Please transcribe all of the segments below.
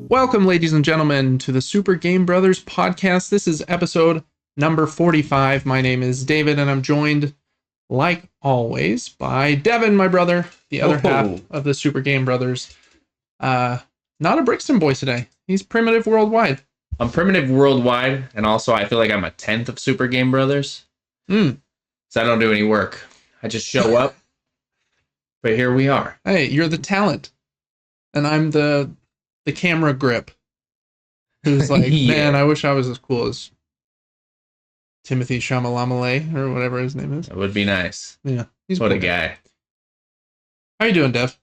Welcome, ladies and gentlemen, to the Super Game Brothers podcast. This is episode number 45. My name is David, and I'm joined, like always, by Devin, my brother, the other half of the Super Game Brothers. Not a Brixton boy today. He's primitive worldwide. I'm primitive worldwide, and also I feel like I'm a 10th of Super Game Brothers. So I don't do any work. I just show up. But here we are. Hey, you're the talent, and I'm the camera grip. Who's like, Yeah. Man, I wish I was as cool as Timothy Chalamet or whatever his name is. That would be nice. Yeah, he's What cool. a guy. How you doing, Dev?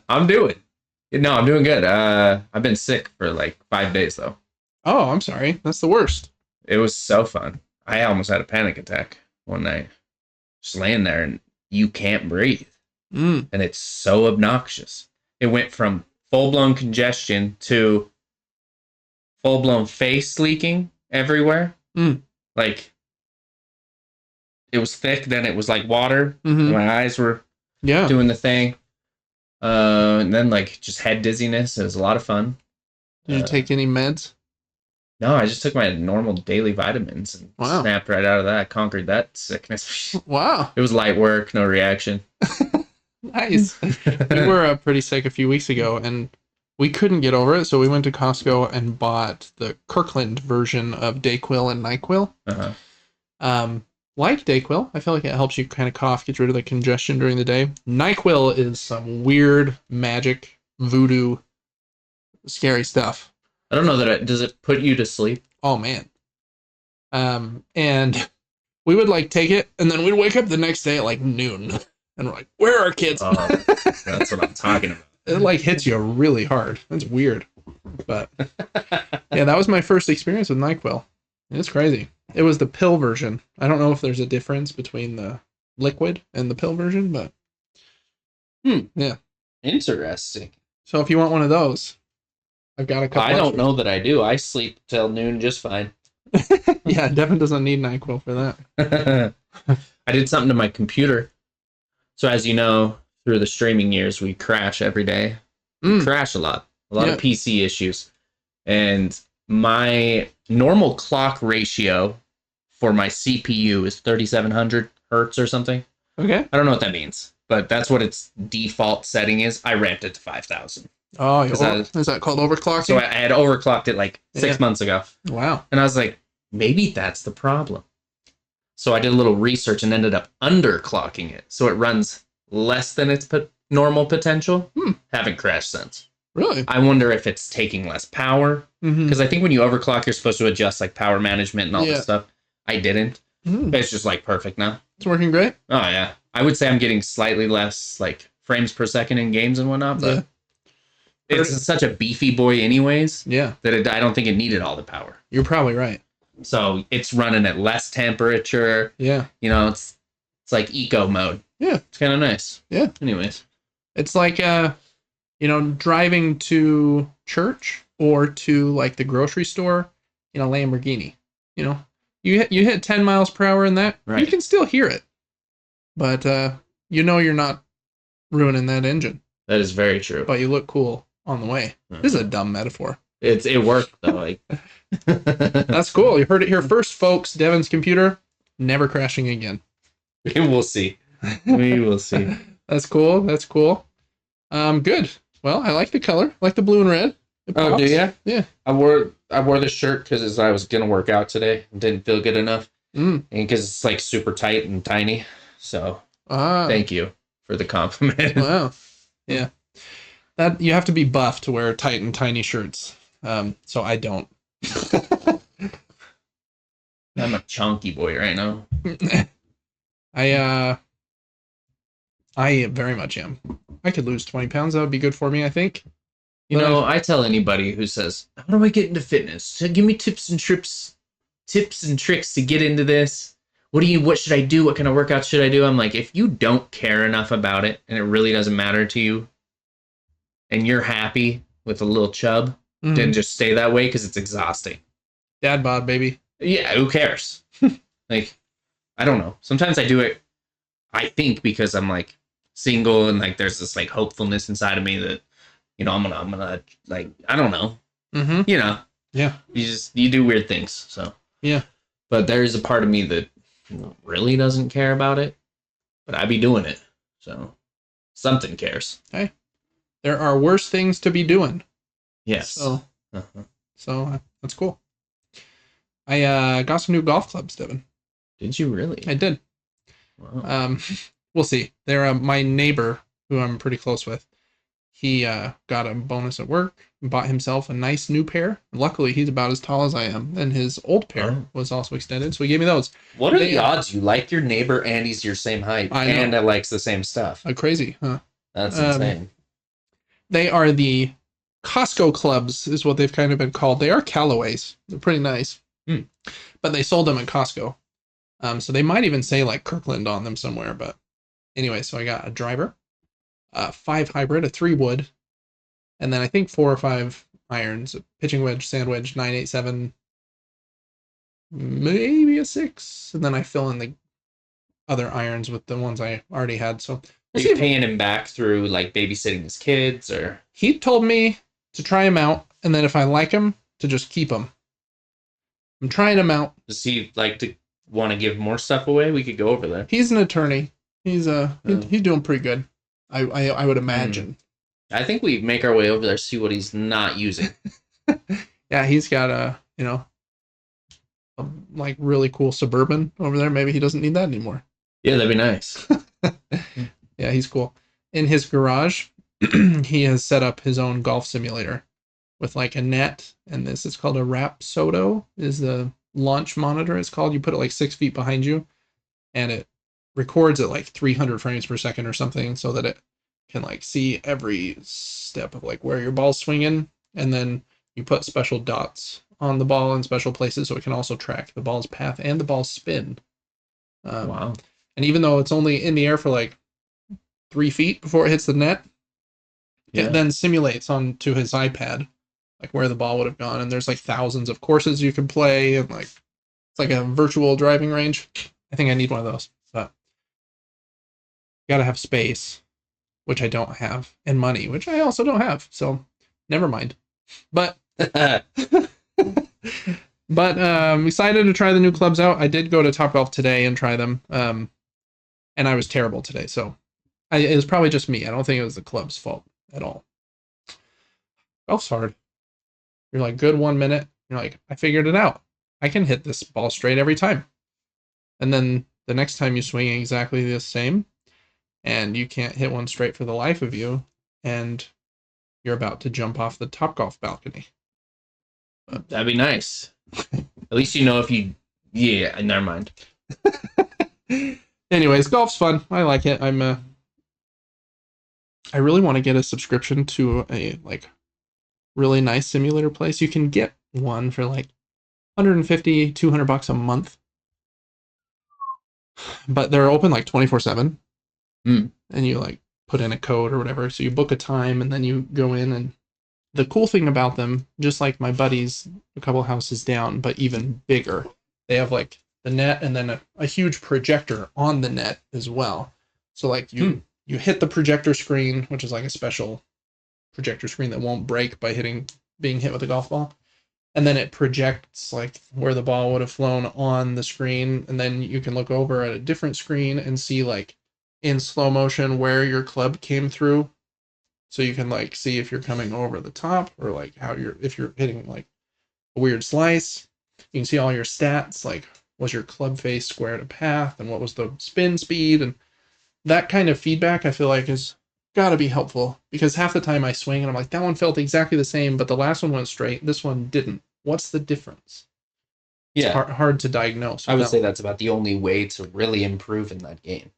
I'm doing good. I've been sick for like 5 days though. Oh, I'm sorry. That's the worst. It was so fun. I almost had a panic attack one night. Just laying there and you can't breathe. And it's so obnoxious. It went from full-blown congestion to full-blown face leaking everywhere. Like, it was thick, then it was like water. My eyes were doing the thing. And then, like, just head dizziness. It was a lot of fun. Did you take any meds? No, I just took my normal daily vitamins and snapped right out of that. Conquered that sickness. Wow. It was light work, no reaction. Nice. We were pretty sick a few weeks ago, and we couldn't get over it, so we went to Costco and bought the Kirkland version of Dayquil and NyQuil. Like Dayquil, I feel like it helps you kind of cough, get rid of the congestion during the day. NyQuil is some weird magic, voodoo, scary stuff. I don't know that does it put you to sleep? Oh, man. And we would like take it, and then we'd wake up the next day at like noon. And we're like, where are our kids? Oh, that's what I'm talking about. It like hits you really hard. That's weird. But yeah, that was my first experience with NyQuil. It's crazy. It was the pill version. I don't know if there's a difference between the liquid and the pill version, but yeah. Interesting. So if you want one of those, I've got a couple. I don't know that I do. I sleep till noon just fine. Yeah, Devin doesn't need NyQuil for that. I did something to my computer. So as you know, through the streaming years, we crash every day. We crash a lot of PC issues. And my normal clock ratio for my CPU is 3700 hertz or something. Okay. I don't know what that means, but that's what its default setting is. I ramped it to 5000. Oh, is that called overclocking? So I had overclocked it like 6 months ago. Wow. And I was like, maybe that's the problem. So I did a little research and ended up underclocking it. So it runs less than its normal potential. Haven't crashed since. Really? I wonder if it's taking less power. Because I think when you overclock, you're supposed to adjust like power management and all this stuff. I didn't. It's just like perfect now. It's working great? Oh, yeah. I would say I'm getting slightly less like frames per second in games and whatnot. But it's such a beefy boy anyways. Yeah. That I don't think it needed all the power. You're probably right. So it's running at less temperature. Yeah. You know, it's like eco mode. Yeah. It's kind of nice. Yeah. Anyways. It's like, driving to church or to like the grocery store in a Lamborghini. You know, you hit 10 miles per hour in that, you can still hear it. But, you're not ruining that engine. That is very true. But you look cool on the way. This is a dumb metaphor. It worked though. Like that's cool. You heard it here first, folks. Devin's computer never crashing again. We'll see. We will see. That's cool. That's cool. Good. Well, I like the color. I like the blue and red. Oh, do you? Yeah. I wore this shirt because I was gonna work out today and didn't feel good enough, and because it's like super tight and tiny. So thank you for the compliment. Wow. Yeah. That you have to be buff to wear tight and tiny shirts. So I don't. I'm a chunky boy right now. I very much am. I could lose 20 pounds. That would be good for me, I think. I tell anybody who says, how do I get into fitness? So give me tips and tricks to get into this. What should I do? What kind of workouts should I do? I'm like, if you don't care enough about it and it really doesn't matter to you and you're happy with a little chub, then just stay that way because it's exhausting. Dad bod, baby. Yeah, who cares? Like, I don't know. Sometimes I do it, I think, because I'm like single and like there's this like hopefulness inside of me that, I'm gonna like, I don't know. Mm-hmm. Yeah. You do weird things. So, yeah. But there's a part of me that really doesn't care about it, but I be doing it. So something cares. Hey, there are worse things to be doing. Yes. So that's cool. I got some new golf clubs, Devin. Did you really? I did. Wow. We'll see. They're my neighbor, who I'm pretty close with. He got a bonus at work and bought himself a nice new pair. Luckily, he's about as tall as I am, and his old pair was also extended, so he gave me those. What are the odds you like your neighbor and he's your same height and likes the same stuff? Crazy, huh? That's insane. They are the Costco clubs, is what they've kind of been called. They are Callaways. They're pretty nice. But they sold them at Costco. So they might even say like Kirkland on them somewhere. But anyway, so I got a driver, 5 hybrid, a 3 wood, and then I think 4 or 5 irons, a pitching wedge, sand wedge, 987, maybe a 6, and then I fill in the other irons with the ones I already had. So are you paying him back through like babysitting his kids, or he told me to try him out, and then if I like him, to just keep him. I'm trying him out. Does he like to want to give more stuff away? We could go over there. He's an attorney. He's he's doing pretty good. I would imagine. I think we make our way over there, see what he's not using. Yeah, he's got a like really cool Suburban over there. Maybe he doesn't need that anymore. Yeah, that'd be nice. Yeah, he's cool. In his garage, he has set up his own golf simulator with like a net, and this is called a Rapsodo, is the launch monitor. It's called. You put it like 6 feet behind you, and it records at like 300 frames per second or something, so that it can like see every step of like where your ball's swinging, and then you put special dots on the ball in special places so it can also track the ball's path and the ball's spin. Wow. And even though it's only in the air for like 3 feet before it hits the net, it then simulates onto his iPad like where the ball would have gone, and there's like thousands of courses you can play, and like it's like a virtual driving range. I think I need one of those, but gotta have space, which I don't have, and money, which I also don't have, so never mind. But I'm excited to try the new clubs out. I did go to Topgolf today and try them, and I was terrible today, so it was probably just me. I don't think it was the club's fault at all. Golf's hard. You're like good 1 minute, you're like, I figured it out. I can hit this ball straight every time. And then the next time you swing exactly the same, and you can't hit one straight for the life of you, and you're about to jump off the Topgolf balcony. That'd be nice. At least you know if you... Yeah, never mind. Anyways, golf's fun. I like it. I really want to get a subscription to a like really nice simulator place. You can get one for like $150, $200 a month, but they're open like 24/7. And you like put in a code or whatever, so you book a time and then you go in. And the cool thing about them, just like my buddies a couple houses down, but even bigger, they have like the net and then a huge projector on the net as well. So like you hit the projector screen, which is like a special projector screen that won't break by being hit with a golf ball, and then it projects like where the ball would have flown on the screen, and then you can look over at a different screen and see like in slow motion where your club came through, so you can like see if you're coming over the top, or like if you're hitting like a weird slice. You can see all your stats, like was your club face square to path, and what was the spin speed, and that kind of feedback I feel like is gotta be helpful, because half the time I swing and I'm like, that one felt exactly the same, but the last one went straight, this one didn't. What's the difference? Yeah, it's hard to diagnose. I would say that's about the only way to really improve in that game.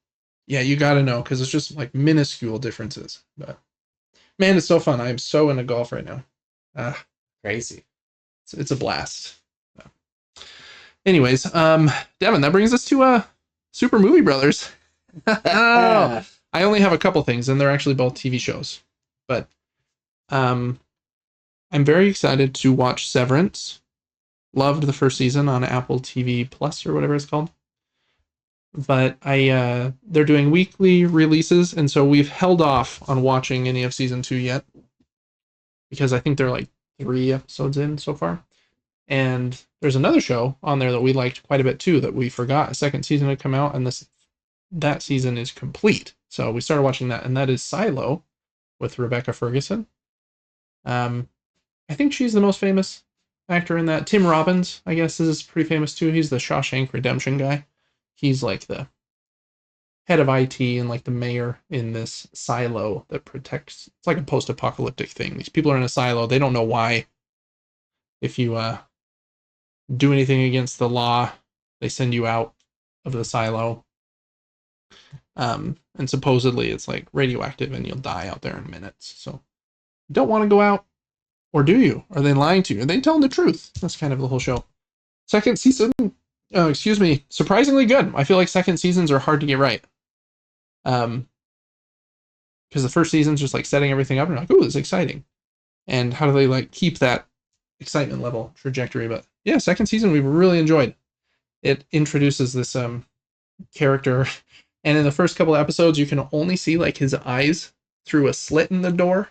Yeah, you gotta know, because it's just like minuscule differences. But man, it's so fun. I am so into golf right now. Crazy. It's a blast. Anyways, Devin, that brings us to Super Movie Brothers. Oh, I only have a couple things, and they're actually both TV shows. But I'm very excited to watch Severance. Loved the first season on Apple TV Plus or whatever it's called. But they're doing weekly releases, and so we've held off on watching any of season 2 yet because I think they're like 3 episodes in so far. And there's another show on there that we liked quite a bit too that we forgot a second season had come out, and that season is complete. So we started watching that, and that is Silo with Rebecca Ferguson. I think she's the most famous actor in that. Tim Robbins, I guess, is pretty famous too. He's the Shawshank Redemption guy. He's like the head of IT and like the mayor in this silo that protects. It's like a post-apocalyptic thing. These people are in a silo. They don't know why. If you do anything against the law, they send you out of the silo. And supposedly it's like radioactive and you'll die out there in minutes. So you don't want to go out. Or do you? Are they lying to you? Are they telling the truth? That's kind of the whole show. Second season, surprisingly good. I feel like second seasons are hard to get right. Because the first season's just like setting everything up and you're like, ooh, it's exciting. And how do they like keep that excitement level trajectory? But yeah, second season we've really enjoyed. It introduces this character, and in the first couple of episodes you can only see like his eyes through a slit in the door.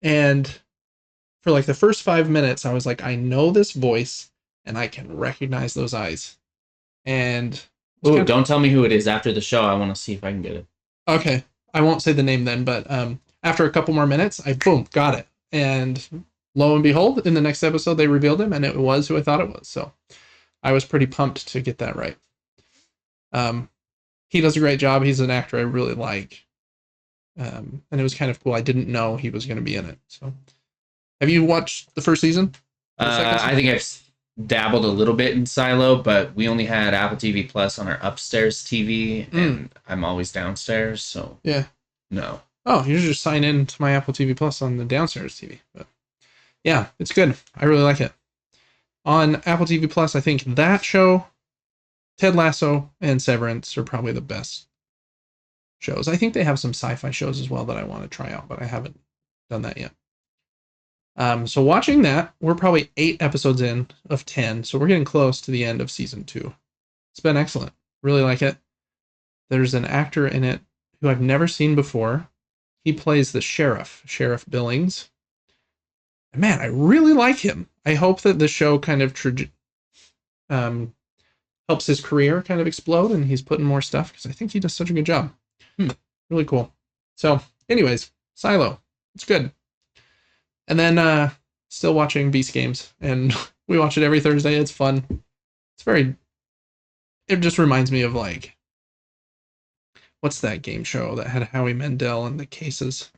And for like the first 5 minutes I was like, I know this voice and I can recognize those eyes. And ooh, don't tell me who it is after the show. I want to see if I can get it. Okay, I won't say the name then, but after a couple more minutes I got it. And lo and behold, in the next episode they revealed him, and it was who I thought it was. So I was pretty pumped to get that right. He does a great job. He's an actor I really like. And it was kind of cool. I didn't know he was going to be in it. So have you watched the first season? I think I've dabbled a little bit in Silo, but we only had Apple TV Plus on our upstairs TV, and I'm always downstairs, so yeah, no. Oh, you should just sign in to my Apple TV Plus on the downstairs TV. But yeah, it's good. I really like it. On Apple TV Plus, I think that show, Ted Lasso, and Severance are probably the best shows. I think they have some sci-fi shows as well that I want to try out, but I haven't done that yet. So watching that, we're probably 8 episodes in of 10, so we're getting close to the end of season 2. It's been excellent. Really like it. There's an actor in it who I've never seen before. He plays the sheriff, Sheriff Billings. And man, I really like him. I hope that the show kind of helps his career kind of explode, and he's putting more stuff, because I think he does such a good job. Really cool. So, anyways, Silo. It's good. And then still watching Beast Games, and we watch it every Thursday. It's fun. It just reminds me of like, what's that game show that had Howie Mandel and the cases?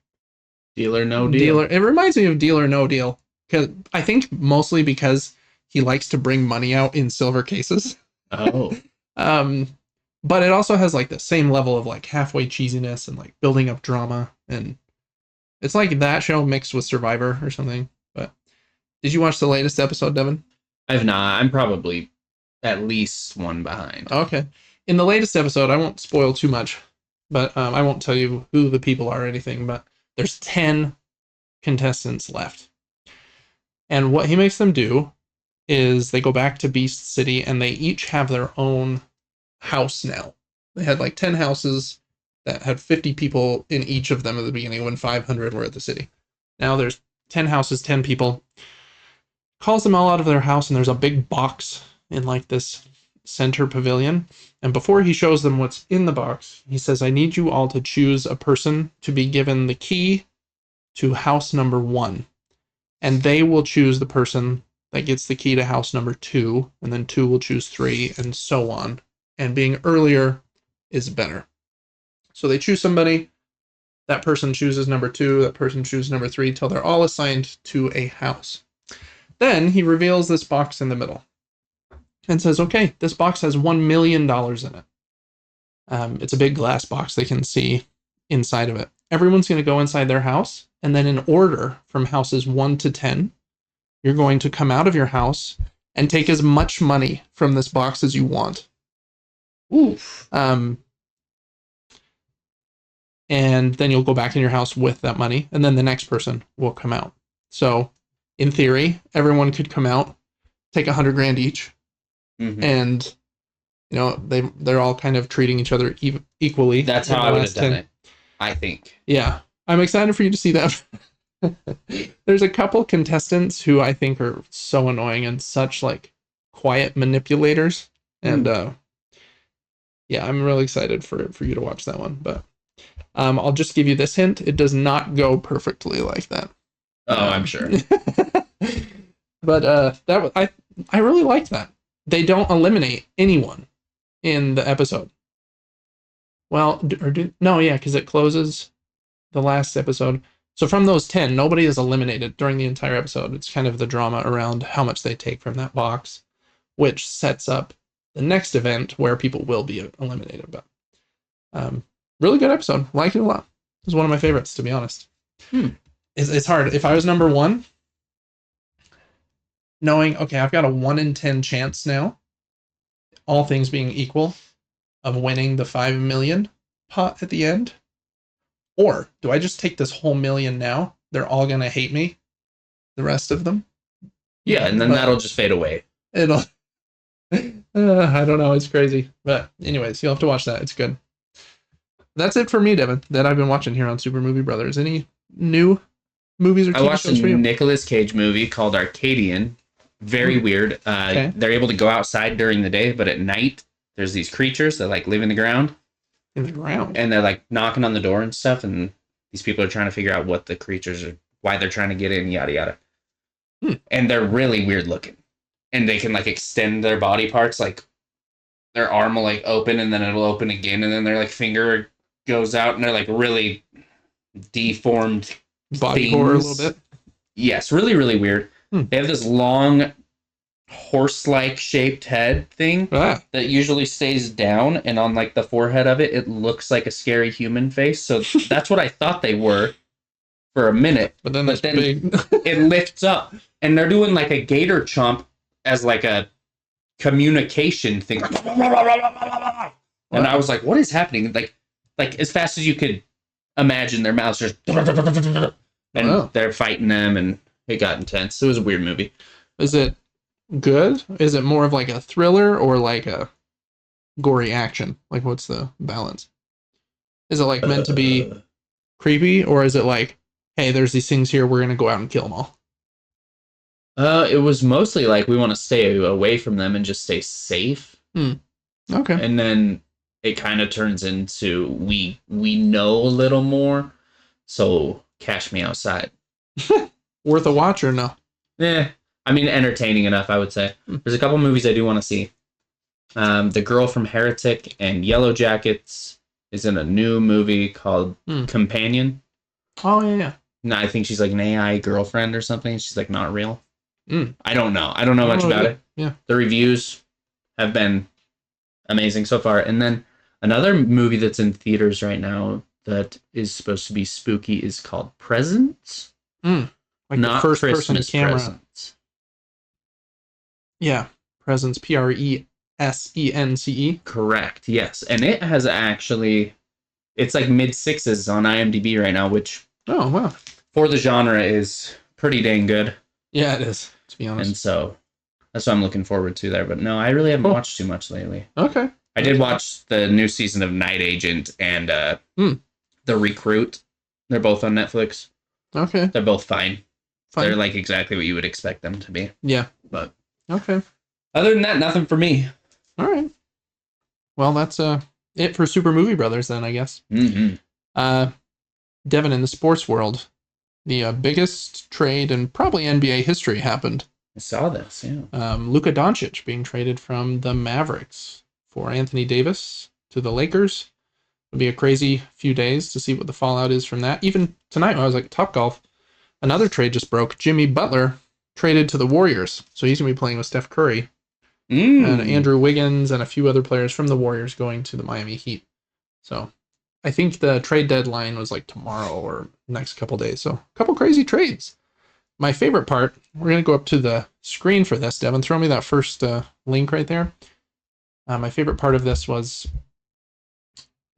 Deal or No Deal. It reminds me of Deal or No Deal, because I think mostly because he likes to bring money out in silver cases. Oh. But it also has like the same level of like halfway cheesiness and like building up drama, and it's like that show mixed with Survivor or something. But did you watch the latest episode, Devin? I've not. I'm probably at least one behind. Okay. In the latest episode, I won't spoil too much, but I won't tell you who the people are or anything, but there's 10 contestants left. And what he makes them do is they go back to Beast City, and they each have their own house now. They had like 10 houses that had 50 people in each of them at the beginning when 500 were at the city. Now there's 10 houses, 10 people. Calls them all out of their house, and there's a big box in like this center pavilion. And before he shows them what's in the box, he says, I need you all to choose a person to be given the key to house number 1. And they will choose the person that gets the key to house number 2, and then 2 will choose 3, and so on. And being earlier is better. So they choose somebody, that person chooses number 2, that person chooses number 3, till they're all assigned to a house. Then he reveals this box in the middle and says, okay, this box has $1 million in it. It's a big glass box. They can see inside of it. Everyone's going to go inside their house, and then in order from houses 1 to 10, you're going to come out of your house and take as much money from this box as you want. Oof. And then you'll go back in your house with that money, and then the next person will come out. So, in theory, everyone could come out take $100,000 each, and they're all kind of treating each other equally. That's how I would have done it, I think. Yeah, I'm excited for you to see that. There's a couple contestants who I think are so annoying and such like quiet manipulators, and yeah, I'm really excited for you to watch that one. But I'll just give you this hint: it does not go perfectly like that. Oh, I'm sure. But I really liked that. They don't eliminate anyone in the episode. Well, no, yeah, because it closes the last episode. So from those 10, nobody is eliminated during the entire episode. It's kind of the drama around how much they take from that box, which sets up the next event where people will be eliminated. But really good episode. Like it a lot. It was one of my favorites, to be honest. It's hard. If I was number one, knowing, okay, I've got a 1 in 10 chance now, all things being equal, of winning the 5 million pot at the end. Or do I just take this whole million now? They're all going to hate me, the rest of them. Yeah, and then that'll just fade away. It'll. I don't know. It's crazy. But anyways, you'll have to watch that. It's good. That's it for me, Devin, that I've been watching here on Super Movie Brothers. Any new movies or TV I watched shows for a you? Nicolas Cage movie called Arcadian. Very weird. Okay. They're able to go outside during the day, but at night, there's these creatures that like live in the ground. In the ground. And they're like knocking on the door and stuff, and these people are trying to figure out what the creatures are, why they're trying to get in, yada yada. And they're really weird looking, and they can like extend their body parts, like their arm will like open and then it'll open again, and then their like finger goes out, and they're like really deformed body horror a little bit. Yes, really really weird. They have this long horse-like shaped head thing that usually stays down, and on like the forehead of it, it looks like a scary human face. So that's what I thought they were for a minute. But then big. It lifts up, and they're doing like a gator chomp as like a communication thing. And I was like, what is happening? Like as fast as you could imagine, their mouths just and they're fighting them, and it got intense. It was a weird movie. Is it good? Is it more of like a thriller or like a gory action? Like, what's the balance? Is it like meant to be creepy, or is it like, hey, there's these things here, we're gonna go out and kill them all? It was mostly like we want to stay away from them and just stay safe. Okay. And then it kind of turns into we know a little more, so cash me outside. Worth a watch or no? Yeah. I mean, entertaining enough, I would say. There's a couple movies I do want to see. The girl from Heretic and Yellow Jackets is in a new movie called Companion. Oh, yeah. No, I think she's like an AI girlfriend or something. She's like not real. I don't know. I don't know much about it. Yeah. The reviews have been amazing so far. And then another movie that's in theaters right now that is supposed to be spooky is called Presents. Like not the first Christmas person camera. Presents. Yeah. Presence, Presence. Correct, yes. And it has actually, it's like mid-6s on IMDb right now, which for the genre is pretty dang good. Yeah, it is, to be honest. And so that's what I'm looking forward to there. But no, I really haven't watched too much lately. Okay. I did watch the new season of Night Agent and The Recruit. They're both on Netflix. Okay. They're both fine. They're like exactly what you would expect them to be. Yeah. But okay. Other than that, nothing for me. All right. Well, that's it for Super Movie Brothers then, I guess. Devin, in the sports world, the biggest trade in probably NBA history happened. I saw this, yeah. Luka Doncic being traded from the Mavericks for Anthony Davis to the Lakers. It'll be a crazy few days to see what the fallout is from that. Even tonight when I was at Topgolf, another trade just broke. Jimmy Butler traded to the Warriors. So he's going to be playing with Steph Curry. And Andrew Wiggins and a few other players from the Warriors going to the Miami Heat. So I think the trade deadline was like tomorrow or next couple days. So a couple crazy trades. My favorite part, we're going to go up to the screen for this. Devin, throw me that first link right there. My favorite part of this was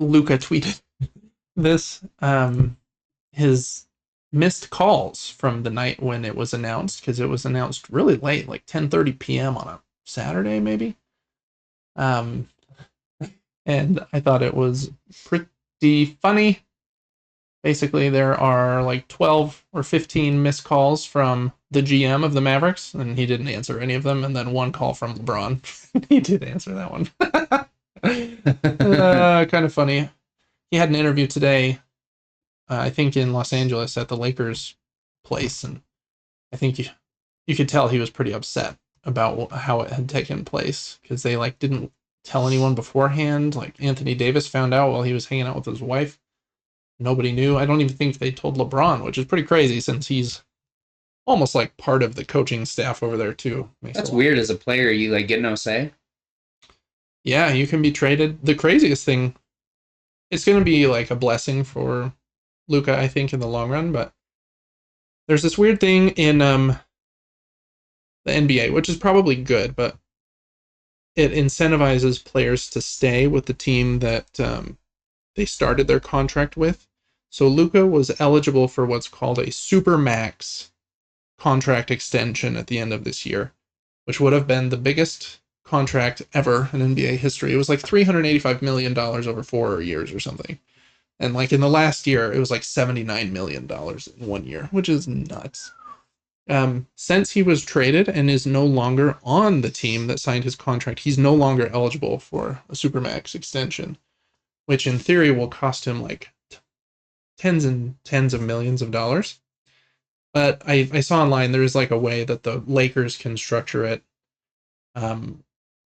Luka tweeted this. His missed calls from the night when it was announced, because it was announced really late, like 10:30 p.m. on a Saturday, maybe. Um, and I thought it was pretty funny. Basically, there are like 12 or 15 missed calls from the GM of the Mavericks, and he didn't answer any of them, and then one call from LeBron. He did answer that one. Kind of funny. He had an interview today, I think in Los Angeles at the Lakers place, and I think you could tell he was pretty upset about how it had taken place, because they like didn't tell anyone beforehand. Like Anthony Davis found out while he was hanging out with his wife. Nobody knew. I don't even think they told LeBron, which is pretty crazy since he's almost like part of the coaching staff over there too. That's weird. As a player, you like get no say. Yeah, you can be traded. The craziest thing, it's going to be like a blessing for Luka, I think, in the long run. But there's this weird thing in the NBA, which is probably good, but it incentivizes players to stay with the team that they started their contract with. So Luka was eligible for what's called a super max contract extension at the end of this year, which would have been the biggest contract ever in NBA history. It was like $385 million over 4 years or something. And like in the last year, it was like $79 million in 1 year, which is nuts. Since he was traded and is no longer on the team that signed his contract, he's no longer eligible for a supermax extension, which in theory will cost him like tens and tens of millions of dollars. But I saw online there is like a way that the Lakers can structure it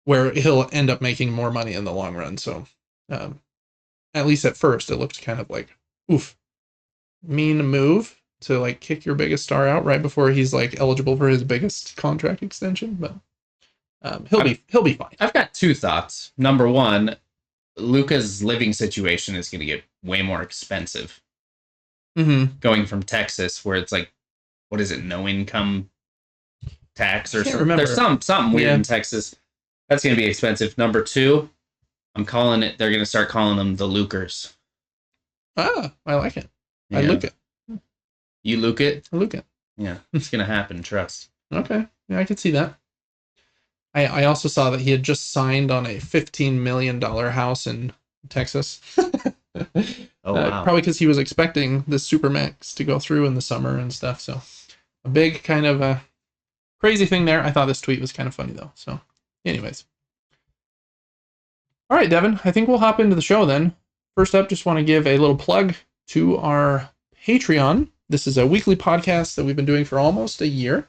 where he'll end up making more money in the long run. So at least at first, it looked kind of like, oof, mean move to like kick your biggest star out right before he's like eligible for his biggest contract extension. But he'll be fine. I've got two thoughts. Number one, Luka's living situation is going to get way more expensive. Going from Texas, where it's like, what is it, no income tax or something? There's something weird in Texas. That's going to be expensive. Number two, I'm calling it. They're going to start calling them the Lukers. Ah, I like it. Yeah. I Luke it. You Luke it? I Luke it. Yeah, it's going to happen. Trust. Okay. Yeah, I could see that. I also saw that he had just signed on a $15 million house in Texas. Oh, wow. Probably because he was expecting the Supermax to go through in the summer and stuff. So a big kind of a crazy thing there. I thought this tweet was kind of funny, though. So anyways. All right, Devin, I think we'll hop into the show then. First up, just want to give a little plug to our Patreon. This is a weekly podcast that we've been doing for almost a year.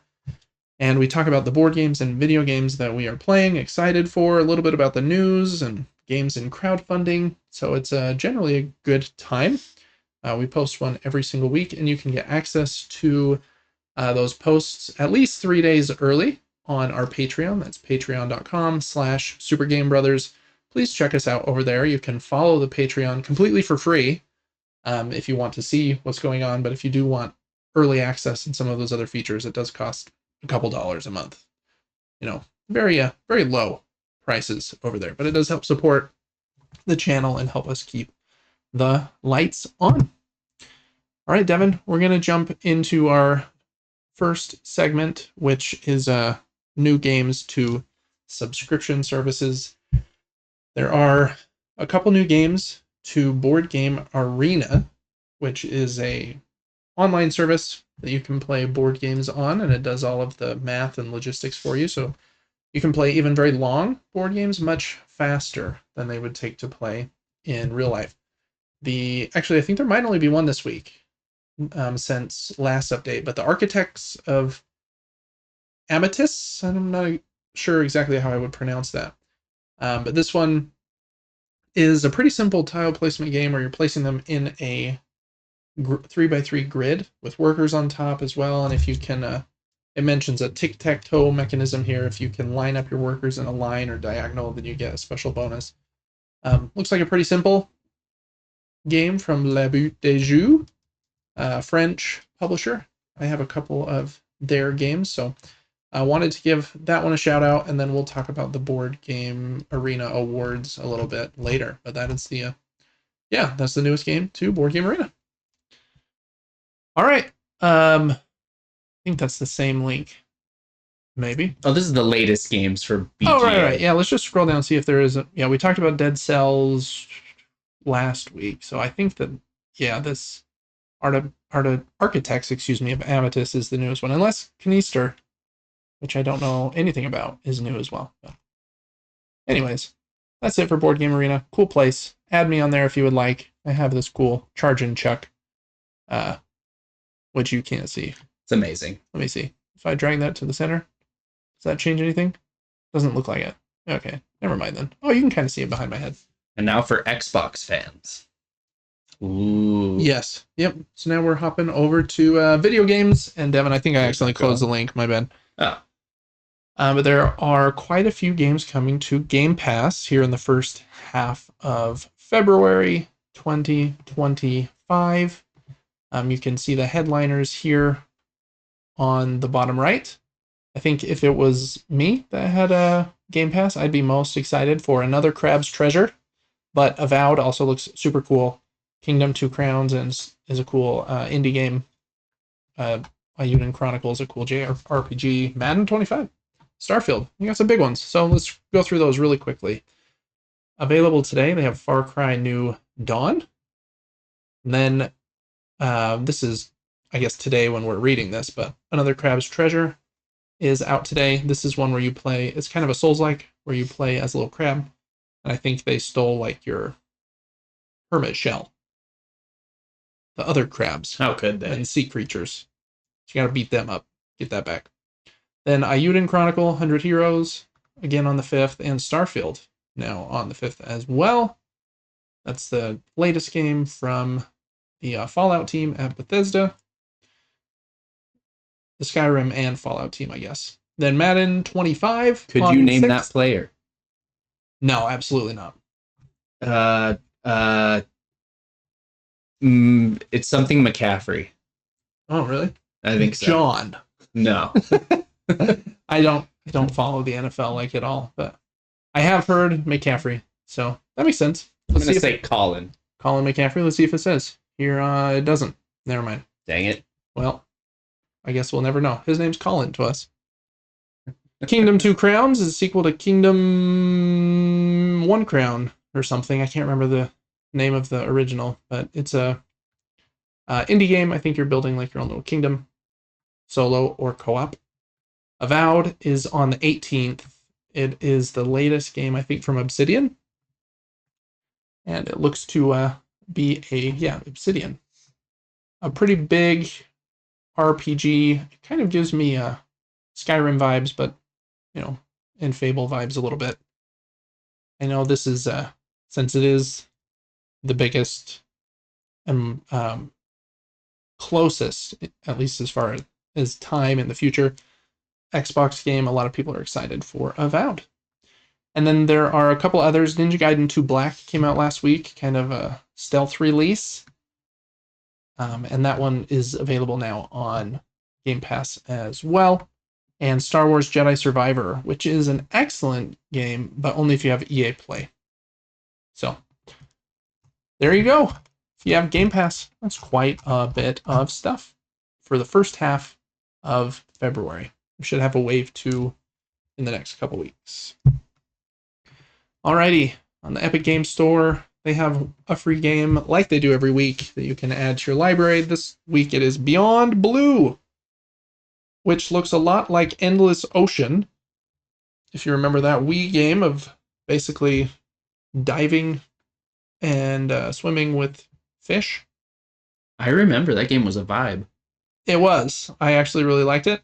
And we talk about the board games and video games that we are playing, excited for, a little bit about the news and games in crowdfunding. So it's generally a good time. We post one every single week, and you can get access to those posts at least 3 days early on our Patreon. That's patreon.com/supergamebrothers. Please check us out over there. You can follow the Patreon completely for free if you want to see what's going on. But if you do want early access and some of those other features, it does cost a couple dollars a month. You know, very low prices over there, but it does help support the channel and help us keep the lights on. All right, Devin, we're going to jump into our first segment, which is new games to subscription services. There are a couple new games to Board Game Arena, which is a online service that you can play board games on, and it does all of the math and logistics for you. So you can play even very long board games much faster than they would take to play in real life. Actually, I think there might only be one this week since last update, but the Architects of Amatis, I'm not sure exactly how I would pronounce that. But this one is a pretty simple tile placement game where you're placing them in a 3x3 grid with workers on top as well. And if you can, it mentions a tic-tac-toe mechanism here. If you can line up your workers in a line or diagonal, then you get a special bonus. Looks like a pretty simple game from Le But des Jeux, French publisher. I have a couple of their games, so I wanted to give that one a shout out, and then we'll talk about the Board Game Arena Awards a little bit later. But that is that's the newest game to Board Game Arena. All right, I think that's the same link. Maybe. Oh, this is the latest games for BGA. Oh, right. Yeah, let's just scroll down and see if there is yeah, we talked about Dead Cells last week. So I think that, yeah, this Architects, of Amatus is the newest one. Unless Knister, which I don't know anything about, is new as well. But anyways, that's it for Board Game Arena. Cool place. Add me on there if you would like. I have this cool charge and chuck, which you can't see. It's amazing. Let me see. If I drag that to the center, does that change anything? Doesn't look like it. Okay, never mind then. Oh, you can kind of see it behind my head. And now for Xbox fans. Ooh. Yes. Yep. So now we're hopping over to video games. And Devin, I think I accidentally closed the link. My bad. Oh. But there are quite a few games coming to Game Pass here in the first half of February 2025. You can see the headliners here on the bottom right. I think if it was me that had a Game Pass, I'd be most excited for Another Crab's Treasure. But Avowed also looks super cool. Kingdom Two Crowns is a cool indie game. Ayuden Chronicles, a cool JRPG. Madden 25. Starfield. You got some big ones. So let's go through those really quickly. Available today, they have Far Cry New Dawn. And then this is, I guess, today when we're reading this, but Another Crab's Treasure is out today. This is one where you play, it's kind of a Souls-like, where you play as a little crab. And I think they stole, like, your hermit shell. The other crabs. How could they? And sea creatures. So you gotta beat them up. Get that back. Then Ayuden Chronicle, 100 Heroes, again on the 5th, and Starfield, now on the 5th as well. That's the latest game from the Fallout team at Bethesda. The Skyrim and Fallout team, I guess. Then Madden 25. Could you name that player? No, absolutely not. It's something McCaffrey. Oh, really? I think so. John. No. I don't follow the NFL like at all, but I have heard McCaffrey, so that makes sense. Let's see if say Colin McCaffrey. Let's see if it says here. It doesn't. Never mind. Dang it. Well, I guess we'll never know. His name's Colin to us. Kingdom Two Crowns is a sequel to Kingdom One Crown or something. I can't remember the name of the original, but it's a indie game. I think you're building like your own little kingdom, solo or co-op. Avowed is on the 18th. It is the latest game, I think, from Obsidian. And it looks to be Obsidian. A pretty big RPG. It kind of gives me Skyrim vibes, but, and Fable vibes a little bit. I know this is, since it is the biggest and closest, at least as far as time in the future, Xbox game, a lot of people are excited for Avowed. And then there are a couple others. Ninja Gaiden 2 Black came out last week, kind of a stealth release. And that one is available now on Game Pass as well. And Star Wars Jedi Survivor, which is an excellent game, but only if you have EA Play. So, there you go. If you have Game Pass, that's quite a bit of stuff for the first half of February. We should have a wave 2 in the next couple weeks. Alrighty, on the Epic Games Store, they have a free game like they do every week that you can add to your library. This week it is Beyond Blue, which looks a lot like Endless Ocean. If you remember that Wii game of basically diving and swimming with fish. I remember that game was a vibe. It was. I actually really liked it.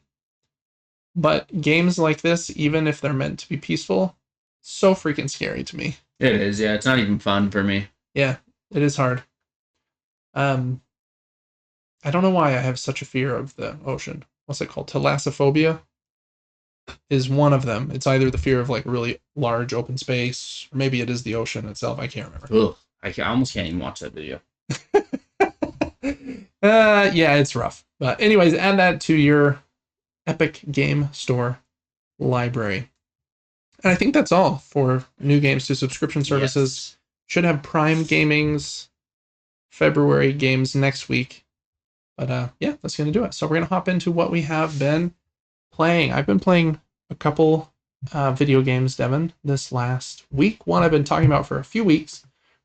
But games like this, even if they're meant to be peaceful, so freaking scary to me. It is, yeah. It's not even fun for me. Yeah, it is hard. I don't know why I have such a fear of the ocean. What's it called? Thalassophobia is one of them. It's either the fear of like really large open space, or maybe it is the ocean itself. I can't remember. Ugh, I almost can't even watch that video. Yeah, it's rough. But anyways, add that to your Epic Game Store library. And I think that's all for new games to subscription services. Yes. Should have Prime Gaming's February games next week. But yeah, that's going to do it. So we're going to hop into what we have been playing. I've been playing a couple video games, Devin, this last week. One I've been talking about for a few weeks.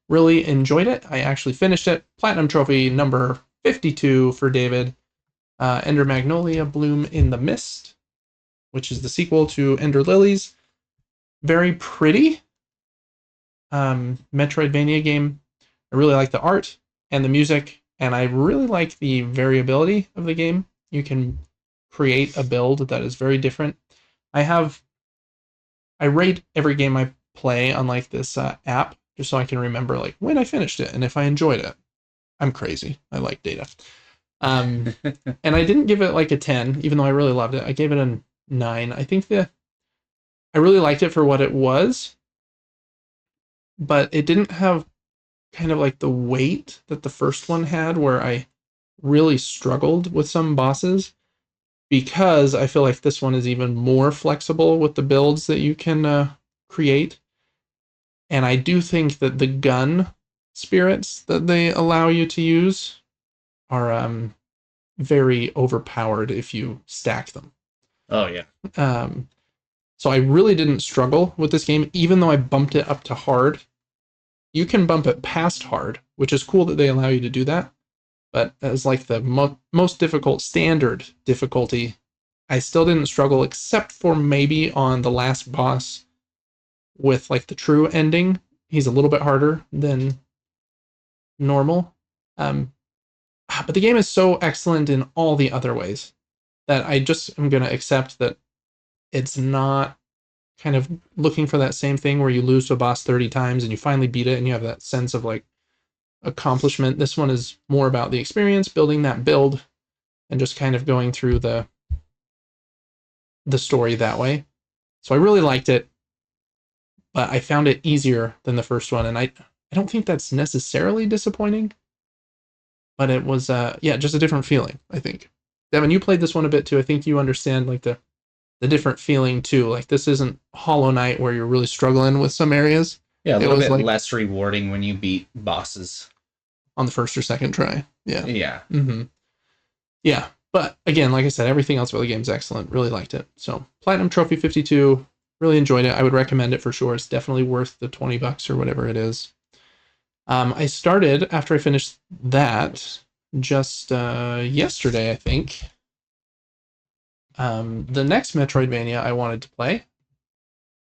Really enjoyed it. I actually finished it. Platinum trophy number 52 for David. Ender Magnolia Bloom in the Mist, which is the sequel to Ender Lilies. Very pretty Metroidvania game. I really like the art and the music, and I really like the variability of the game. You can create a build that is very different. I rate every game I play on like this app, just so I can remember like when I finished it and if I enjoyed it. I'm crazy. I like data. And I didn't give it like a 10, even though I really loved it. I gave it a 9. I think I really liked it for what it was, but it didn't have kind of like the weight that the first one had, where I really struggled with some bosses, because I feel like this one is even more flexible with the builds that you can create. And I do think that the gun spirits that they allow you to use are very overpowered if you stack them. Oh, yeah. So I really didn't struggle with this game, even though I bumped it up to hard. You can bump it past hard, which is cool that they allow you to do that. But as like the most difficult standard difficulty, I still didn't struggle, except for maybe on the last boss with like the true ending. He's a little bit harder than normal. But the game is so excellent in all the other ways that I just am going to accept that it's not kind of looking for that same thing where you lose to a boss 30 times and you finally beat it and you have that sense of like accomplishment. This one is more about the experience, building that build, and just kind of going through the story that way. So I really liked it, but I found it easier than the first one, and I don't think that's necessarily disappointing, but it was just a different feeling, I think. Devin, you played this one a bit too. I think you understand like the different feeling too. Like this isn't Hollow Knight where you're really struggling with some areas. Yeah, a little bit like less rewarding when you beat bosses on the first or second try. Yeah. Yeah. Mm-hmm. Yeah. But again, like I said, everything else about the game is excellent. Really liked it. So Platinum Trophy 52, really enjoyed it. I would recommend it for sure. It's definitely worth the $20 or whatever it is. I started, after I finished that, just yesterday, I think, the next Metroidvania I wanted to play.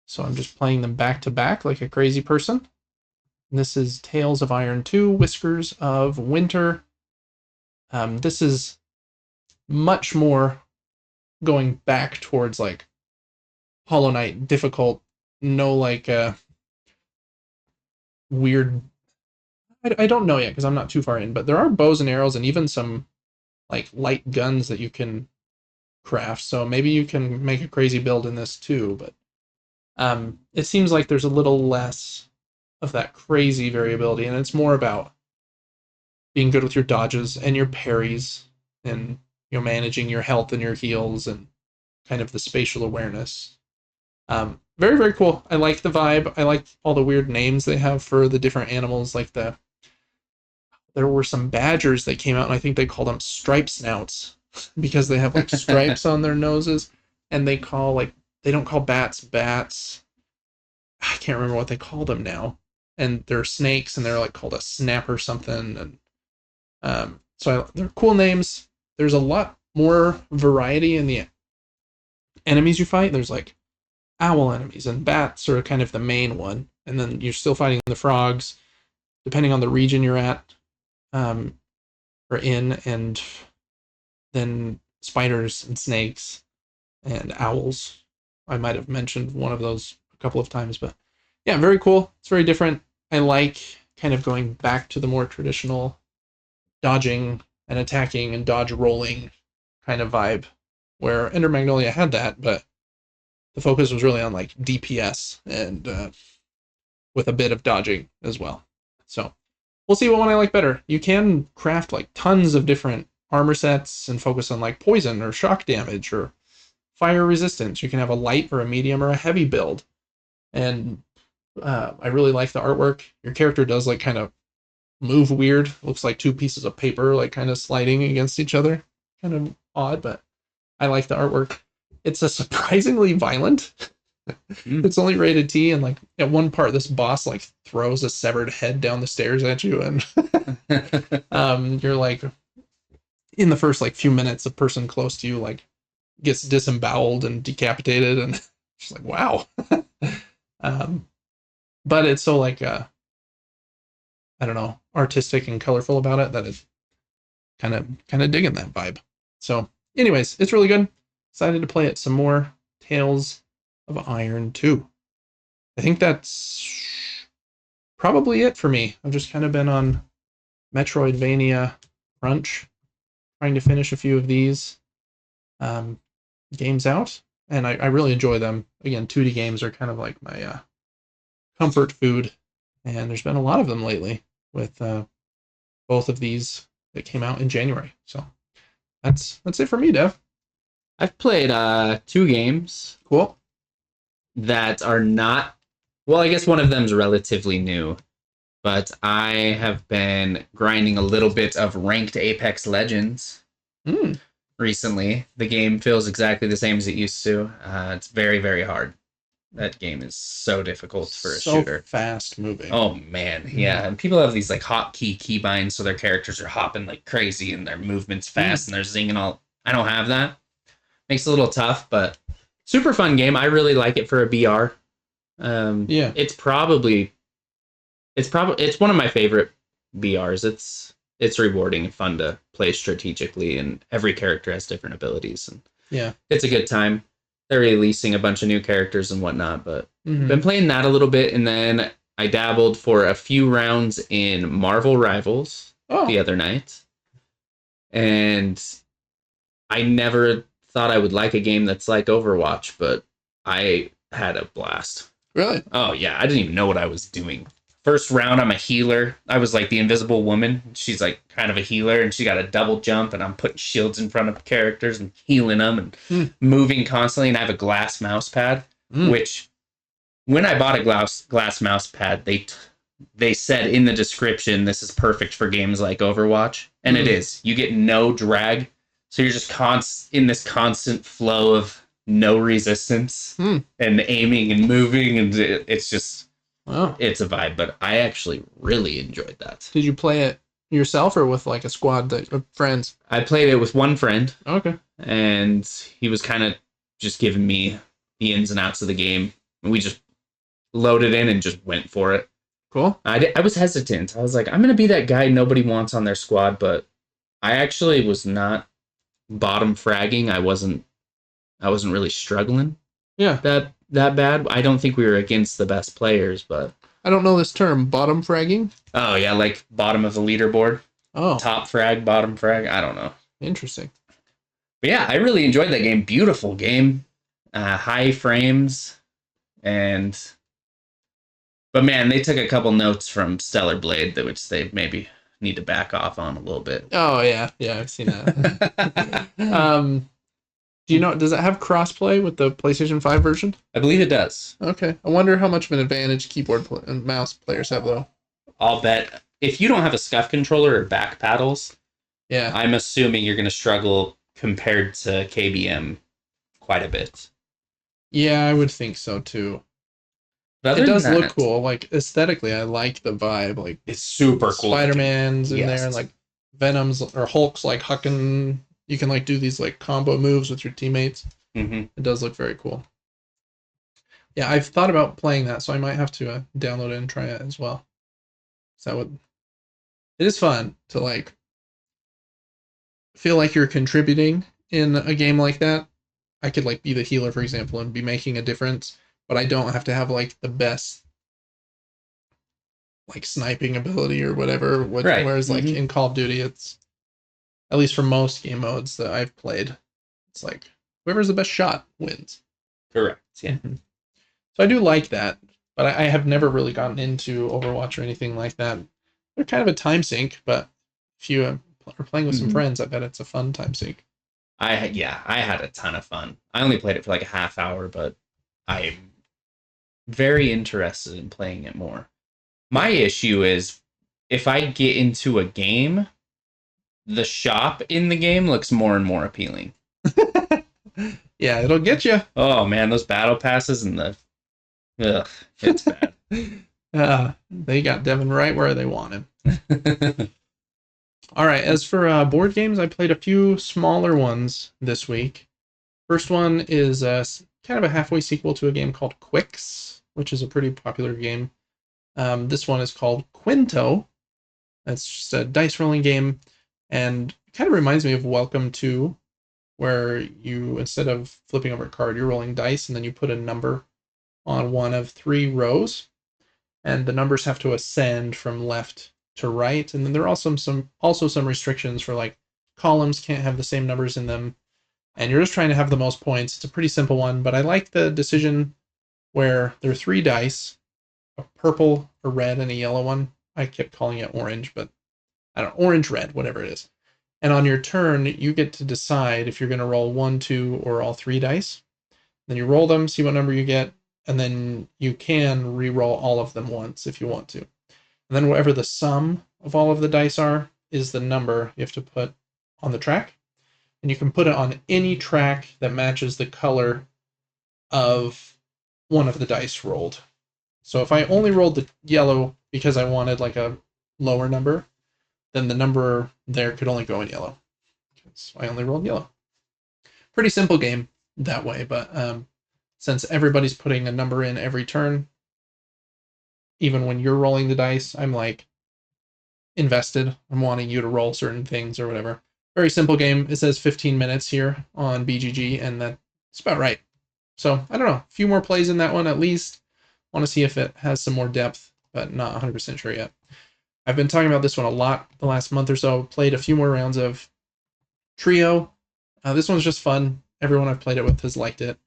So I'm just playing them back to back like a crazy person. This is Tales of Iron 2, Whiskers of Winter. This is much more going back towards like Hollow Knight, difficult, no like weird. I don't know yet because I'm not too far in, but there are bows and arrows and even some like light guns that you can craft. So maybe you can make a crazy build in this too, but it seems like there's a little less of that crazy variability, and it's more about being good with your dodges and your parries, and managing your health and your heals and kind of the spatial awareness. Very, very cool. I like the vibe. I like all the weird names they have for the different animals. Like there were some badgers that came out, and I think they called them stripe snouts because they have like stripes on their noses, and they don't call bats bats. I can't remember what they call them now. And they're snakes, and they're like called a snap or something. And they're cool names. There's a lot more variety in the enemies you fight. There's like owl enemies, and bats are kind of the main one. And then you're still fighting the frogs, depending on the region you're at, or in, and then spiders and snakes and owls. I might have mentioned one of those a couple of times, but yeah, very cool. It's very different. I like kind of going back to the more traditional dodging and attacking and dodge rolling kind of vibe, where Ender Magnolia had that, but the focus was really on like DPS and with a bit of dodging as well. So we'll see what one I like better. You can craft like tons of different armor sets and focus on like poison or shock damage or fire resistance. You can have a light or a medium or a heavy build. And I really like the artwork. Your character does like kind of move weird. Looks like two pieces of paper like kind of sliding against each other. Kind of odd, but I like the artwork. It's a surprisingly violent. It's only rated T, and like at one part, this boss like throws a severed head down the stairs at you, and you're like, in the first like few minutes, a person close to you like gets disemboweled and decapitated, and just like wow. But it's so like I don't know, artistic and colorful about it that it kind of digging that vibe. So, anyways, it's really good. Excited to play it some more. Tales of Iron 2. I think that's probably it for me. I've just kind of been on Metroidvania crunch, trying to finish a few of these games out, and I really enjoy them. Again, 2D games are kind of like my comfort food, and there's been a lot of them lately with both of these that came out in January. So that's it for me, Dev. I've played 2 games. Cool. That are not, well, I guess one of them is relatively new, but I have been grinding a little bit of ranked Apex Legends recently. The game feels exactly the same as it used to. It's very, very hard. That game is so difficult for a shooter. Fast moving. Oh man, yeah. And people have these like hotkey keybinds, so their characters are hopping like crazy and their movement's fast and they're zinging all. I don't have that. Makes it a little tough, but super fun game. I really like it for a BR. Yeah. It's one of my favorite BRs. It's rewarding and fun to play strategically, and every character has different abilities, and yeah, it's a good time. They're releasing a bunch of new characters and whatnot, but been playing that a little bit, and then I dabbled for a few rounds in Marvel Rivals the other night, and I never thought I would like a game that's like Overwatch, but I had a blast. Really? Oh yeah, I didn't even know what I was doing. First round, I'm a healer. I was like the Invisible Woman. She's like kind of a healer, and she got a double jump, and I'm putting shields in front of characters and healing them and moving constantly. And I have a glass mouse pad, which when I bought a glass mouse pad, they said in the description, this is perfect for games like Overwatch. And it is. You get no drag. So you're just in this constant flow of no resistance and aiming and moving. And it's just... Wow. It's a vibe, but I actually really enjoyed that. Did you play it yourself or with like a squad of friends? I played it with one friend. Okay. And he was kind of just giving me the ins and outs of the game. And we just loaded in and just went for it. Cool. I was hesitant. I was like, I'm going to be that guy nobody wants on their squad, but I actually was not bottom fragging. I wasn't really struggling. Yeah. That bad. I don't think we were against the best players, but I don't know this term, bottom fragging. Oh yeah, like bottom of the leaderboard. Oh, top frag, bottom frag. I don't know. Interesting. But yeah, I really enjoyed that game. Beautiful game, high frames, but man, they took a couple notes from Stellar Blade which they maybe need to back off on a little bit. Oh yeah, I've seen that. Do you know, does it have crossplay with the PlayStation 5 version? I believe it does. Okay. I wonder how much of an advantage keyboard and mouse players have, though. I'll bet if you don't have a SCUF controller or back paddles, yeah, I'm assuming you're going to struggle compared to KBM quite a bit. Yeah, I would think so, too. But it does look cool. Like, aesthetically, I like the vibe. Like, it's super cool. Spider-Man's in there, and like Venom's or Hulk's like hucking. You can like do these like combo moves with your teammates. It does look very cool. Yeah, I've thought about playing that, so I might have to download it and try it as well. So it is fun to like feel like you're contributing in a game like that. I could like be the healer, for example, and be making a difference, but I don't have to have like the best like sniping ability or whatever. Right. Whereas like in Call of Duty, it's, at least for most game modes that I've played, it's like whoever's the best shot wins. Correct. Yeah. So I do like that, but I have never really gotten into Overwatch or anything like that. They're kind of a time sink, but if you are playing with some friends, I bet it's a fun time sink. I had a ton of fun. I only played it for like a half hour, but I'm very interested in playing it more. My issue is if I get into a game, the shop in the game looks more and more appealing. Yeah, it'll get you. Oh man, those battle passes and it's bad. They got Devin right where they want him. All right, as for board games, I played a few smaller ones this week. First one is kind of a halfway sequel to a game called Quicks, which is a pretty popular game. This one is called Qwinto. It's just a dice rolling game, and it kind of reminds me of Welcome to, where you, instead of flipping over a card, you're rolling dice, and then you put a number on one of 3 rows, and the numbers have to ascend from left to right. And then there are also some restrictions for, like, columns can't have the same numbers in them, and you're just trying to have the most points. It's a pretty simple one, but I like the decision where there are 3 dice, a purple, a red, and a yellow one. I kept calling it orange, but I don't know, orange, red, whatever it is. And on your turn, you get to decide if you're going to roll 1, 2, or all 3 dice. Then you roll them, see what number you get, and then you can re-roll all of them once if you want to. And then whatever the sum of all of the dice are is the number you have to put on the track. And you can put it on any track that matches the color of one of the dice rolled. So if I only rolled the yellow because I wanted like a lower number, then the number there could only go in yellow, because I only rolled yellow. Pretty simple game that way, but since everybody's putting a number in every turn, even when you're rolling the dice, I'm like invested. I'm wanting you to roll certain things or whatever. Very simple game. It says 15 minutes here on BGG, and that's about right. So I don't know, a few more plays in that one at least. Want to see if it has some more depth, but not 100% sure yet. I've been talking about this one a lot the last month or so. Played a few more rounds of Trio. This one's just fun. Everyone I've played it with has liked it.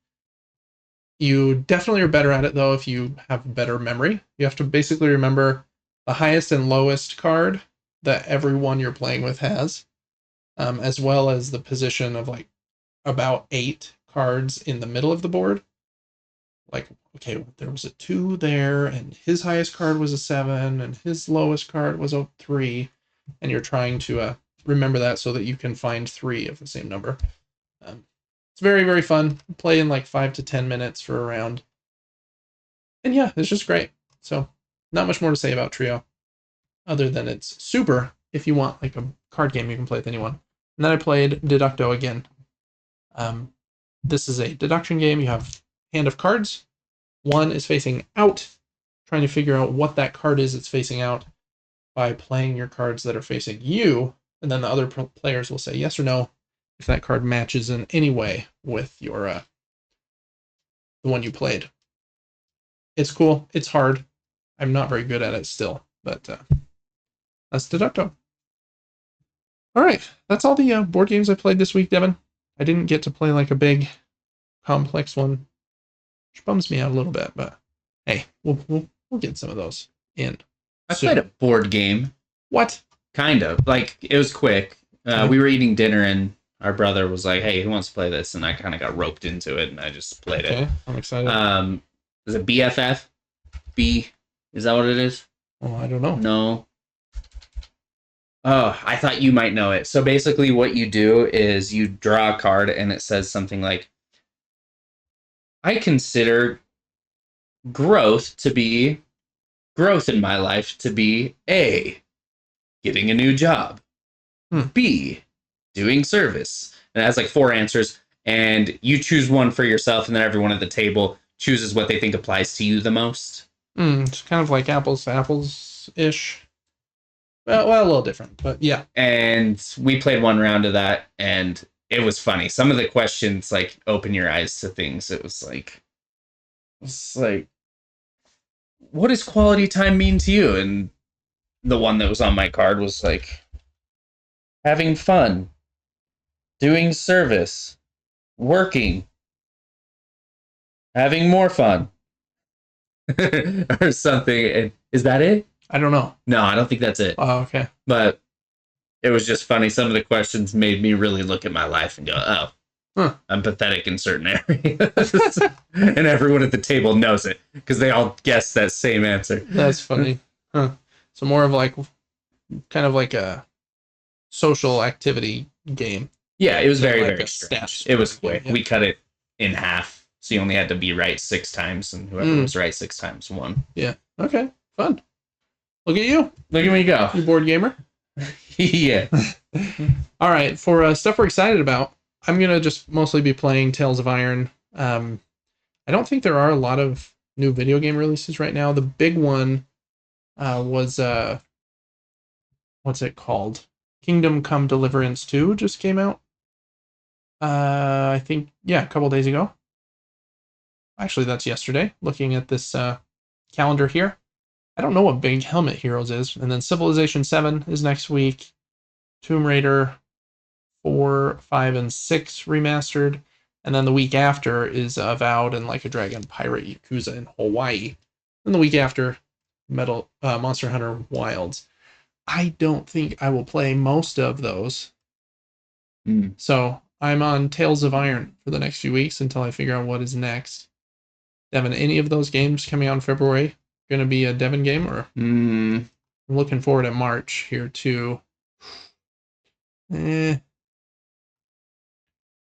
You definitely are better at it, though, if you have better memory. You have to basically remember the highest and lowest card that everyone you're playing with has, as well as the position of like about 8 cards in the middle of the board. Like, okay, there was a 2 there, and his highest card was a 7, and his lowest card was a 3, and you're trying to remember that so that you can find 3 of the same number. It's very, very fun. Play in like 5 to 10 minutes for a round. And yeah, it's just great. So, not much more to say about Trio, other than it's super if you want like a card game you can play with anyone. And then I played Deduckto again. This is a deduction game. You have hand of cards. One is facing out, trying to figure out what that card is it's facing out by playing your cards that are facing you, and then the other players will say yes or no if that card matches in any way with your the one you played. It's cool. It's hard. I'm not very good at it still, but that's Deduckto. All right, that's all the board games I played this week, Devin. I didn't get to play like a big, complex one, which bums me out a little bit, but hey, we'll get some of those in. I played a board game. What? Kind of. Like, it was quick. We were eating dinner, and our brother was like, hey, who wants to play this? And I kind of got roped into it, and I just played it. I'm excited. Is it BFF? B? Is that what it is? Oh, I don't know. No. Oh, I thought you might know it. So basically what you do is you draw a card, and it says something like, I consider growth in my life to be A, getting a new job, B, doing service. And it has like 4 answers, and you choose one for yourself, and then everyone at the table chooses what they think applies to you the most. It's kind of like apples to apples-ish. Well, a little different, but yeah. And we played one round of that, and it was funny. Some of the questions like open your eyes to things. It was like, what does quality time mean to you? And the one that was on my card was like, having fun, doing service, working, having more fun, or something. And is that it? I don't know. No, I don't think that's it. Oh, okay. But it was just funny. Some of the questions made me really look at my life and go, I'm pathetic in certain areas. And everyone at the table knows it because they all guessed that same answer. That's funny. So more of like kind of like a social activity game. Yeah, it was very, like very a strange. stats It was game, quick. yeah. We cut it in half, so you only had to be right 6 times, and whoever was right 6 times won. Yeah. Okay. Fun. Look at you. Look at me go. You board gamer. Yeah. All right. For stuff we're excited about, I'm going to just mostly be playing Tales of Iron. I don't think there are a lot of new video game releases right now. The big one was, what's it called? Kingdom Come Deliverance 2 just came out. I think, yeah, a couple days ago. Actually, that's yesterday, looking at this calendar here. I don't know what Big Helmet Heroes is. And then Civilization 7 is next week. Tomb Raider 4, 5, and 6 remastered. And then the week after is Avowed and Like a Dragon Pirate Yakuza in Hawaii. And the week after, Monster Hunter Wilds. I don't think I will play most of those. So I'm on Tales of Iron for the next few weeks until I figure out what is next. Devin, any of those games coming out in February going to be a Devin game? Or I'm looking forward to March here too. I'm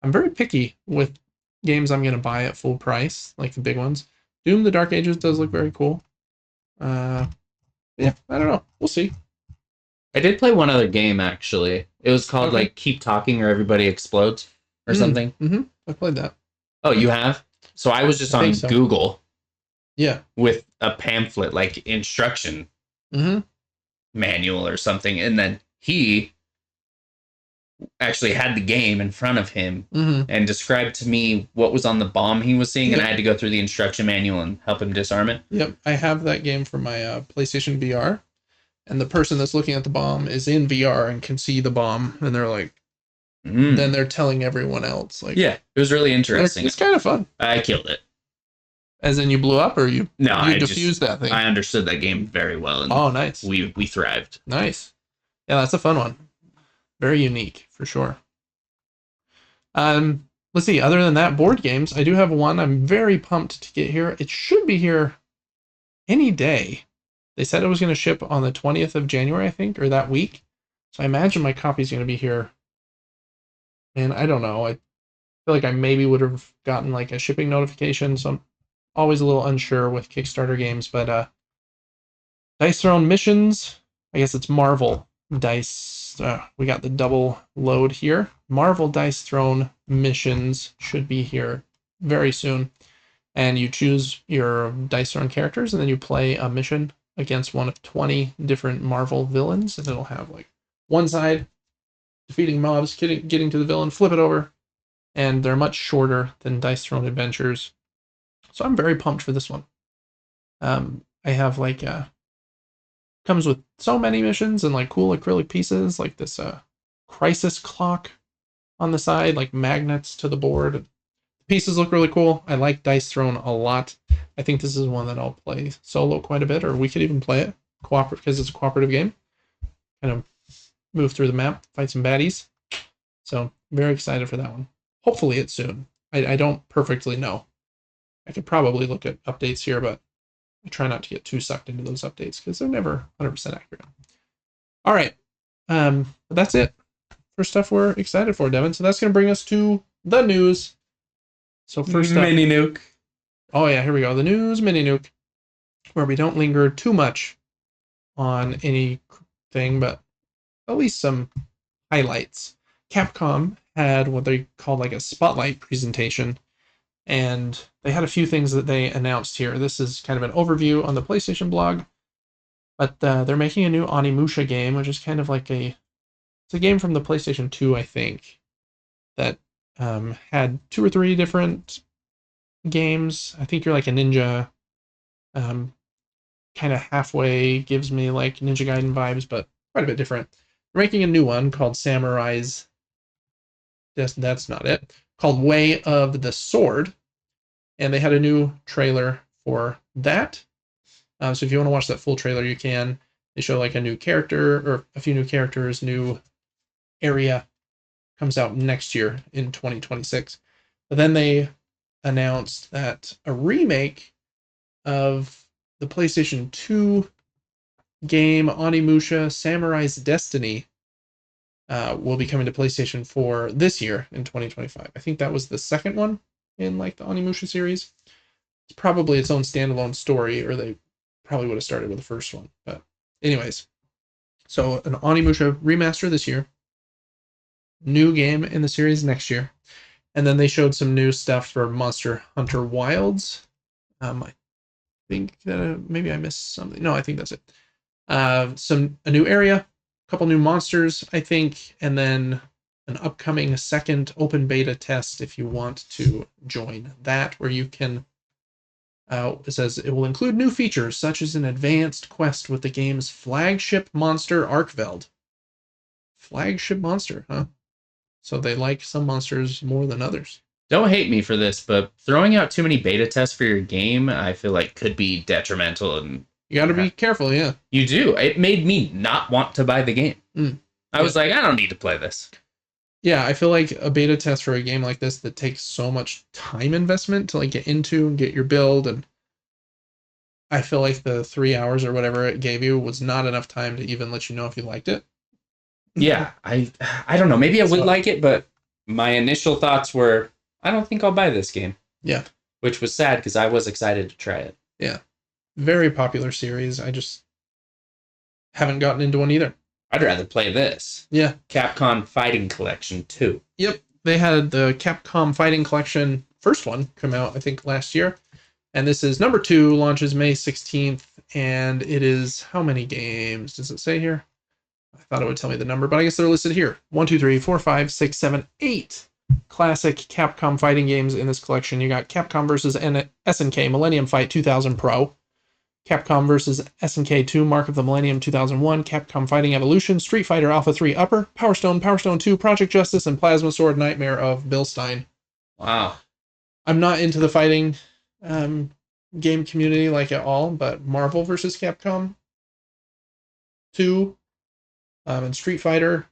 very picky with games I'm going to buy at full price, like the big ones. Doom: The Dark Ages does look very cool. Yeah, I don't know. We'll see. I did play one other game, actually. It was called, like, Keep Talking or Everybody Explodes or something. Mm-hmm. I played that. Oh, you have? So I was just on Google. Yeah. With a pamphlet, like, instruction manual or something. And then he actually had the game in front of him and described to me what was on the bomb he was seeing, and I had to go through the instruction manual and help him disarm it. Yep, I have that game for my PlayStation VR, and the person that's looking at the bomb is in VR and can see the bomb, and they're like, then they're telling everyone else. Like, yeah, it was really interesting. It's kind of fun. I killed it. As in, you blew up, or you I defused that thing? I understood that game very well. And oh, nice. We thrived. Nice. Yeah, that's a fun one. Very unique, for sure. Let's see. Other than that, board games. I do have one. I'm very pumped to get here. It should be here any day. They said it was going to ship on the 20th of January, I think, or that week. So I imagine my copy is going to be here. And I don't know. I feel like I maybe would have gotten like a shipping notification. So I'm always a little unsure with Kickstarter games. But Dice Throne Missions. I guess it's Marvel Dice. We got the double load here. Marvel Dice Throne Missions should be here very soon. And you choose your Dice Throne characters, and then you play a mission against one of 20 different Marvel villains. And it'll have like one side, defeating mobs, getting to the villain, flip it over. And they're much shorter than Dice Throne Adventures. So I'm very pumped for this one. I have like comes with so many missions and like cool acrylic pieces, like this crisis clock on the side, like magnets to the board. The pieces look really cool. I like Dice Throne a lot. I think this is one that I'll play solo quite a bit, or we could even play it cooperative because it's a cooperative game. Kind of move through the map, fight some baddies. So very excited for that one. Hopefully it's soon. I don't perfectly know. I could probably look at updates here, but I try not to get too sucked into those updates because they're never 100% accurate. All right. That's it for stuff we're excited for, Devin. So that's going to bring us to the news. So first up, Mini Nuke. Oh yeah, here we go. The news mini nuke, where we don't linger too much on anything, but at least some highlights. Capcom had what they called like a spotlight presentation, and they had a few things that they announced here. This is kind of an overview on the PlayStation blog, but they're making a new Onimusha game, which is kind of like it's a game from the PlayStation 2, I think, that had 2 or 3 different games. I think you're like a ninja, kind of halfway, gives me like Ninja Gaiden vibes, but quite a bit different. They're making a new one called Samurai's. That's not it. Called Way of the Sword, and they had a new trailer for that. So if you want to watch that full trailer, you can. They show like a new character or a few new characters, new area. Comes out next year in 2026. But then they announced that a remake of the PlayStation 2 game Onimusha Samurai's Destiny will be coming to PlayStation 4 this year in 2025. I think that was the second one in like the Onimusha series. It's probably its own standalone story, or they probably would have started with the first one. But anyways, so an Onimusha remaster this year, new game in the series next year, and then they showed some new stuff for Monster Hunter Wilds. I think that maybe I missed something. No, I think that's it. A new area, a couple new monsters, I think, and then an upcoming second open beta test if you want to join that, where you can. It says it will include new features such as an advanced quest with the game's flagship monster Arkveld. Flagship monster, huh? So they like some monsters more than others. Don't hate me for this, but throwing out too many beta tests for your game, I feel like could be detrimental. And you got to be careful, yeah. You do. It made me not want to buy the game. I was like, I don't need to play this. Yeah, I feel like a beta test for a game like this that takes so much time investment to like get into and get your build, and I feel like the 3 hours or whatever it gave you was not enough time to even let you know if you liked it. Yeah, I don't know. Maybe I would like it, but my initial thoughts were, I don't think I'll buy this game. Yeah. Which was sad because I was excited to try it. Yeah. Very popular series. I just haven't gotten into one either. I'd rather play this. Yeah. Capcom Fighting Collection 2. Yep. They had the Capcom Fighting Collection first one come out, I think, last year. And this is number 2, launches May 16th. And it is how many games? Does it say here? I thought it would tell me the number, but I guess they're listed here. 1, 2, 3, 4, 5, 6, 7, 8 classic Capcom fighting games in this collection. You got Capcom vs. SNK Millennium Fight 2000 Pro, Capcom vs. SNK 2 Mark of the Millennium 2001, Capcom Fighting Evolution, Street Fighter Alpha 3 Upper, Power Stone, Power Stone 2, Project Justice, and Plasma Sword Nightmare of Bill Stein. Wow. I'm not into the fighting game community like at all, but Marvel vs. Capcom 2 and Street Fighter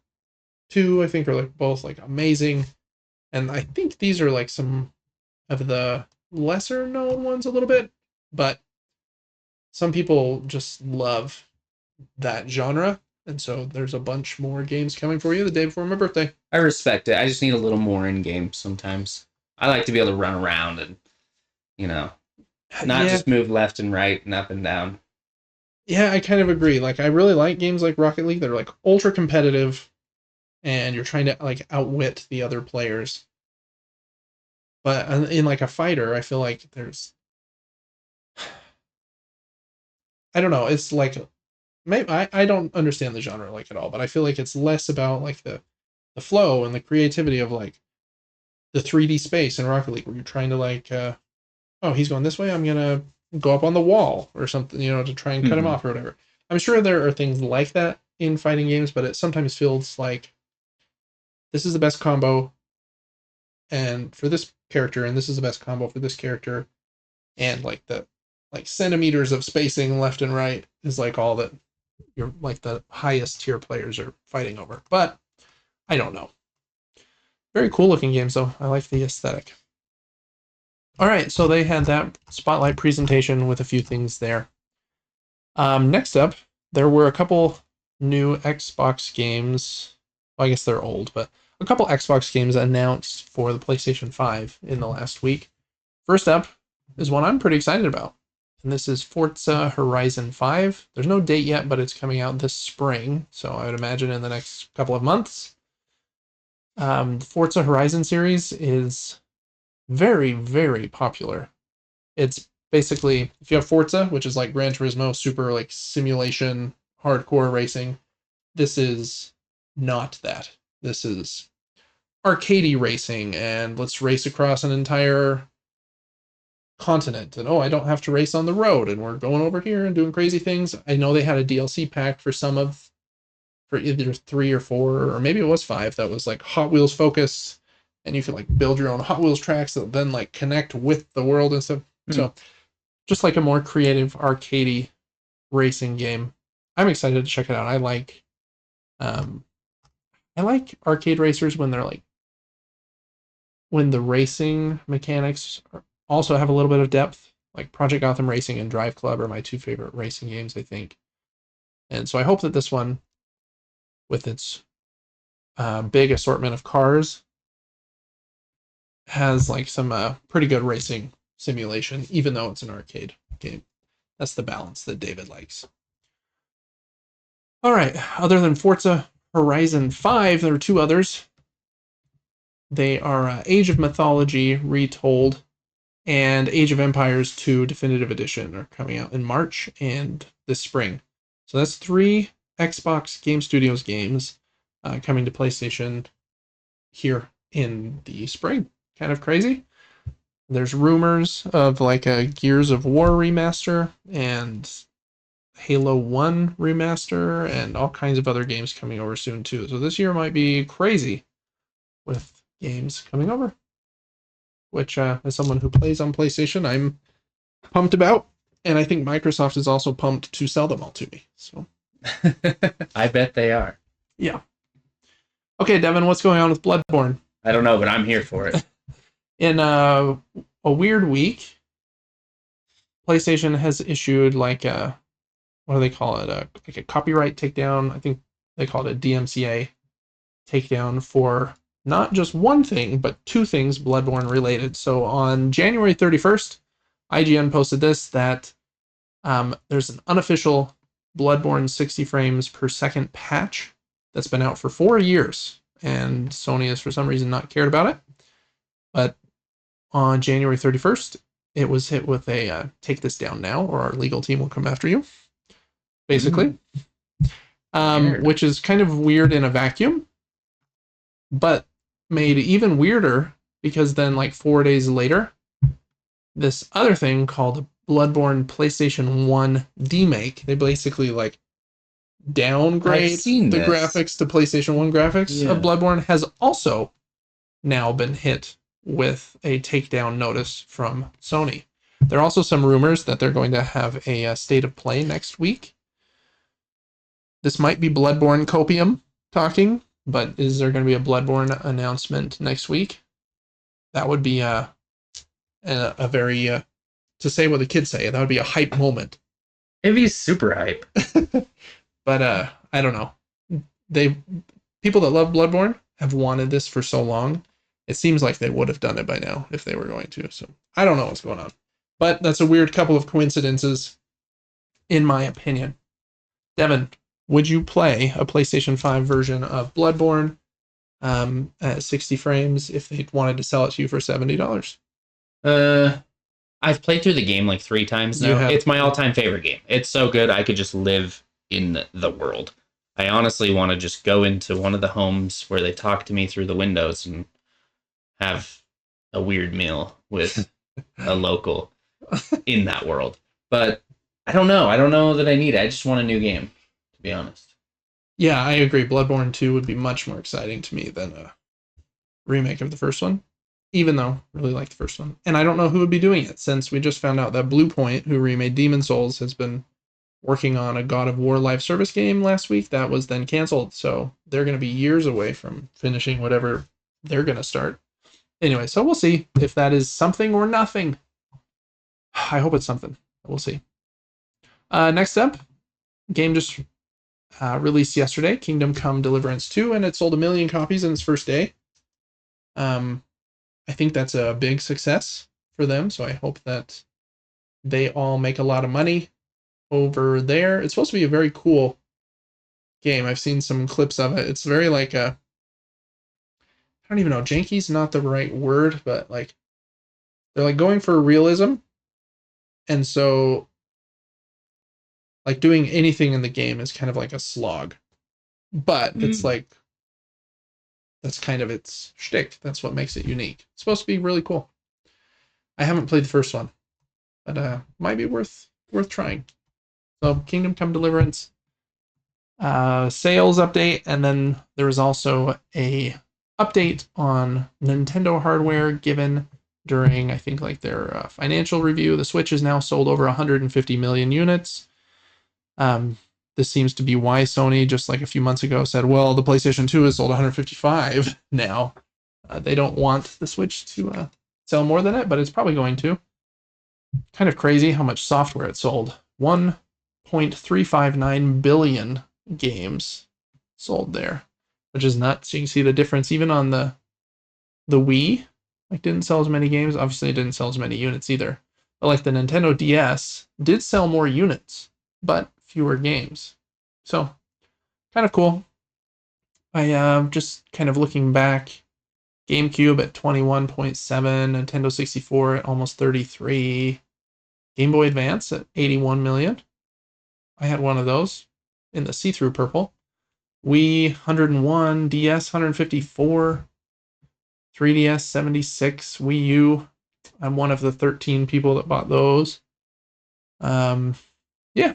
2, I think, are like both like amazing. And I think these are like some of the lesser known ones a little bit, but some people just love that genre. And so there's a bunch more games coming for you the day before my birthday. I respect it. I just need a little more in game sometimes. I like to be able to run around and, not just move left and right and up and down. Yeah, I kind of agree. Like, I really like games like Rocket League that are like ultra competitive and you're trying to like outwit the other players. But in like a fighter, I feel like there's, I don't know, it's like, maybe I don't understand the genre like at all, but I feel like it's less about like the flow and the creativity of like the 3D space in Rocket League, where you're trying to like, oh, he's going this way, I'm gonna go up on the wall or something, to try and cut him off or whatever. I'm sure there are things like that in fighting games, but it sometimes feels like this is the best combo and for this character, and this is the best combo for this character, and like the centimeters of spacing left and right is like all that you're like the highest tier players are fighting over. But I don't know. Very cool looking games though. I like the aesthetic. All right, so they had that spotlight presentation with a few things there. Next up, there were a couple new Xbox games. Well, I guess they're old, but a couple Xbox games announced for the PlayStation 5 in the last week. First up is one I'm pretty excited about, and this is Forza Horizon 5. There's no date yet, but it's coming out this spring, so I would imagine in the next couple of months. The Forza Horizon series is very, very popular. It's basically, if you have Forza, which is like Gran Turismo, super like simulation, hardcore racing, this is not that. This is arcadey racing, and let's race across an entire continent. And I don't have to race on the road, and we're going over here and doing crazy things. I know they had a DLC pack for either 3 or 4, or maybe it was 5, that was like Hot Wheels focused, and you could like build your own Hot Wheels tracks that then like connect with the world and stuff. So just like a more creative arcadey racing game. I'm excited to check it out. I like arcade racers when they're like, when the racing mechanics also have a little bit of depth. Like Project Gotham Racing and Drive Club are my 2 favorite racing games, I think. And so I hope that this one, with its big assortment of cars, has like some pretty good racing simulation, even though it's an arcade game. That's the balance that David likes. All right, other than Forza Horizon 5, there are two others. They are Age of Mythology Retold and Age of Empires 2 Definitive Edition are coming out in March and this spring. So that's 3 Xbox Game Studios games coming to PlayStation here in the spring. Kind of crazy. There's rumors of like a Gears of War remaster and Halo 1 remaster and all kinds of other games coming over soon too. So this year might be crazy with games coming over, which as someone who plays on PlayStation, I'm pumped about. And I think Microsoft is also pumped to sell them all to me. So I bet they are. Yeah. Okay, Devin, what's going on with Bloodborne? I don't know, but I'm here for it. In a weird week, PlayStation has issued like a, what do they call it? Like a copyright takedown. I think they call it a DMCA takedown for not just one thing, but 2 things Bloodborne related. So on January 31st, IGN posted this, that there's an unofficial Bloodborne 60 frames per second patch that's been out for 4 years, and Sony has for some reason not cared about it. But on January 31st, it was hit with a take this down now, or our legal team will come after you, basically. Which is kind of weird in a vacuum, but made even weirder because then like 4 days later, this other thing called Bloodborne PlayStation 1 demake, they basically like downgrade the graphics to PlayStation 1 graphics of Bloodborne, has also now been hit with a takedown notice from Sony. There are also some rumors that they're going to have a state of play next week. This might be Bloodborne Copium talking, but is there going to be a Bloodborne announcement next week? That would be a very, to say what the kids say, that would be a hype moment. It'd be super hype. But I don't know. People that love Bloodborne have wanted this for so long. It seems like they would have done it by now if they were going to. So I don't know what's going on. But that's a weird couple of coincidences, in my opinion. Devin, would you play a PlayStation 5 version of Bloodborne at 60 frames if they wanted to sell it to you for $70? I've played through the game like 3 times now. It's my all-time favorite game. It's so good, I could just live in the world. I honestly want to just go into one of the homes where they talk to me through the windows and have a weird meal with a local in that world. But I don't know. I don't know that I need it. I just want a new game, to be honest. Yeah, I agree. Bloodborne 2 would be much more exciting to me than a remake of the first one, even though I really like the first one. And I don't know who would be doing it, since we just found out that Blue Point, who remade Demon's Souls, has been working on a God of War live service game last week that was then canceled. So they're going to be years away from finishing whatever they're going to start. Anyway, so we'll see if that is something or nothing. I hope it's something. We'll see. Next up, game just released yesterday, Kingdom Come Deliverance 2, and it sold 1 million copies in its first day. I think that's a big success for them, so I hope that they all make a lot of money over there. It's supposed to be a very cool game. I've seen some clips of it. It's very like a, I don't even know, janky's not the right word, but like they're like going for realism, and so like doing anything in the game is kind of like a slog, but it's like, that's kind of its shtick. That's what makes it unique. It's supposed to be really cool. I haven't played the first one, but might be worth trying. So Kingdom Come Deliverance sales update, and then there was also a update on Nintendo hardware given during, I think, like their financial review. The Switch has now sold over 150 million units. This seems to be why Sony, just like a few months ago, said, well, the PlayStation 2 has sold 155 now. They don't want the Switch to sell more than it, but it's probably going to. Kind of crazy how much software it sold. 1.2 1.359 billion games sold there, which is nuts. You can see the difference even on the Wii. Like, didn't sell as many games. Obviously, it didn't sell as many units either. But like the Nintendo DS did sell more units, but fewer games. So, kind of cool. I just kind of looking back, GameCube at 21.7, Nintendo 64 at almost 33, Game Boy Advance at 81 million. I had one of those in the see-through purple. Wii 101, DS 154, 3DS 76, Wii U. I'm one of the 13 people that bought those. Yeah,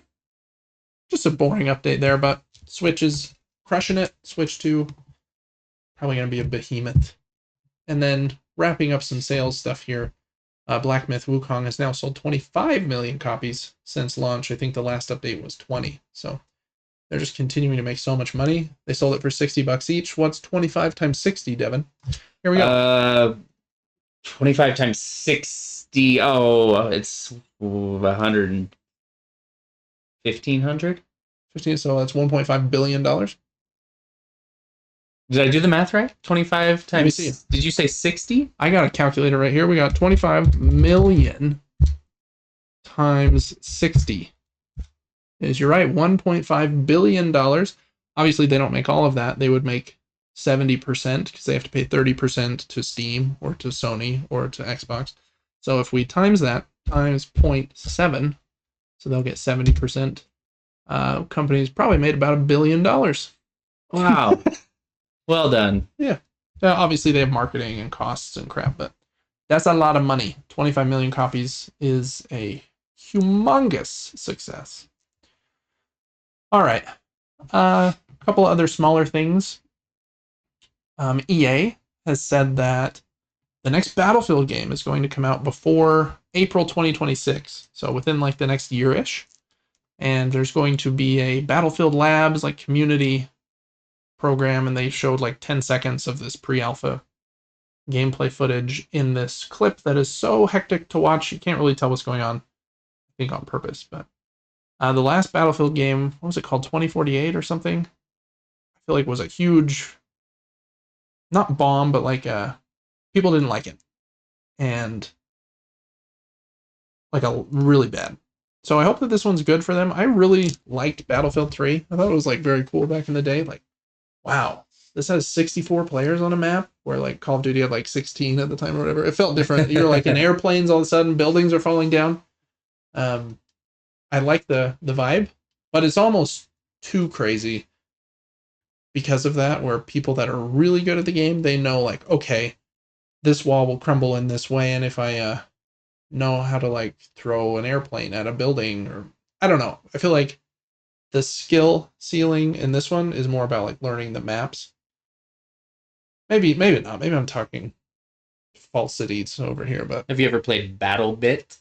just a boring update there, but Switch is crushing it. Switch 2 probably going to be a behemoth. And then wrapping up some sales stuff here. Black Myth Wukong has now sold 25 million copies since launch. I think the last update was 20. So they're just continuing to make so much money. They sold it for $60 each. What's 25 times 60, Devin? Here we go. 25 times 60. Oh, it's 100. 1,500? 15, so that's $1.5 billion. Did I do the math right? 25 Let me times. see. Did you say 60? I got a calculator right here. We got 25 million times 60. You're right, $1.5 billion. Obviously, they don't make all of that. They would make 70% because they have to pay 30% to Steam or to Sony or to Xbox. So if we times that times 0.7, so they'll get 70%. Companies probably made about $1 billion. Wow. Well done. Yeah. Obviously, they have marketing and costs and crap, but that's a lot of money. 25 million copies is a humongous success. All right. A couple other smaller things. EA has said that the next Battlefield game is going to come out before April 2026. So within like the next year-ish. And there's going to be a Battlefield Labs like community program, and they showed like 10 seconds of this pre-alpha gameplay footage in this clip that is so hectic to watch. You can't really tell what's going on. I think on purpose, but the last Battlefield game, what was it called? 2048 or something? I feel like it was a huge, not bomb, but like people didn't like it. And like a really bad. So I hope that this one's good for them. I really liked Battlefield 3. I thought it was like very cool back in the day. Like, wow, this has 64 players on a map where like Call of Duty had like 16 at the time or whatever. It felt different. You're like in airplanes all of a sudden, buildings are falling down. I like the vibe, but it's almost too crazy because of that, where people that are really good at the game, they know like, okay, this wall will crumble in this way, and if I know how to like throw an airplane at a building, or I don't know. I feel like the skill ceiling in this one is more about like learning the maps. Maybe not. Maybe I'm talking falsities over here, but Have you ever played BattleBit?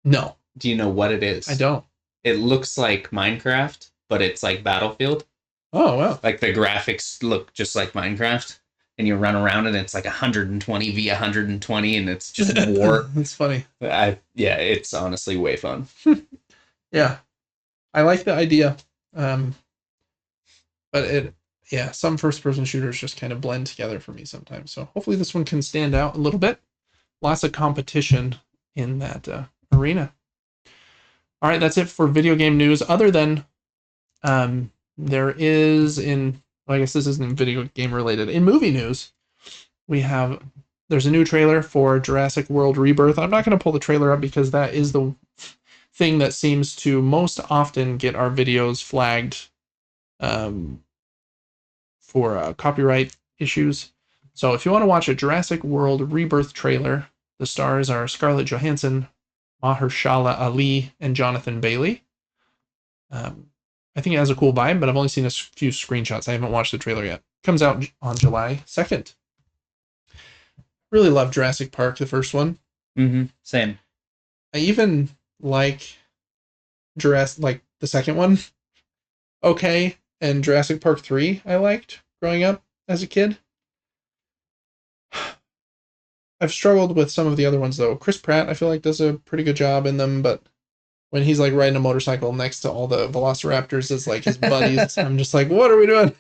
no, Do you know what it is? I don't. It looks like Minecraft, but it's like Battlefield. Oh, wow. Like the graphics look just like Minecraft, and you run around and it's like 120 v 120, and it's just war. That's funny. Yeah, it's honestly way fun. Yeah. I like the idea. But some first-person shooters just kind of blend together for me sometimes. So hopefully this one can stand out a little bit. Lots of competition in that arena. All right, that's it for video game news. Other than there is I guess this isn't video game related. In movie news, there's a new trailer for Jurassic World Rebirth. I'm not going to pull the trailer up because that is the thing that seems to most often get our videos flagged for copyright issues. So if you want to watch a Jurassic World Rebirth trailer, the stars are Scarlett Johansson, Mahershala Ali, and Jonathan Bailey. I think it has a cool vibe, but I've only seen a few screenshots. I haven't watched the trailer yet. Comes out on July 2nd. Really love Jurassic Park, the first one. Mm-hmm. Same. I even like the second one. Okay, and Jurassic Park 3 I liked growing up as a kid. I've struggled with some of the other ones though. Chris Pratt I feel like does a pretty good job in them, but when he's like riding a motorcycle next to all the velociraptors as like his buddies. I'm just like, what are we doing?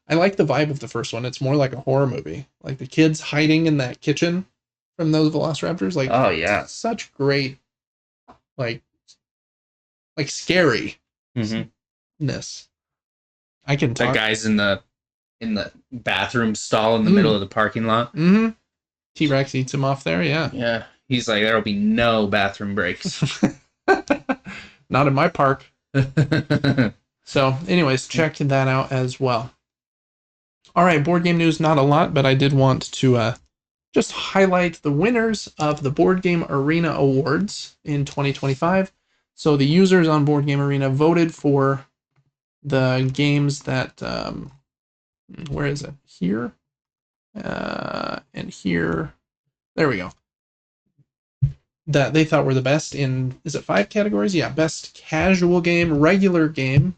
I like the vibe of the first one. It's more like a horror movie. Like the kids hiding in that kitchen from those velociraptors. Like, Oh yeah. such great, like scariness. I can talk. That guy's in the bathroom stall in the middle of the parking lot. Mm-hmm. T-Rex eats him off there. Yeah. Yeah. He's like, there'll be no bathroom breaks. Not in my park. So, anyways, check that out as well. All right, board game news, not a lot, but I did want to just highlight the winners of the Board Game Arena Awards in 2025. So the users on Board Game Arena voted for the games that, where is it? Here? And here. There we go. That they thought were the best in, is it 5 categories? Yeah, best casual game, regular game,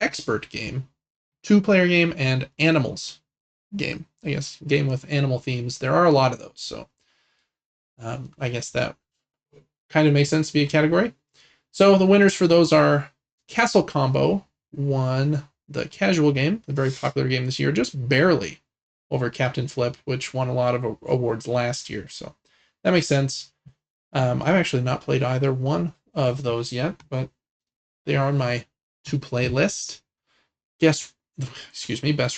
expert game, 2-player game, and animals game. I guess game with animal themes. There are a lot of those, so I guess that kind of makes sense to be a category. So the winners for those are Castle Combo won the casual game, the very popular game this year, just barely over Captain Flip, which won a lot of awards last year. So that makes sense. I've actually not played either one of those yet, but they are on my to-play list. Best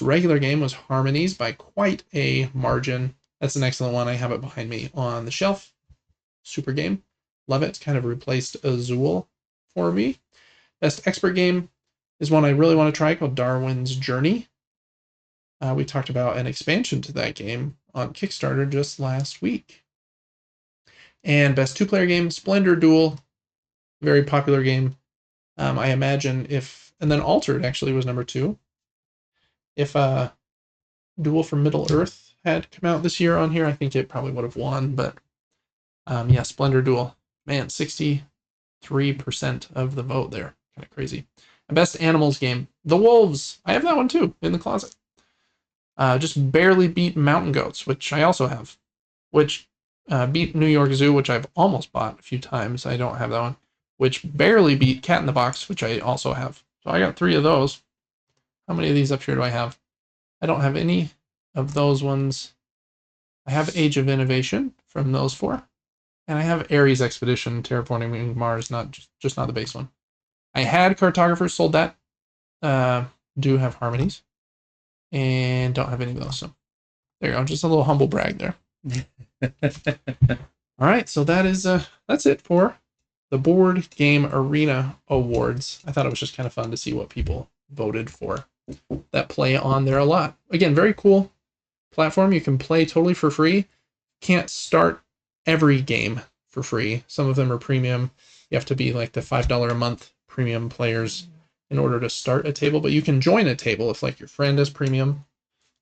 regular game was Harmonies by quite a margin. That's an excellent one. I have it behind me on the shelf. Super game. Love it. It's kind of replaced Azul for me. Best expert game is one I really want to try called Darwin's Journey. We talked about an expansion to that game on Kickstarter just last week. And best 2-player game, Splendor Duel. Very popular game. I imagine and then Altered actually was number 2. If Duel for Middle Earth had come out this year on here, I think it probably would have won. But yeah, Splendor Duel. Man, 63% of the vote there. Kind of crazy. And best animals game, The Wolves. I have that one too in the closet. Just barely beat Mountain Goats, which I also have. Which beat New York Zoo, which I've almost bought a few times. I don't have that one. Which barely beat Cat in the Box, which I also have. So I got 3 of those. How many of these up here do I have? I don't have any of those ones. I have Age of Innovation from those 4. And I have Ares Expedition, Terraforming Mars, just not the base one. I had Cartographers, sold that. Do have Harmonies. And don't have any of those. So there you go. Just a little humble brag there. All right, so that's it for the Board Game Arena Awards. I thought it was just kind of fun to see what people voted for that play on there a lot. Again, very cool platform. You can play totally for free. Can't start every game for free. Some of them are premium. You have to be like the $5 a month premium players in order to start a table, but you can join a table if like your friend is premium,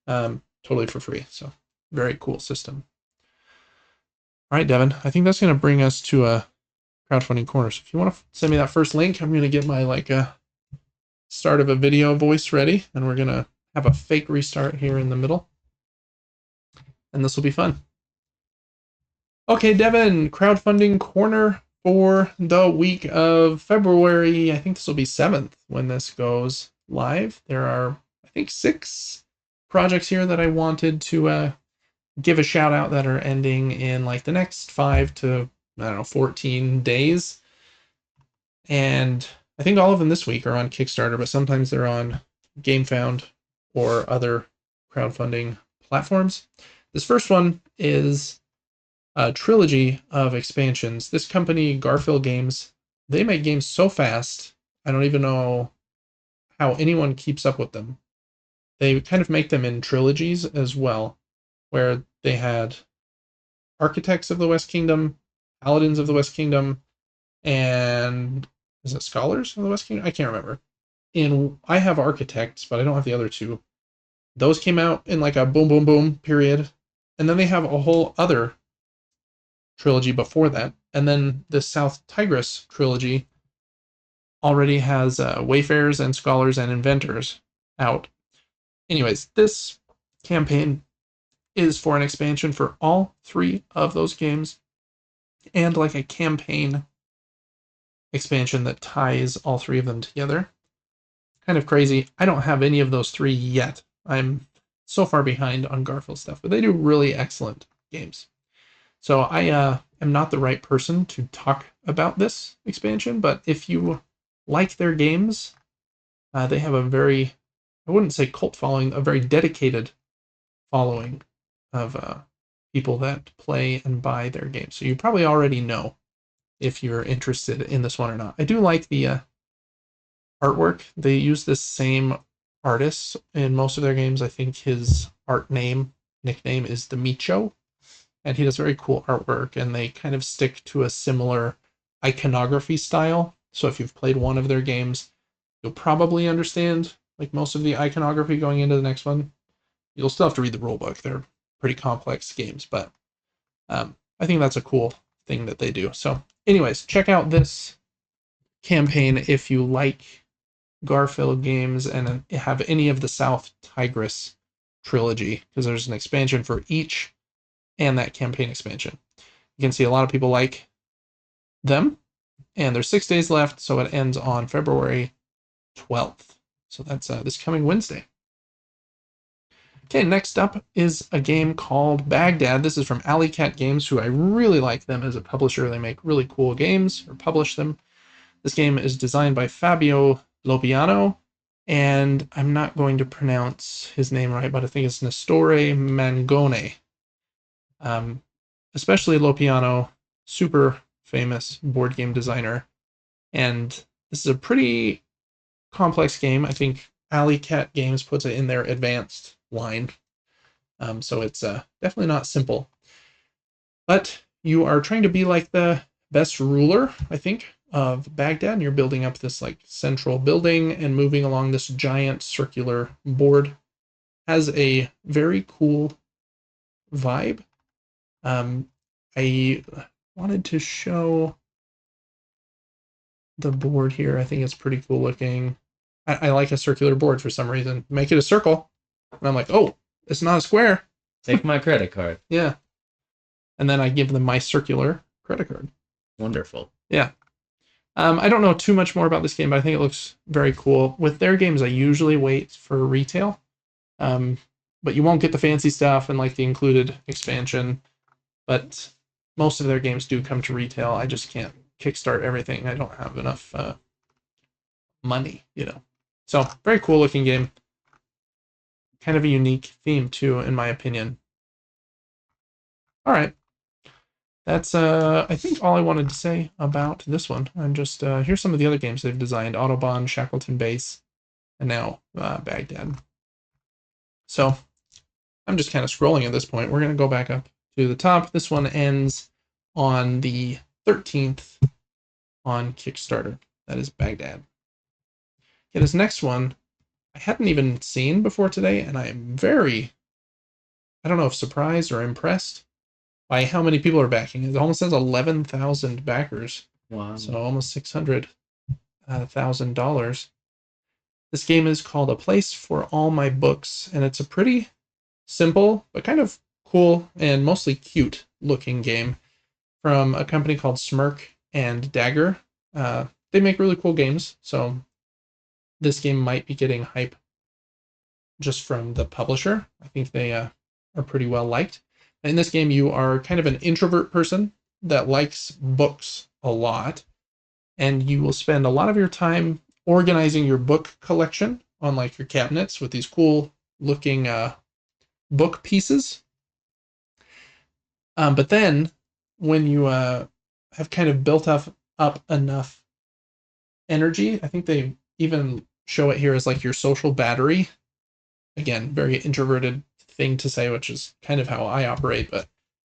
totally for free. So very cool system. All right, Devin, I think that's going to bring us to a crowdfunding corner. So if you want to send me that first link, I'm going to get my start of a video voice ready, and we're going to have a fake restart here in the middle. And this will be fun. Okay, Devin, crowdfunding corner for the week of February. I think this will be 7th when this goes live. There are, I think, 6 projects here that I wanted to give a shout out that are ending in like the next 5 to, 14 days. And I think all of them this week are on Kickstarter, but sometimes they're on GameFound or other crowdfunding platforms. This first one is a trilogy of expansions. This company, Garfield Games, they make games so fast, I don't even know how anyone keeps up with them. They kind of make them in trilogies as well, where they had Architects of the West Kingdom, Paladins of the West Kingdom, and is it Scholars of the West Kingdom? I can't remember. I have Architects, but I don't have the other 2. Those came out in like a boom, boom, boom period. And then they have a whole other trilogy before that. And then the South Tigris trilogy already has Wayfarers and Scholars and Inventors out. Anyways, this campaign is for an expansion for all 3 of those games and like a campaign expansion that ties all three of them together. Kind of crazy. I don't have any of those three yet. I'm so far behind on Garfield stuff, but they do really excellent games. So I am not the right person to talk about this expansion, but if you like their games, they have a very, I wouldn't say cult following, a very dedicated following of people that play and buy their games. So you probably already know if you're interested in this one or not. I do like the artwork. They use this same artist in most of their games. I think his nickname is Demicho, and he does very cool artwork, and they kind of stick to a similar iconography style. So if you've played one of their games, you'll probably understand like most of the iconography going into the next one. You'll still have to read the rulebook. They're pretty complex games, but I think that's a cool thing that they do. So anyways, check out this campaign if you like Garfield games and have any of the South Tigris trilogy, because there's an expansion for each and that campaign expansion. You can see a lot of people like them, and there's 6 days left, so it ends on February 12th. So that's this coming Wednesday. Okay, next up is a game called Baghdad. This is from Alley Cat Games, who I really like them as a publisher. They make really cool games, or publish them. This game is designed by Fabio Lopiano, and I'm not going to pronounce his name right, but I think it's Nestore Mangone. Especially Lopiano, super famous board game designer, and this is a pretty complex game. I think Alley Cat Games puts it in their advanced line, so it's definitely not simple. But you are trying to be like the best ruler, I think, of Baghdad, and you're building up this like central building and moving along this giant circular board. Has a very cool vibe. I wanted to show the board here. I think it's pretty cool looking. I like a circular board for some reason. Make it a circle. And I'm like, oh, it's not a square. Take my credit card. Yeah. And then I give them my circular credit card. Wonderful. Yeah. I don't know too much more about this game, but I think it looks very cool. With their games, I usually wait for retail. But you won't get the fancy stuff and like the included expansion. But most of their games do come to retail. I just can't kickstart everything. I don't have enough money, you know. So, very cool looking game. Kind of a unique theme too, in my opinion. All right. That's, I think, all I wanted to say about this one. I'm just, here's some of the other games they've designed. Autobahn, Shackleton Base, and now Baghdad. So, I'm just kind of scrolling at this point. We're going to go back up to the top. This one ends on the 13th on Kickstarter. That is Baghdad. Okay, this next one, I hadn't even seen before today, and I am very, I don't know if surprised or impressed by how many people are backing. It almost says 11,000 backers. Wow. So almost $600,000. This game is called A Place for All My Books, and it's a pretty simple, but kind of cool and mostly cute looking game from a company called Smirk and Dagger. They make really cool games, so this game might be getting hype just from the publisher. I think they are pretty well liked. In this game, you are kind of an introvert person that likes books a lot, and you will spend a lot of your time organizing your book collection on like your cabinets with these cool looking book pieces. But then when you have kind of built up enough energy, I think they even show it here as like your social battery. Again, very introverted thing to say, which is kind of how I operate, but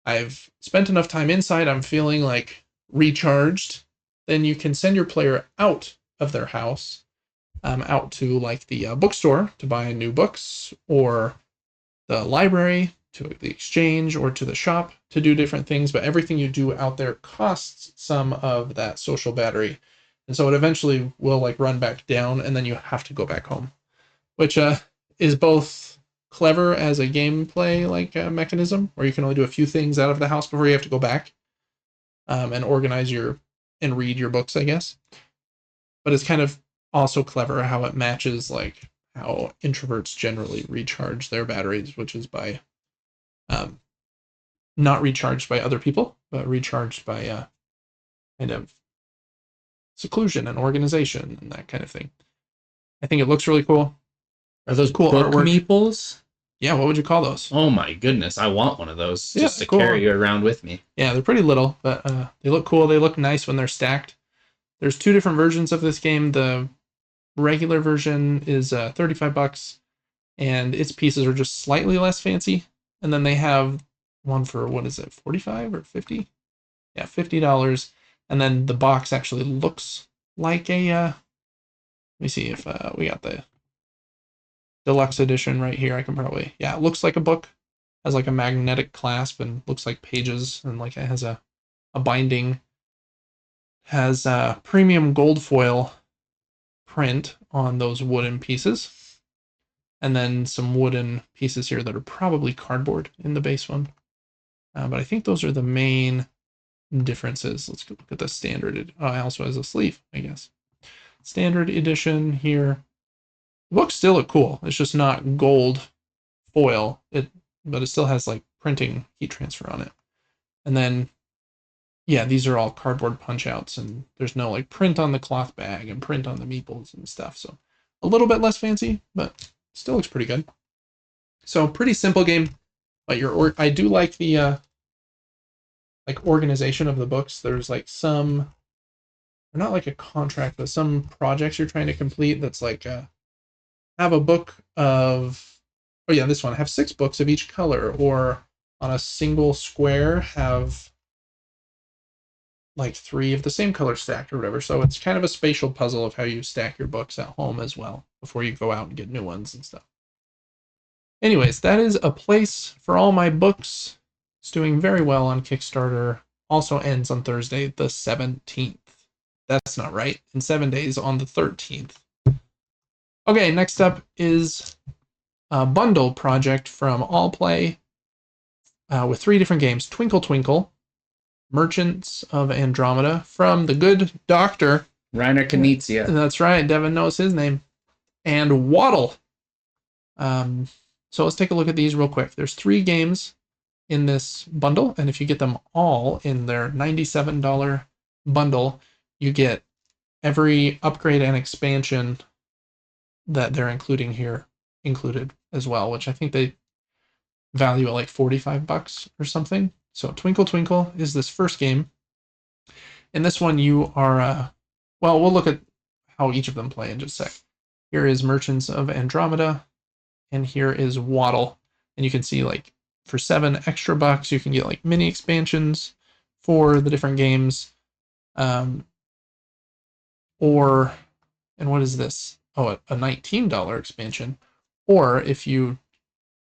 I've spent enough time inside, I'm feeling like recharged. Then you can send your player out of their house, out to like the bookstore to buy new books, or the library, to the exchange, or to the shop to do different things. But everything you do out there costs some of that social battery. And so it eventually will like run back down, and then you have to go back home, which is both clever as a gameplay like mechanism, where you can only do a few things out of the house before you have to go back and organize your and read your books, I guess. But it's kind of also clever how it matches like how introverts generally recharge their batteries, which is by not recharged by other people, but recharged by kind of seclusion and organization and that kind of thing. I think it looks really cool. Are those cool book artwork. meeples? Yeah, what would you call those? Oh my goodness, I want one of those Yeah, just to cool. carry around with me. Yeah, they're pretty little, but they look cool. They look nice when they're stacked. There's 2 different versions of this game. The regular version is $35, and its pieces are just slightly less fancy. And then they have one for, what is it, 45 or 50? Yeah, $50. And then the box actually looks like a, let me see if we got the deluxe edition right here. I can probably, yeah, it looks like a book. Has like a magnetic clasp and looks like pages, and like it has a binding. Has a premium gold foil print on those wooden pieces. And then some wooden pieces here that are probably cardboard in the base one. But I think those are the main differences. Let's go look at the standard. Oh, it also has a sleeve, I guess. Standard edition here. The books still look cool. It's just not gold foil, but it still has like printing heat transfer on it. And then, yeah, these are all cardboard punch outs, and there's no like print on the cloth bag and print on the meeples and stuff. So a little bit less fancy, but still looks pretty good. So pretty simple game, but I do like the like organization of the books. There's like some, not like a contract, but some projects you're trying to complete that's like have a book of, oh yeah, this one, have 6 books of each color, or on a single square have like 3 of the same color stacked or whatever. So it's kind of a spatial puzzle of how you stack your books at home as well before you go out and get new ones and stuff. Anyways, that is a place for all my books. It's doing very well on Kickstarter. Also ends on Thursday, the 17th. That's not right. In 7 days on the 13th. Okay, next up is a bundle project from All Play with 3 different games. Twinkle Twinkle, Merchants of Andromeda, from the good doctor Reiner Knizia. That's right, Devin knows his name. And Waddle. So let's take a look at these real quick. There's 3 games in this bundle, and if you get them all in their $97 bundle, you get every upgrade and expansion that they're including here included as well, which I think they value at like $45 or something. So Twinkle Twinkle is this first game. In this one, you are, well, we'll look at how each of them play in just a sec. Here is Merchants of Andromeda, and here is Waddle. And you can see like for $7 extra, you can get like mini expansions for the different games. And what is this? Oh, a $19 expansion. Or if you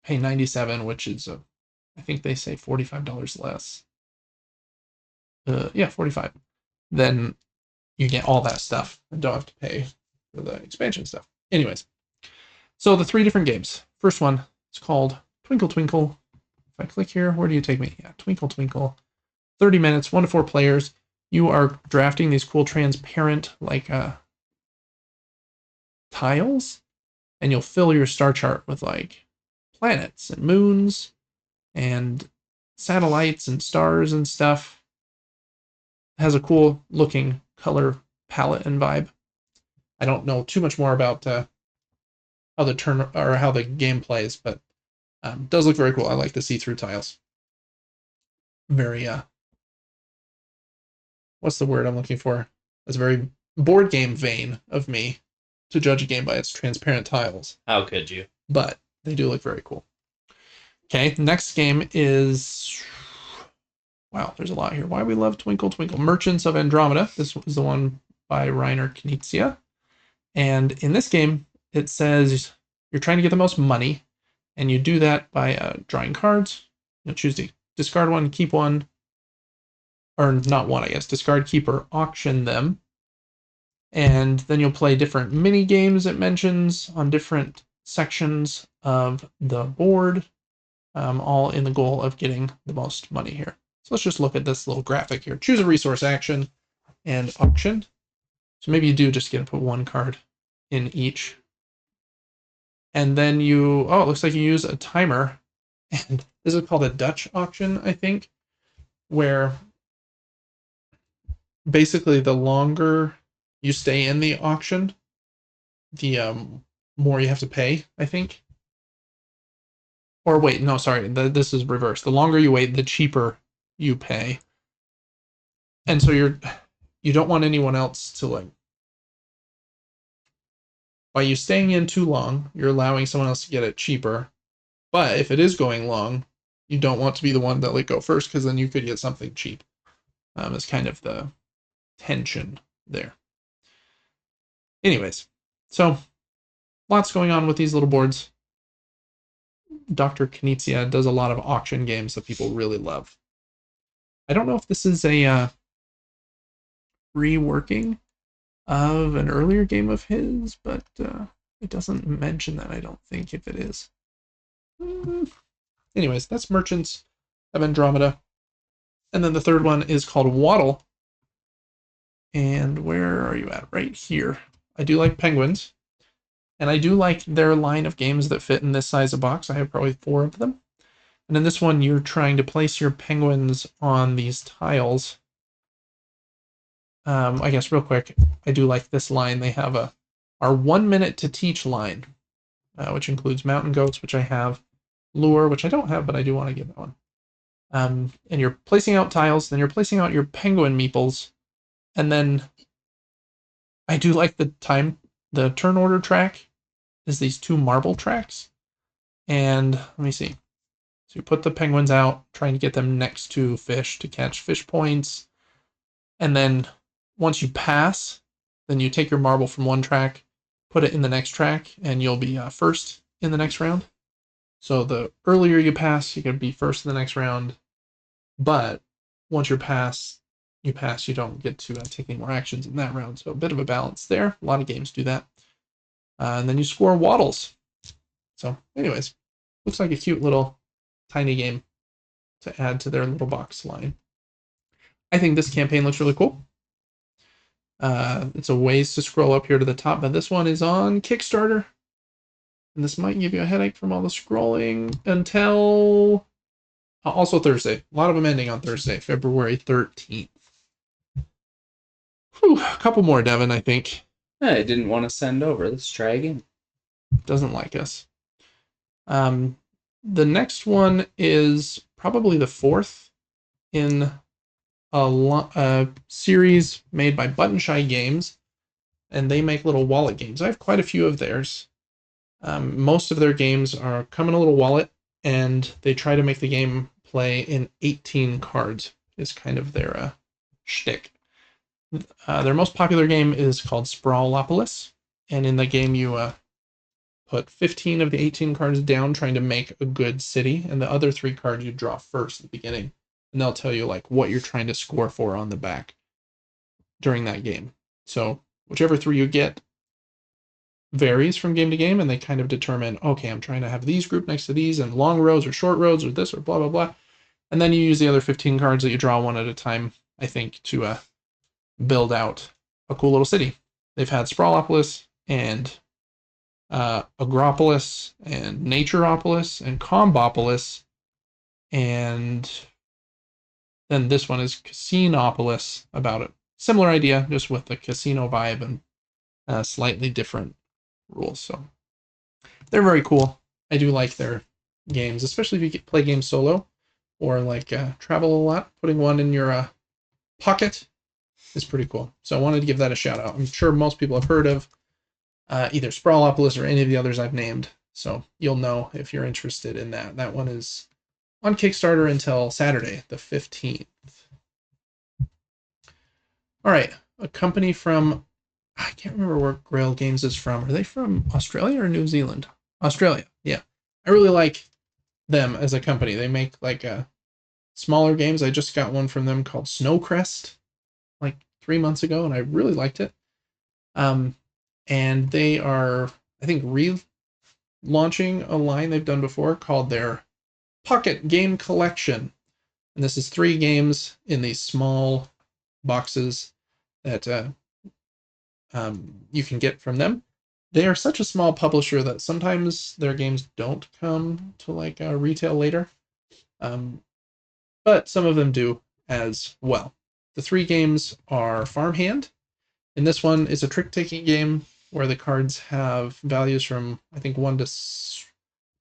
pay $97, which is I think they say $45 less. Yeah, 45. Then you get all that stuff and don't have to pay for the expansion stuff. Anyways, so the 3 different games. First one is called Twinkle Twinkle. If I click here, where do you take me? Yeah, Twinkle Twinkle. 30 minutes, 1 to 4 players. You are drafting these cool transparent like tiles, and you'll fill your star chart with like planets and moons and satellites and stars and stuff. It has a cool looking color palette and vibe. I don't know too much more about how the game plays, but it does look very cool. I like the see-through tiles. Very what's the word I'm looking for? It's a very board game vein of me to judge a game by its transparent tiles. How could you? But they do look very cool. Okay, next game is, wow, there's a lot here. Why we love Twinkle Twinkle. Merchants of Andromeda. This is the one by Reiner Knizia. And in this game, it says you're trying to get the most money, and you do that by drawing cards. You'll choose to discard one, keep one, or not one, I guess. Discard, keep, or auction them. And then you'll play different mini games it mentions on different sections of the board, all in the goal of getting the most money here. So let's just look at this little graphic here. Choose a resource action. and auction. So maybe you do just get to put one card in each. And then it looks like you use a timer. And this is called a Dutch auction, I think, where basically the longer you stay in the auction, the more you have to pay, I think. Or wait, no, sorry, this is reversed. The longer you wait, the cheaper you pay. And so you don't want anyone else to, like, by you staying in too long, you're allowing someone else to get it cheaper. But if it is going long, you don't want to be the one that go first, because then you could get something cheap. It's kind of the tension there. Anyways, so lots going on with these little boards. Dr. Knizia does a lot of auction games that people really love. I don't know if this is a reworking of an earlier game of his, but it doesn't mention that, I don't think, if it is. Anyways, that's Merchants of Andromeda. And then the third one is called Waddle. And where are you at? Right here. I do like penguins. And I do like their line of games that fit in this size of box. I have probably 4 of them. And in this one, you're trying to place your penguins on these tiles. I guess real quick, I do like this line. They have our 1 minute to teach line, which includes mountain goats, which I have, lure, which I don't have, but I do want to get that one. And you're placing out tiles, then you're placing out your penguin meeples, and then I do like the turn order track is these 2 marble tracks. And let me see. So you put the penguins out, trying to get them next to fish to catch fish points. And then once you pass, then you take your marble from one track, put it in the next track, and you'll be first in the next round. So the earlier you pass, you can be first in the next round. But once you pass, you don't get to take any more actions in that round. So a bit of a balance there. A lot of games do that. And then you score waddles. So anyways, looks like a cute little tiny game to add to their little box line. I think this campaign looks really cool. It's a ways to scroll up here to the top, but this one is on Kickstarter. And this might give you a headache from all the scrolling until also Thursday. A lot of them ending on Thursday, February 13th. Whew, a couple more, Devin, I think. I didn't want to send over. Let's try again. Doesn't like us. The next one is probably the 4th in a series made by Button Shy Games, and they make little wallet games. I have quite a few of theirs. Most of their games come in a little wallet, and they try to make the game play in 18 cards, is kind of their shtick. Their most popular game is called Sprawlopolis, and in the game you put 15 of the 18 cards down trying to make a good city, and the other 3 cards you draw first at the beginning, and they'll tell you what you're trying to score for on the back during that game. So whichever 3 you get varies from game to game, and they kind of determine, okay, I'm trying to have these grouped next to these, and long rows or short rows or this or blah, blah, blah. And then you use the other 15 cards that you draw one at a time, I think, to build out a cool little city. They've had Sprawlopolis and Agropolis and Natureopolis and Combopolis, and then this one is Casinopolis, about it. Similar idea, just with the casino vibe and slightly different rules. So they're very cool. I do like their games, especially if you play games solo or travel a lot. Putting one in your pocket is pretty cool. So I wanted to give that a shout out. I'm sure most people have heard of either Sprawlopolis or any of the others I've named. So you'll know if you're interested in that. That one is on Kickstarter until Saturday, the 15th. All right. A company from, I can't remember where Grail Games is from. Are they from Australia or New Zealand? Australia. Yeah. I really like them as a company. They make smaller games. I just got one from them called Snowcrest 3 months ago, and I really liked it. And they are, I think, relaunching a line they've done before called their Pocket Game Collection. And this is 3 games in these small boxes. that you can get from them. They are such a small publisher that sometimes their games don't come to like retail later, but some of them do as well. The 3 games are Farmhand, and this one is a trick-taking game where the cards have values from, I think, 1 to...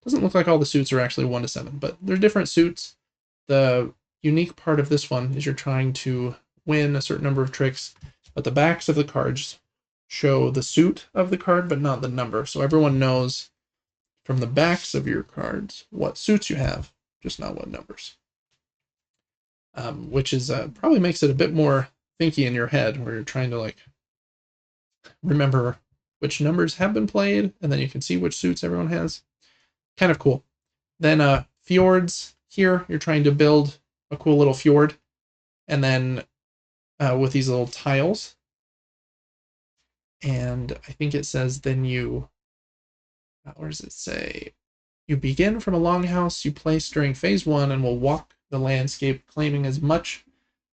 Doesn't look like all the suits are actually 1 to 7, but they're different suits. The unique part of this one is you're trying to win a certain number of tricks, but the backs of the cards show the suit of the card, but not the number. So everyone knows from the backs of your cards what suits you have, just not what numbers. Which is probably makes it a bit more thinky in your head, where you're trying to like remember which numbers have been played, and then you can see which suits everyone has. Kind of cool. Then fjords. Here, you're trying to build a cool little fjord, and then with these little tiles. And I think it says then you, where does it say? You begin from a longhouse you place during phase 1 and will walk the landscape, claiming as much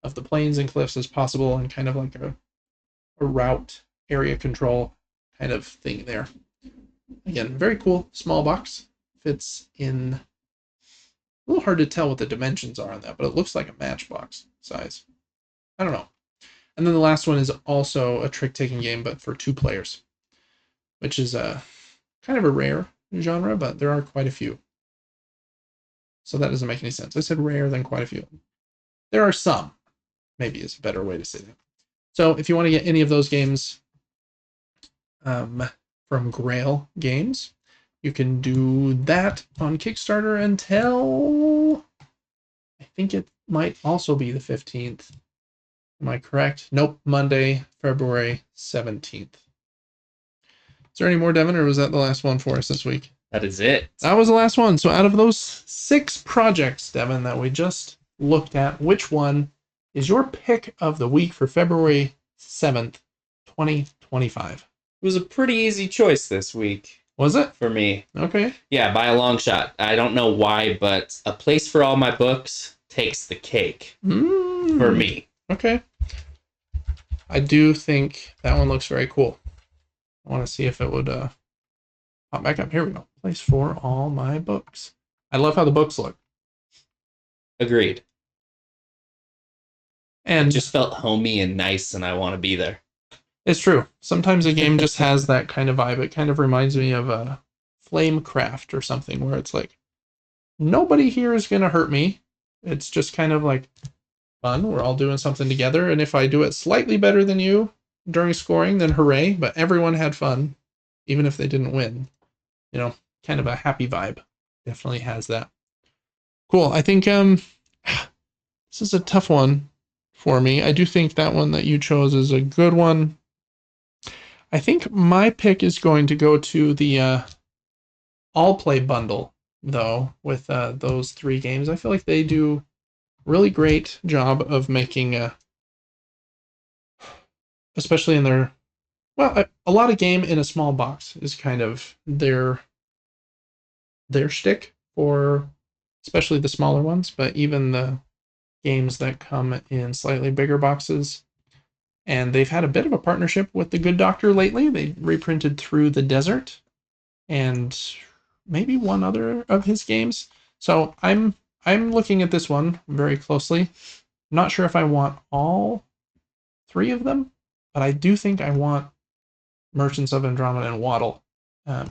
of the plains and cliffs as possible, and kind of like a route, area control kind of thing there. Again, very cool, small box. Fits in, a little hard to tell what the dimensions are on that, but it looks like a matchbox size. I don't know. And then the last one is also a trick-taking game, but for 2 players, which is kind of a rare genre, but there are quite a few. So that doesn't make any sense. I said rare, then quite a few. There are some, maybe is a better way to say that. So if you want to get any of those games from Grail Games, you can do that on Kickstarter until, I think it might also be the 15th. Am I correct? Nope, Monday, February 17th. Is there any more, Devin, or was that the last one for us this week? That is it. That was the last one. So out of those 6 projects, Devin, that we just looked at, which one is your pick of the week for February 7th, 2025? It was a pretty easy choice this week. Was it? For me. Okay. Yeah, by a long shot. I don't know why, but A Place for All My Books takes the cake for me. Okay. I do think that one looks very cool. I want to see if it would pop back up. Here we go. Place for All My Books. I love how the books look. Agreed. And it just felt homey and nice, and I want to be there. It's true. Sometimes a game just has that kind of vibe. It kind of reminds me of a Flamecraft or something, where it's like, nobody here is going to hurt me. It's just kind of like fun. We're all doing something together. And if I do it slightly better than you during scoring, then hooray. But everyone had fun, even if they didn't win. You know, kind of a happy vibe. Definitely has that. Cool. I think this is a tough one for me. I do think that one that you chose is a good one. I think my pick is going to go to the All Play bundle, though, with those 3 games. I feel like they do a really great job of making, especially in their, well, a lot of game in a small box is kind of their shtick for especially the smaller ones, but even the games that come in slightly bigger boxes. And they've had a bit of a partnership with the Good Doctor lately. They reprinted Through the Desert and maybe one other of his games. So I'm looking at this one very closely. I'm not sure if I want all 3 of them, but I do think I want Merchants of Andromeda and Waddle. But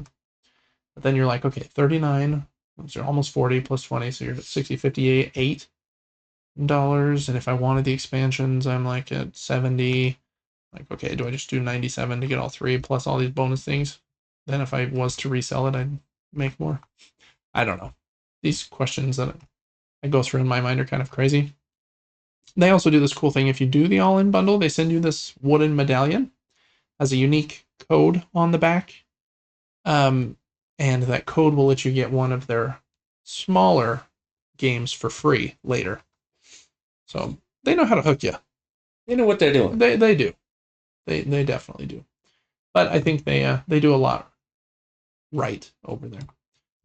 then you're like, okay, 39, so almost 40 plus 20, so you're at 60, 58, $8. And if I wanted the expansions, I'm like at 70. Like, okay, do I just do 97 to get all 3 plus all these bonus things? Then if I was to resell it, I'd make more. I don't know. These questions that I go through in my mind are kind of crazy. They also do this cool thing. If you do the all-in bundle, they send you this wooden medallion. Has a unique code on the back. And that code will let you get one of their smaller games for free later. So they know how to hook you. They know what they're doing. They do. They definitely do. But I think they do a lot right over there.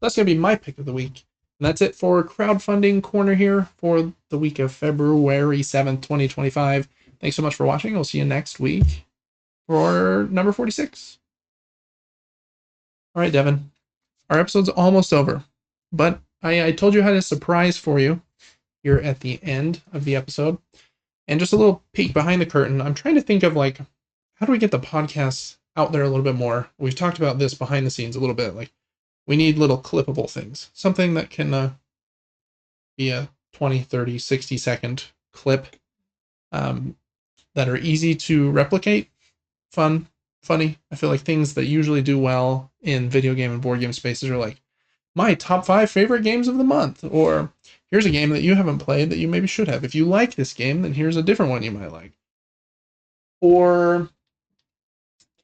That's going to be my pick of the week. And that's it for Crowdfunding Corner here for the week of February 7th, 2025. Thanks so much for watching. We'll see you next week for number 46. All right, Devin. Our episode's almost over, but I told you I had a surprise for you here at the end of the episode. And just a little peek behind the curtain. I'm trying to think of like, how do we get the podcast out there a little bit more? We've talked about this behind the scenes a little bit. Like, we need little clippable things. Something that can be a 20, 30, 60-second clip that are easy to replicate, fun, funny. I feel like things that usually do well in video game and board game spaces are like, my top 5 favorite games of the month, or here's a game that you haven't played that you maybe should have. If you like this game, then here's a different one you might like. Or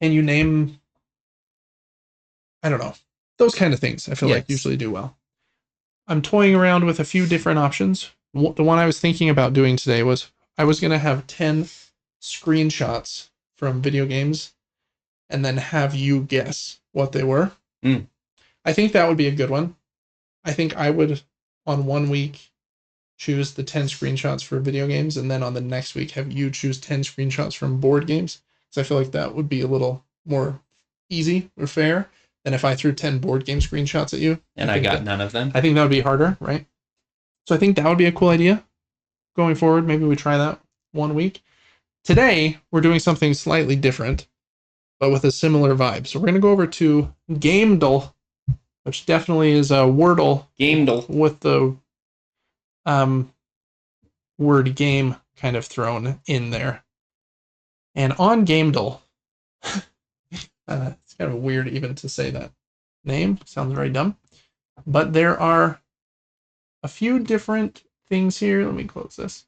can you name, I don't know, those kind of things I feel like usually do well. I'm toying around with a few different options. The one I was thinking about doing today was I was going to have 10 screenshots from video games and then have you guess what they were. I think that would be a good one. I think I would, on one week, choose the 10 screenshots for video games, and then on the next week have you choose 10 screenshots from board games. So I feel like that would be a little more easy or fair than if I threw 10 board game screenshots at you. And I got none of them. I think that would be harder, right? So I think that would be a cool idea going forward. Maybe we try that one week. Today, we're doing something slightly different, but with a similar vibe. So we're going to go over to Gamedle, which definitely is a Wordle. Gamedle. With the word game kind of thrown in there. And on Gamedle, it's kind of weird even to say that name. Sounds very dumb. But there are a few different things here. Let me close this.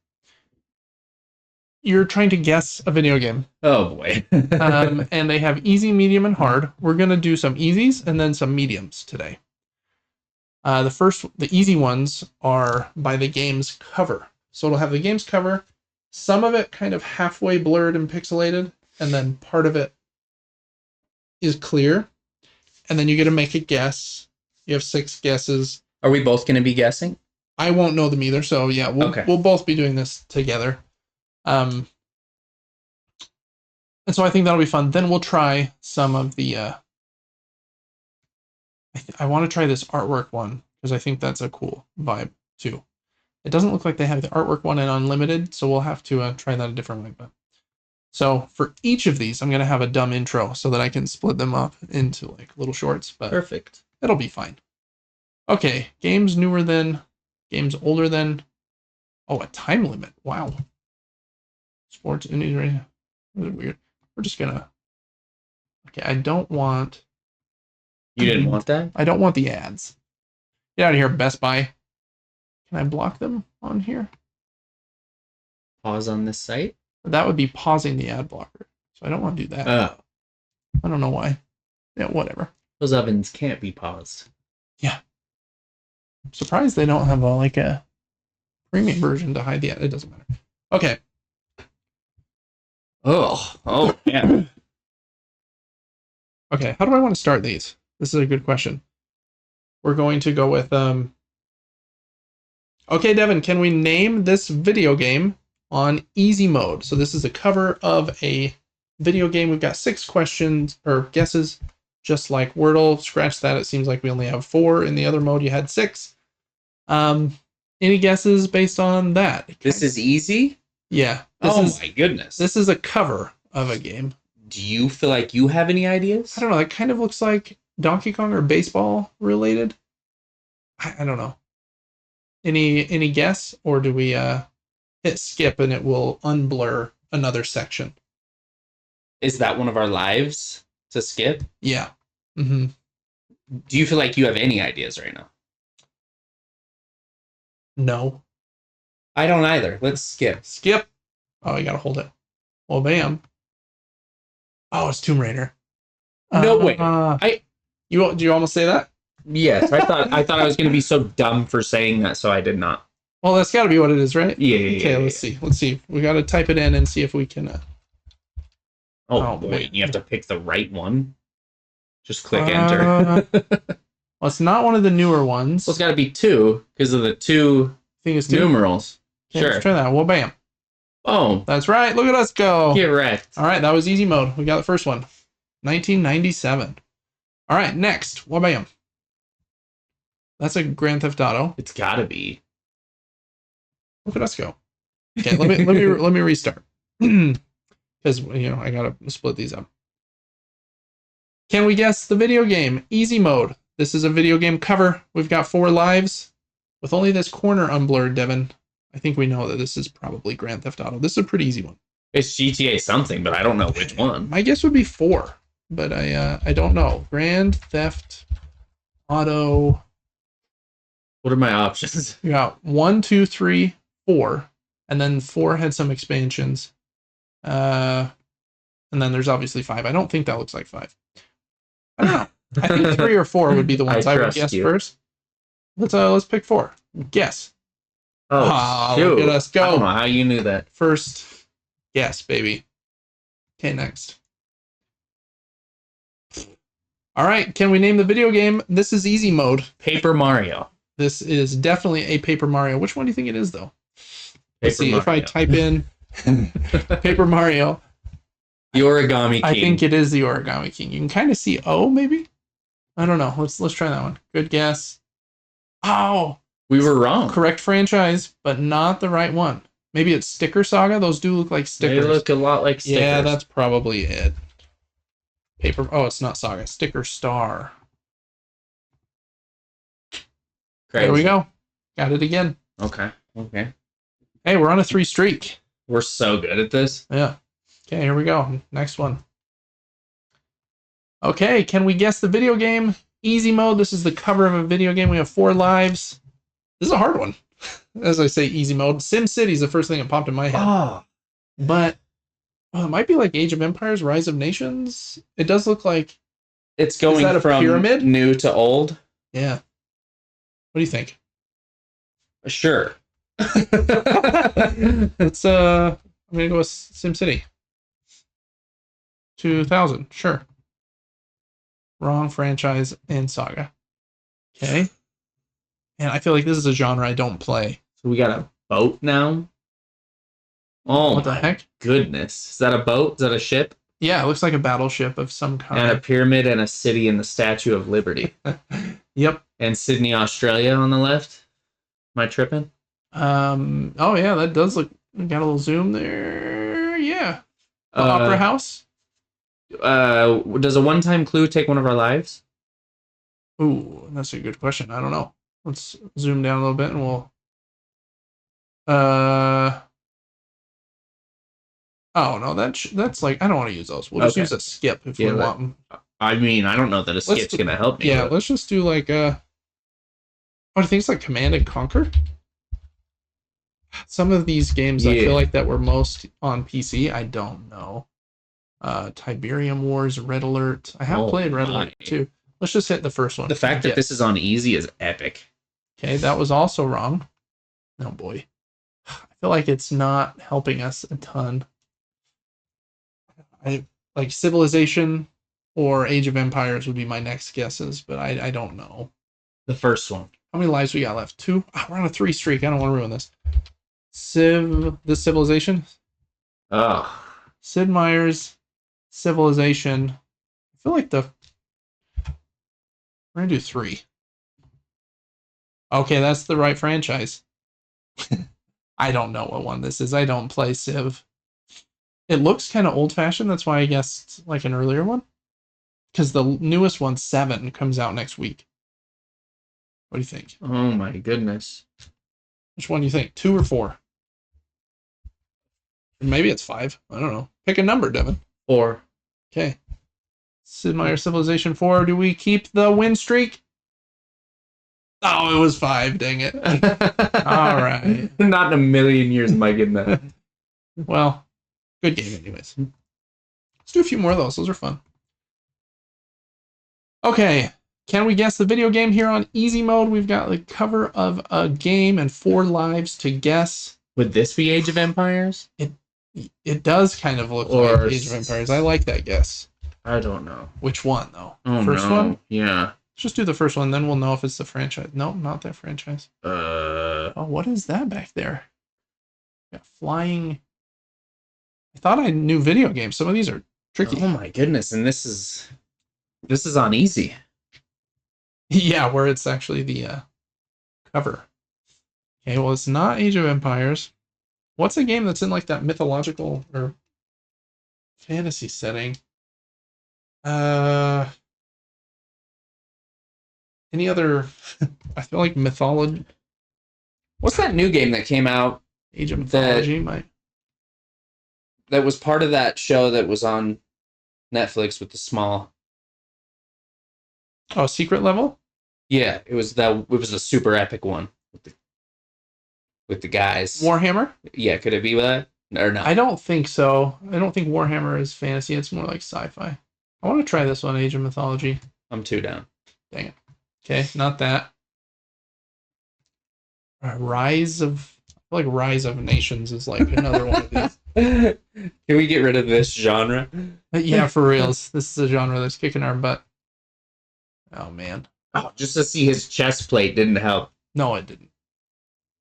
You're trying to guess a video game. Oh, boy. And they have easy, medium, and hard. We're going to do some easies and then some mediums today. The easy ones are by the game's cover. So it'll have the game's cover, some of it kind of halfway blurred and pixelated, and then part of it is clear. And then you get to make a guess. You have 6 guesses. Are we both going to be guessing? I won't know them either, so yeah, we'll both be doing this together. And so I think that'll be fun. Then we'll try some of the I want to try this artwork one because I think that's a cool vibe too. It doesn't look like they have the artwork one in Unlimited, so we'll have to try that a different way. But so for each of these, I'm going to have a dumb intro so that I can split them up into like little shorts. But perfect. It'll be fine. Okay, games newer than, games older than. Oh, a time limit. Wow. Sports industry. Weird. We're just gonna. Okay, I don't want. You didn't want that? I don't want the ads. Get out of here, Best Buy. Can I block them on here? Pause on this site? That would be pausing the ad blocker. So I don't want to do that. Oh. I don't know why. Yeah, whatever. Those ovens can't be paused. Yeah. I'm surprised they don't have a premium version to hide the ad. It doesn't matter. Okay. Oh, yeah. Okay, how do I want to start these? This is a good question. We're going to go with okay, Devin, can we name this video game on easy mode? So this is a cover of a video game. We've got 6 questions or guesses, just like Wordle. Scratch that. It seems like we only have 4. In the other mode, you had 6. Any guesses based on that? This is easy? Yeah. My goodness. This is a cover of a game. Do you feel like you have any ideas? I don't know. It kind of looks like Donkey Kong or baseball related. I don't know. Any guess, or do we hit skip and it will unblur another section? Is that one of our lives to skip? Yeah. Mm-hmm. Do you feel like you have any ideas right now? No. I don't either. Let's skip. Skip. Oh, you gotta hold it. Well, bam. Oh, it's Tomb Raider. No way. Do you almost say that? Yes, I thought I was going to be so dumb for saying that, so I did not. Well, that's got to be what it is, right? Yeah. Okay, let's see. Let's see. We got to type it in and see if we can. Oh boy, man. You have to pick the right one. Just click enter. Well, it's not one of the newer ones. Well, it's got to be 2 because of the 2 I think it's 2 numerals. Okay, sure. Let's try that. Well, bam. Oh, That's right. Look at us go. get wrecked. All right, that was easy mode. We got the first one. 1997. All right, next. What about him? That's a Grand Theft Auto. It's gotta be. Look at us go. Okay, let me restart. Because I gotta split these up. Can we guess the video game? Easy mode. This is a video game cover. We've got 4 lives. With only this corner unblurred, Devin, I think we know that this is probably Grand Theft Auto. This is a pretty easy one. It's GTA something, but I don't know which one. My guess would be 4, but I don't know. Grand Theft Auto. What are my options? You got 1, 2, 3, 4, and then 4 had some expansions. And then there's obviously 5. I don't think that looks like 5. I don't know. I think 3 or 4 would be the ones I would guess first. Let's pick 4. Guess. Oh, look at us go. I don't know how you knew that. First guess, baby. Okay, next. All right, can we name the video game? This is easy mode. Paper Mario. This is definitely a Paper Mario. Which one do you think it is, though? Let's see. Mario. If I type in Paper Mario, the Origami King. I think it is the Origami King. You can kind of see O, maybe? I don't know. Let's try that one. Good guess. Oh, we were wrong. correct franchise, but not the right one. Maybe it's Sticker Saga. Those do look like stickers. They look a lot like stickers. Yeah, that's probably it. Paper. Oh, it's not Saga. Sticker Star. Crazy. There we go. Got it again. Okay. Hey, we're on a 3 streak. We're so good at this. Yeah. Okay, here we go. Next one. Okay, can we guess the video game? Easy mode. This is the cover of a video game. We have 4 lives. This is a hard one. As I say, easy mode. Sim City is the first thing that popped in my head. Oh. But it might be like Age of Empires, Rise of Nations. It does look like... It's going that a from pyramid? new to old. Yeah. What do you think? Sure. Let's I'm gonna go with SimCity 2000. Sure. Wrong franchise and saga. Okay. And I feel like this is a genre I don't play. So we got a boat now. Oh, What the heck? Goodness. Is that a boat? Is that a ship? Yeah, it looks like a battleship of some kind. And a pyramid and a city in the Statue of Liberty. Yep. And Sydney, Australia on the left. Am I tripping? Oh yeah, that does look. Got a little zoom there. Yeah. The Opera House. Does a one-time clue take one of our lives? Ooh, that's a good question. I don't know. Let's zoom down a little bit and we'll. Oh no, that's like I don't want to use those. We'll just use a skip if we want them. I mean, I don't know that a skip's gonna help me. Yeah, let's just do like I think it's like Command and Conquer. Some of these games I feel like that were most on PC. I don't know. Tiberium Wars, Red Alert. I have played Red Alert too. Let's just hit the first one. The fact that this is on easy is epic. Okay, that was also wrong. Oh boy. I feel like it's not helping us a ton. I like Civilization or Age of Empires would be my next guesses, but I don't know. The first one. How many lives we got left? 2? Oh, we're on a 3 streak. I don't want to ruin this. Civilization. Oh. Sid Meier's Civilization. I feel like we're gonna do 3. Okay, that's the right franchise. I don't know what one this is. I don't play Civ. It looks kind of old-fashioned. That's why I guessed like an earlier one. Because the newest one, 7, comes out next week. What do you think? Oh my goodness. Which one do you think? 2 or 4? Maybe it's 5. I don't know. Pick a number, Devin. 4. Okay. Sid Meier Civilization 4. Do we keep the win streak? Oh, it was 5. Dang it. All right. Not in a million years am I getting that. Well, good game anyways. Let's do a few more of those. Those are fun. Okay. Can we guess the video game here on easy mode? We've got the cover of a game and 4 lives to guess. Would this be Age of Empires? It does kind of look like Age of Empires. I like that guess. I don't know. Which one, though? Oh, first one? Yeah. Let's just do the first one, then we'll know if it's the franchise. No, not that franchise. Oh, what is that back there? Got flying I thought I knew video games. Some of these are tricky. Oh my goodness! And this is on easy. Yeah, where it's actually the cover. Okay, well, it's not Age of Empires. What's a game that's in like that mythological or fantasy setting? Any other? I feel like mythology. What's that new game that came out? Age of Mythology might. That was part of that show that was on Netflix with the small. Oh, Secret Level? Yeah, it was a super epic one with the guys. Warhammer? Yeah, could it be that or no? I don't think so. I don't think Warhammer is fantasy. It's more like sci-fi. I want to try this one, Age of Mythology. I'm 2 down. Dang it. Okay, not that. Rise of Nations is like another one of these. Can we get rid of this genre? Yeah, for reals. This is a genre that's kicking our butt. Oh man. Oh, just to see his chest plate didn't help. No, it didn't.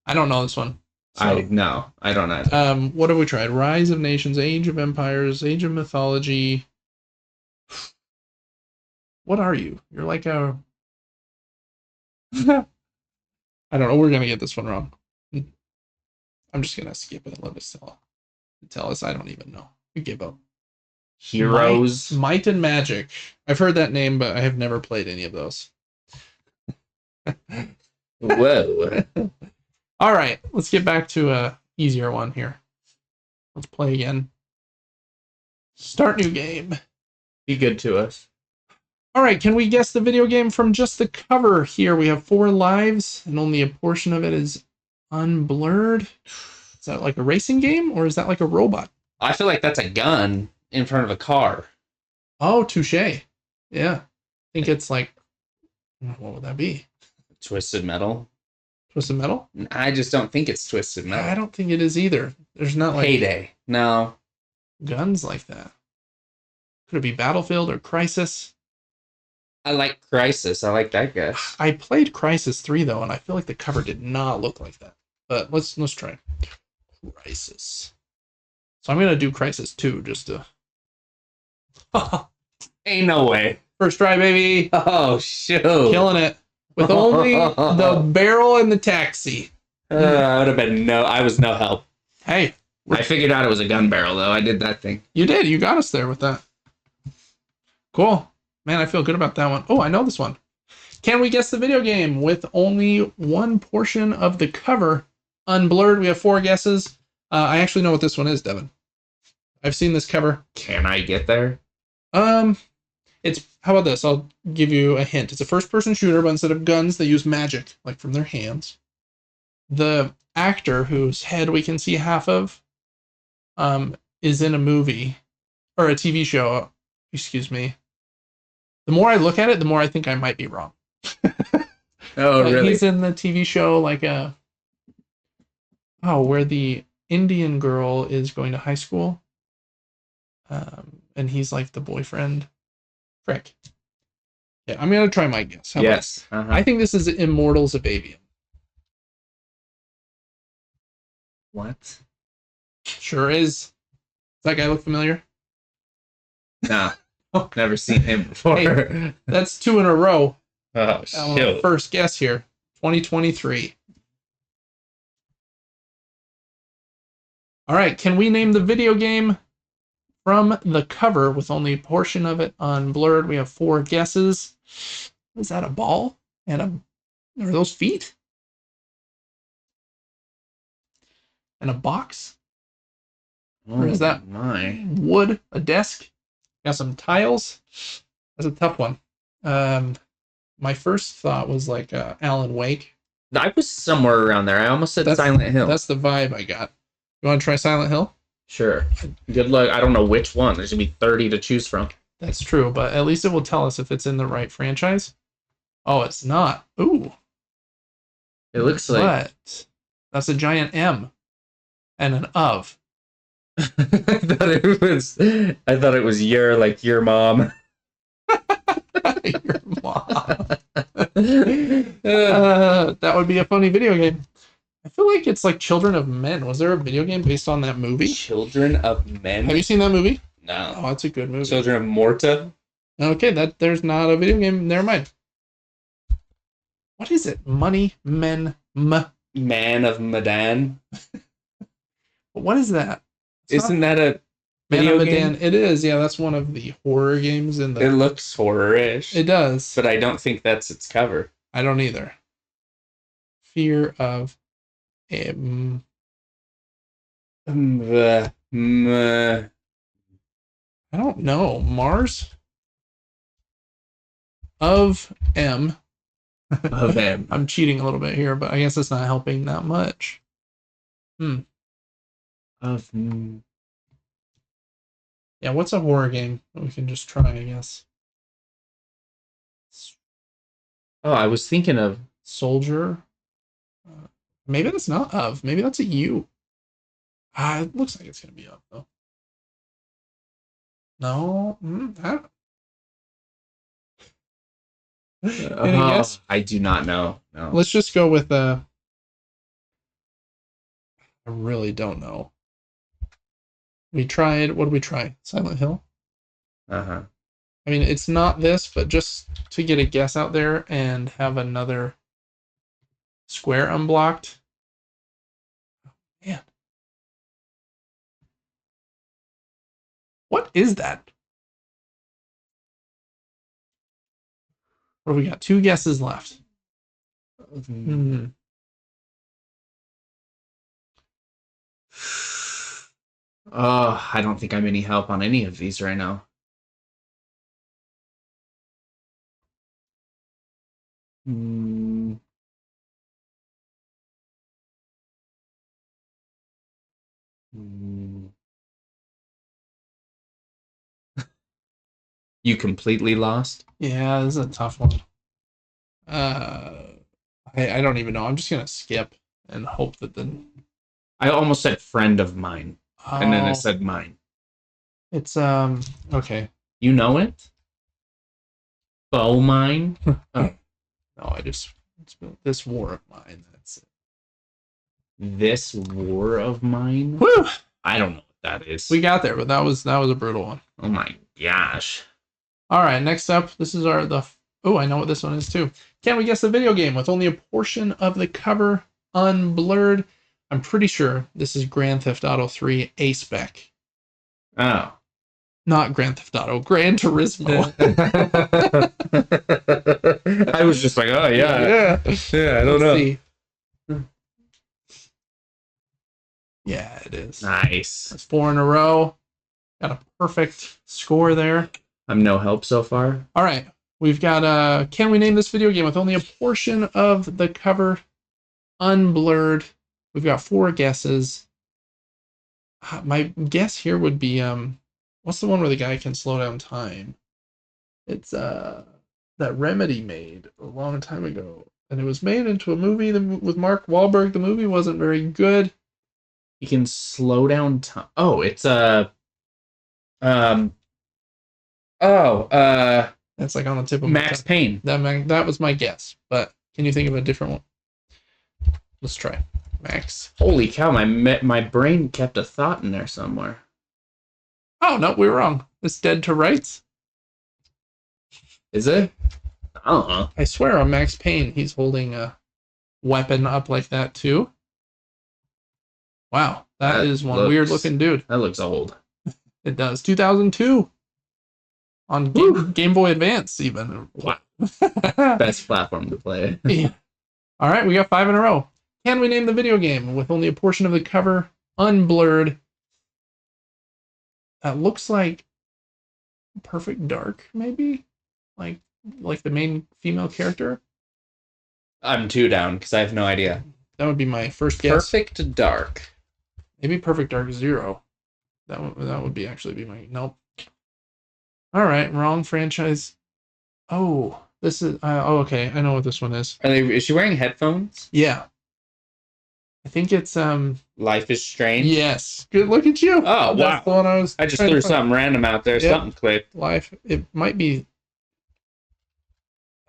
I don't know this one. So, I don't either. What have we tried? Rise of Nations, Age of Empires, Age of Mythology. What are you? You're like a I don't know. We're gonna get this one wrong. I'm just gonna skip it and let us tell us. I don't even know. We give up. Heroes. Might and Magic. I've heard that name, but I have never played any of those. Whoa. All right, let's get back to a easier one here. Let's play again. Start new game. Be good to us. All right, can we guess the video game from just the cover here? We have 4 lives, and only a portion of it is unblurred. Is that like a racing game, or is that like a robot? I feel like that's a gun in front of a car. Oh, touche. Yeah. I think it's like, what would that be? Twisted Metal. Twisted Metal? I just don't think it's Twisted Metal. I don't think it is either. There's not like Payday. No. guns like that. Could it be Battlefield or Crysis? I like Crisis. I like that guess. I played Crysis 3 though, and I feel like the cover did not look like that. But let's try. Crysis. So I'm gonna do Crysis 2 just to Ain't no way. first try, baby. Oh, shoot. Killing it. With only the barrel and the taxi. I was no help. Hey, I figured out it was a gun barrel, though. I did that thing. you did. You got us there with that. Cool. Man, I feel good about that one. Oh, I know this one. Can we guess the video game with only one portion of the cover unblurred? We have 4 guesses. I actually know what this one is, Devin. I've seen this cover. Can I get there? It's, how about this? I'll give you a hint. It's a first-person shooter, but instead of guns, they use magic, like from their hands. The actor whose head we can see half of, is in a movie, or a TV show, excuse me. The more I look at it, the more I think I might be wrong. Oh, really? He's in the TV show, like where the Indian girl is going to high school. And he's like the boyfriend. Frick. Yeah, I'm going to try my guess. How Yes. about I think this is Immortals of Avium. What? Sure is. Does that guy look familiar? Nah. Never seen him before. Hey, that's 2 in a row. Oh, shoot. First guess here. 2023. All right, can we name the video game from the cover with only a portion of it unblurred? We have 4 guesses. Is that a ball? And are those feet? And a box? Or is that wood? A desk? Got some tiles? That's a tough one. My first thought was like Alan Wake. I was somewhere around there. I almost said Silent Hill. That's the vibe I got. You want to try Silent Hill? Sure. Good luck. I don't know which one. There's going to be 30 to choose from. That's true, but at least it will tell us if it's in the right franchise. Oh, it's not. Ooh. It looks like... What? That's a giant M. And an of. I thought it was your mom. Your mom. That would be a funny video game. I feel like it's like Children of Men. Was there a video game based on that movie? Children of Men? Have you seen that movie? No. Oh, it's a good movie. Children of Morta? Okay, there's not a video game. Never mind. What is it? Money, Men, Man of Medan? What is that? Isn't that a Man video of game? Medan? It is. Yeah, that's one of the horror games in the. It looks horror-ish. It does. But I don't think that's its cover. I don't either. Fear of. I don't know. Mars? Of M. Of M. I'm cheating a little bit here, but I guess it's not helping that much. Of Yeah, what's a horror game that we can just try, I guess? Oh, I was thinking of Soldier. Maybe that's not of. Maybe that's a U. It looks like it's going to be up, though. No. Any guess? I do not know. No. Let's just go with I really don't know. We tried. What did we try? Silent Hill? Uh-huh. I mean, it's not this, but just to get a guess out there and have another square unblocked. Oh, man. What is that? What do we got? 2 guesses left. I don't think I'm any help on any of these right now. You completely lost? Yeah, this is a tough one. I don't even know. I'm just gonna skip and hope that the. I almost said friend of mine, and then it said mine. It's okay. You know it? Bow mine? No, it's this war of mine. That's it. This war of mine? Woo! I don't know what that is. We got there, but that was a brutal one. Oh my gosh. All right, next up, this is oh, I know what this one is too. Can we guess the video game with only a portion of the cover unblurred? I'm pretty sure this is Grand Theft Auto 3 A-Spec. Oh. Not Grand Theft Auto, Gran Turismo. I was just like, oh yeah. Yeah, I don't know. See. Yeah, it is. Nice. That's 4 in a row. Got a perfect score there. I'm no help so far. All right. We've got can we name this video game with only a portion of the cover unblurred? We've got 4 guesses. My guess here would be what's the one where the guy can slow down time? It's that Remedy made a long time ago, and it was made into a movie with Mark Wahlberg. The movie wasn't very good. You can slow down time. Oh, it's that's like on the tip of Max Payne. That was my guess, but can you think of a different one? Let's try Max. Holy cow! My brain kept a thought in there somewhere. Oh no, we were wrong. It's Dead to Rights. Is it? I swear on Max Payne, he's holding a weapon up like that too. Wow, that is one weird looking dude. That looks old. It does. 2002 on Game Boy Advance, even. Wow. Best platform to play. Yeah. All right, we got 5 in a row. Can we name the video game with only a portion of the cover unblurred? That looks like Perfect Dark, maybe? Like the main female character? I'm 2 down because I have no idea. That would be my first guess. Perfect Dark. Maybe Perfect Dark 0. That would be actually be my nope. All right, wrong franchise. Oh, this is okay. I know what this one is. Is she wearing headphones? Yeah. I think it's Life is Strange. Yes. Good look at you. Oh, That's wow. the one I just threw something random out there. Yep. Something clicked. Life. It might be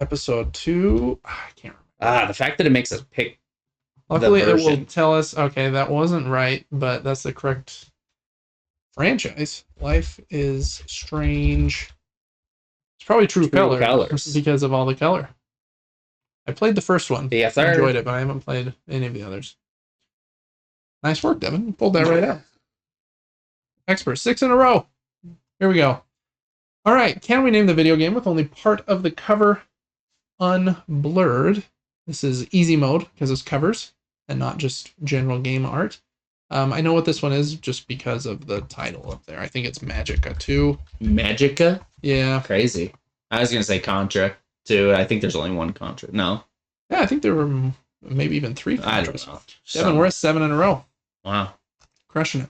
episode 2. I can't remember. The fact that it makes us pick Luckily, it will version. tell us, okay, that wasn't right, but that's the correct franchise. Life is Strange. It's probably True Colors because of all the color. I played the first one. Yes, I sir. enjoyed it, but I haven't played any of the others. Nice work, Devin. You pulled that right out. Expert. 6 in a row. Here we go. All right. Can we name the video game with only part of the cover unblurred? This is easy mode because it's covers and not just general game art. I know what this one is just because of the title up there. I think it's Magica 2. Magica? Yeah. Crazy. I was going to say Contra, too. I think there's only one Contra. No. Yeah, I think there were maybe even 3 Contras. I don't know. Devin, we're at 7 in a row. Wow. Crushing it.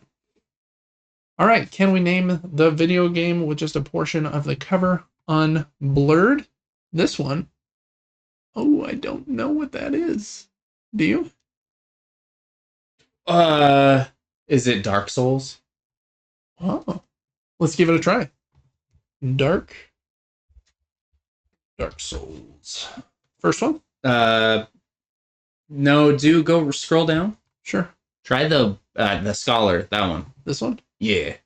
All right. Can we name the video game with just a portion of the cover unblurred? This one. Oh, I don't know what that is. Do you? Is it Dark Souls? Oh, let's give it a try. Dark Souls. First one? No, go scroll down. Sure. Try the Scholar, that one. This one? Yeah.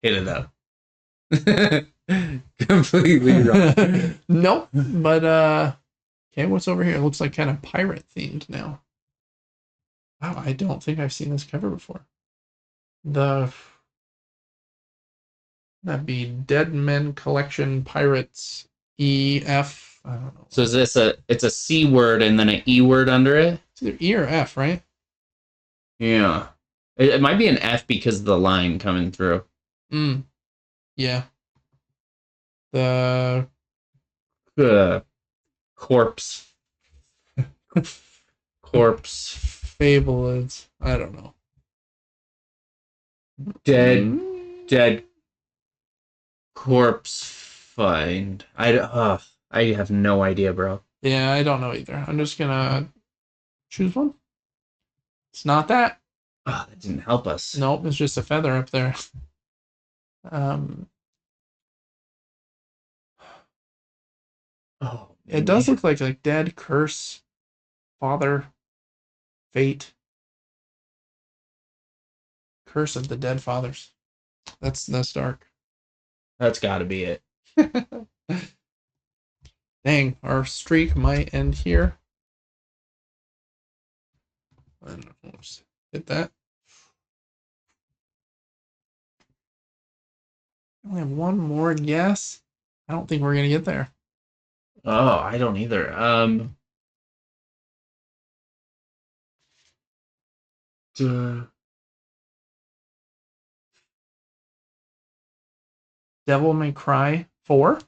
Hit it up. Completely wrong. Nope. But okay, what's over here? It looks like kind of pirate themed now. Wow, I don't think I've seen this cover before. That'd be Dead Men Collection Pirates EF. I don't know. So is this it's a C word and then an E word under it? It's either E or F, right? Yeah. It might be an F because of the line coming through. Yeah. The corpse. Fable. I don't know. Dead corpse find. I have no idea, bro. Yeah, I don't know either. I'm just gonna choose one. It's not that. Oh, that didn't help us. Nope, it's just a feather up there. Oh, it does look like Dead, Curse, Father, Fate, Curse of the Dead Fathers. That's dark. That's got to be it. Dang, our streak might end here. I don't know. Let's hit that. I only have one more guess. I don't think we're gonna get there. Oh, I don't either. Devil May Cry 4?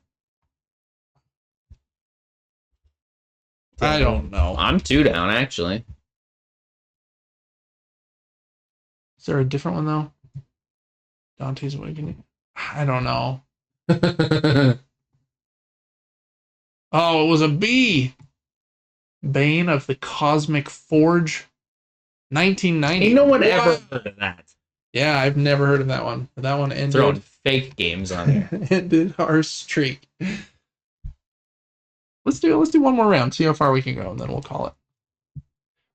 I don't know. I'm 2 down, actually. Is there a different one, though? Dante's Awakening? I don't know. Oh, it was a B! Bane of the Cosmic Forge. 1990. Ain't no one ever heard of that. Yeah, I've never heard of that one. That one ended. Throwing fake games on here. Ended our streak. Let's do one more round. See how far we can go, and then we'll call it.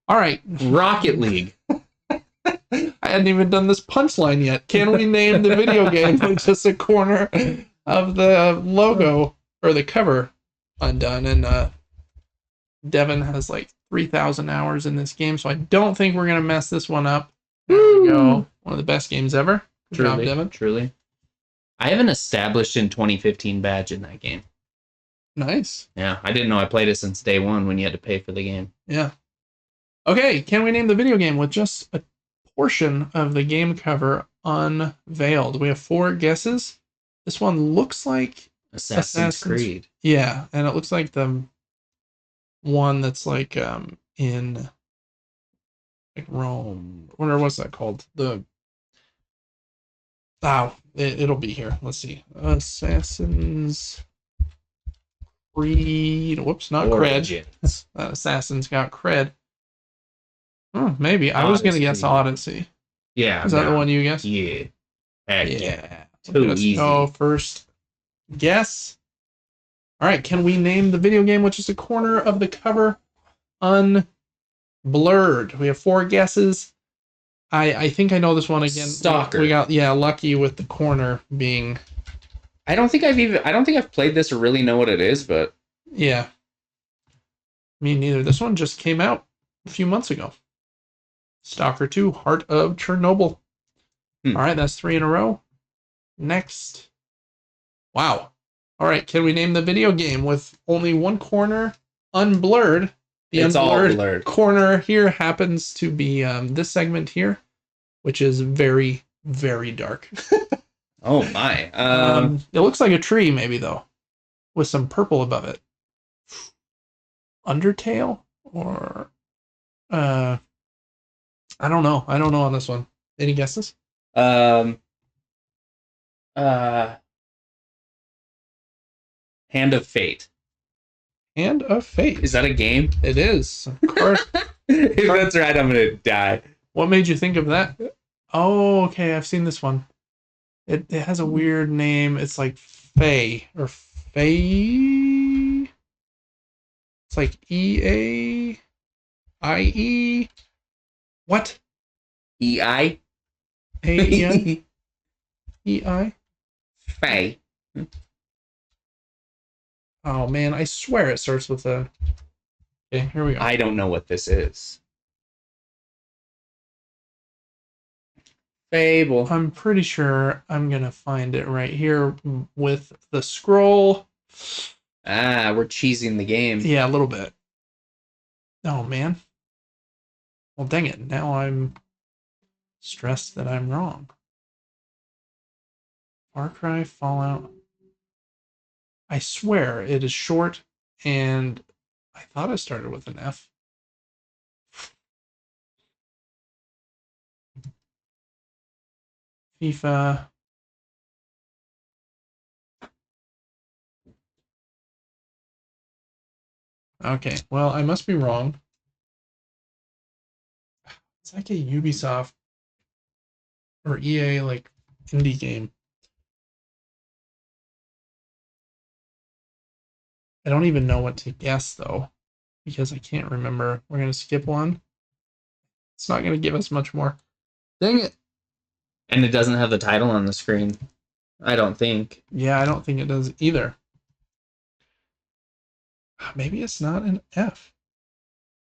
All right. Rocket League. I hadn't even done this punchline yet. Can we name the video game with just a corner of the logo or the cover undone? And Devin has like 3,000 hours in this game, so I don't think we're gonna mess this one up. There we go. One of the best games ever. Good job, Devin. Truly. I have an established in 2015 badge in that game. Nice. Yeah, I didn't know I played it since day one when you had to pay for the game. Yeah. Okay, can we name the video game with just a portion of the game cover unveiled? We have 4 guesses. This one looks like Assassin's Creed. Yeah, and it looks like the one that's like in like Rome. What's that called? It'll be here. Let's see. Assassin's Creed. Whoops, not Origins. cred. Assassin's got cred. Maybe. I was going to guess Odyssey. Yeah. Is that the one you guessed? Yeah. Heck yeah. Too easy. Go first guess. All right. Can we name the video game which is a corner of the cover unblurred? Blurred. We have 4 guesses. I think I know this one again. Stalker. We got lucky with the corner being. I don't think I've played this or really know what it is, but Yeah. Me neither. This one just came out a few months ago. Stalker 2, Heart of Chernobyl. All right, that's 3 in a row. Next. Wow. All right, can we name the video game with only one corner unblurred? The it's all unblurred blurred. corner here happens to be this segment here, which is very, very dark. Oh my. It looks like a tree, maybe, though, with some purple above it. Undertale? Or... I don't know. I don't know on this one. Any guesses? Hand of Fate. Hand of Fate. Is that a game? It is. If that's right, I'm gonna die. What made you think of that? Oh, okay. I've seen this one. It has a weird name. It's like Faye or Faye. It's like EAIE. What? EI? AEI? EI? Faye. Oh man, I swear it starts with a. Okay, here we go. I don't know what this is. Fable. I'm pretty sure I'm gonna find it right here with the scroll. We're cheesing the game. Yeah, a little bit. Oh man. Well, dang it. Now I'm stressed that I'm wrong. Far Cry, Fallout. I swear it is short, and I thought it started with an F. FIFA. Okay, well, I must be wrong. It's like a Ubisoft or EA, like, indie game. I don't even know what to guess, though, because I can't remember. We're going to skip one. It's not going to give us much more. Dang it. And it doesn't have the title on the screen. I don't think. Yeah, I don't think it does either. Maybe it's not an F.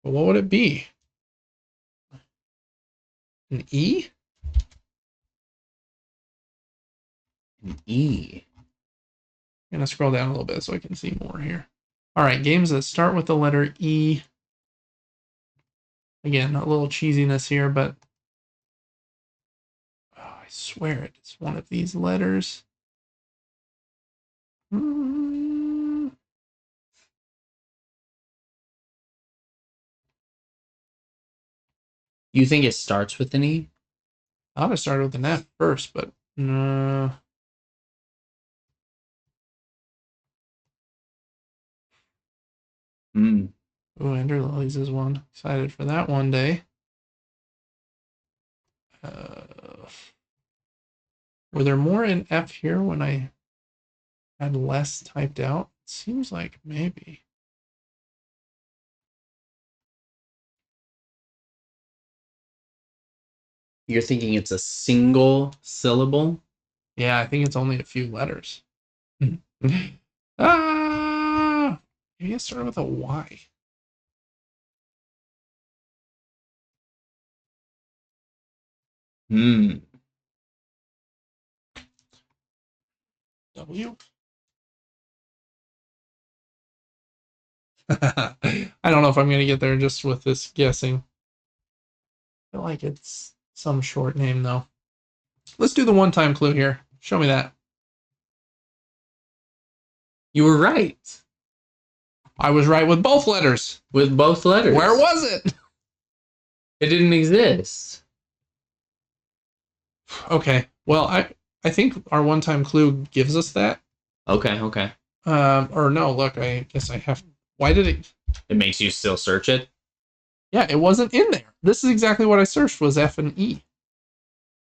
But what would it be? An E? An E. I'm going to scroll down a little bit so I can see more here. All right, games that start with the letter E. Again, a little cheesiness here, but I swear it's one of these letters. You think it starts with an E? I thought it started with an F first, but no. Oh, Ender Lilies is one. Excited for that one day. Were there more in F here when I had less typed out? It seems like maybe. You're thinking it's a single syllable? Yeah, I think it's only a few letters. Maybe it started with a Y. W? I don't know if I'm going to get there just with this guessing. I feel like it's some short name, though. Let's do the one-time clue here. Show me that. You were right. I was right with both letters. With both letters. Where was it? It didn't exist. Okay. Well, I think our one-time clue gives us that. Okay. Or no, look, I guess I have... Why did it... It makes you still search it? Yeah, it wasn't in there. This is exactly what I searched was F and E.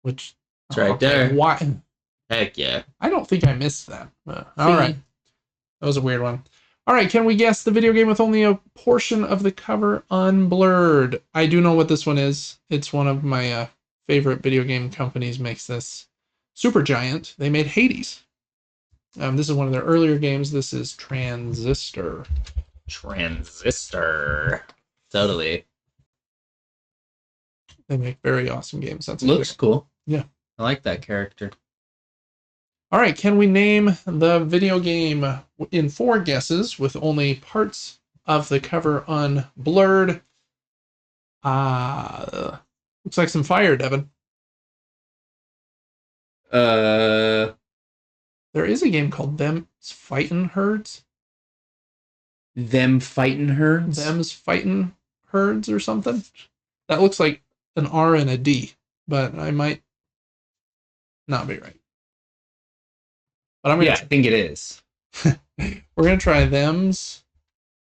Which... It's right there. Why? Heck yeah. I don't think I missed that. All right. That was a weird one. All right, can we guess the video game with only a portion of the cover unblurred? I do know what this one is. It's one of my favorite video game companies makes this. Supergiant. They made Hades. This is one of their earlier games. This is Transistor. Transistor. Totally. They make very awesome games. That's Looks cool. Yeah. I like that character. All right, can we name the video game in 4 guesses with only parts of the cover unblurred? Looks like some fire, Devin. Uh, There is a game called Them's Fightin' Herds. Them fighting herds? Them's Fightin' Herds or something. That looks like an R and a D, but I might not be right. But I'm gonna I think it is. we're gonna try Them's.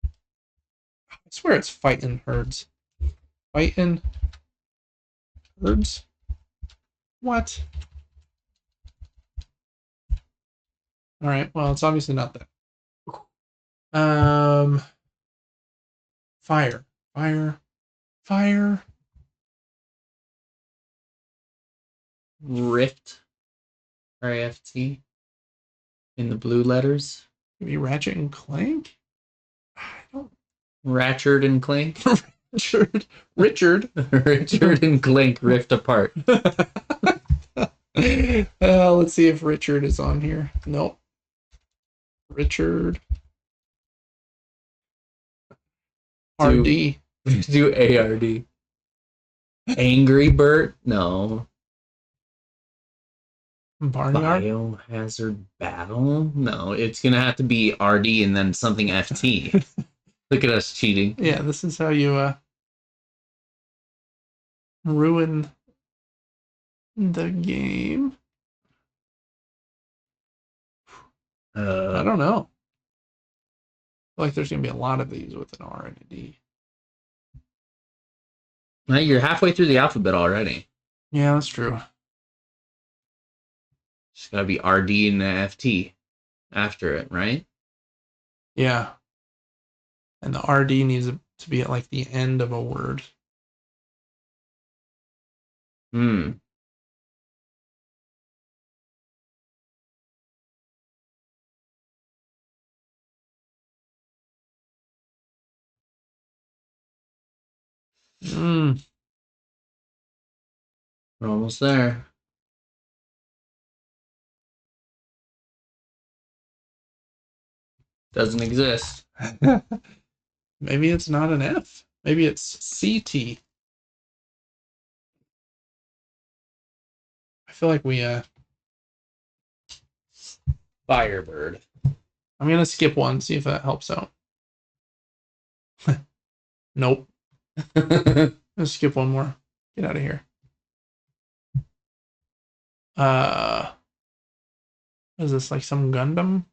I swear it's Fightin' Herds. Fightin' Herds? What? All right. Well, it's obviously not that. Fire. Rift. R-I-F-T. In the blue letters. Maybe Ratchet and Clank? I don't. Ratchet and Clank. Richard. Richard and Clank rift apart. Let's see if Richard is on here. Nope. Richard. RD. Do ARD. Angry Bird? No. Barnyard? Biohazard Battle? No, it's gonna have to be RD and then something FT. Look at us cheating. Yeah, this is how you ruin the game. I don't know. I feel like there's gonna be a lot of these with an R and a D. Well, you're halfway through the alphabet already. Yeah, that's true. It's gotta be RD and FT after it, right? Yeah. And the RD needs to be at like the end of a word. Hmm. Mm. We're almost there. Doesn't exist. Maybe it's not an F. Maybe it's CT. I feel like we Firebird. I'm gonna skip one, see if that helps out. Nope. Let's skip one more. Get out of here. Is this like some Gundam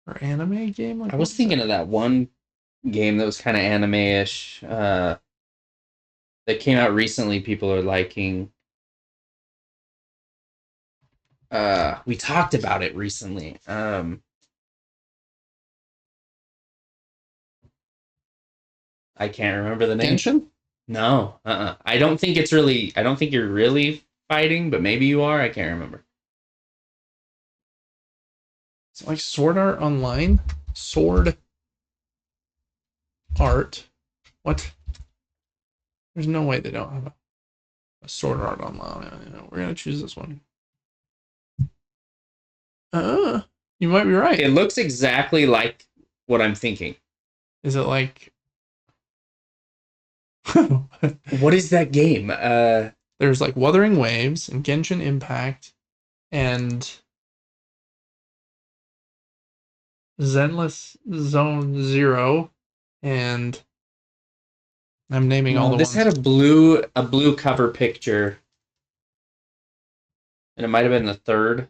or anime game? Like I was thinking of that one game that was kind of anime-ish that came out recently. People are liking. We talked about it recently. I can't remember the name. Genshin? No. I don't think it's really. I don't think you're really fighting, but maybe you are. I can't remember. It's like Sword Art Online. Sword Art. What? There's no way they don't have a Sword Art Online. We're gonna choose this one. You might be right. It looks exactly like what I'm thinking. Is it like? What is that game? There's like Wuthering Waves and Genshin Impact and Zenless Zone Zero, and I'm naming all the this ones. had a blue cover picture, and it might have been the third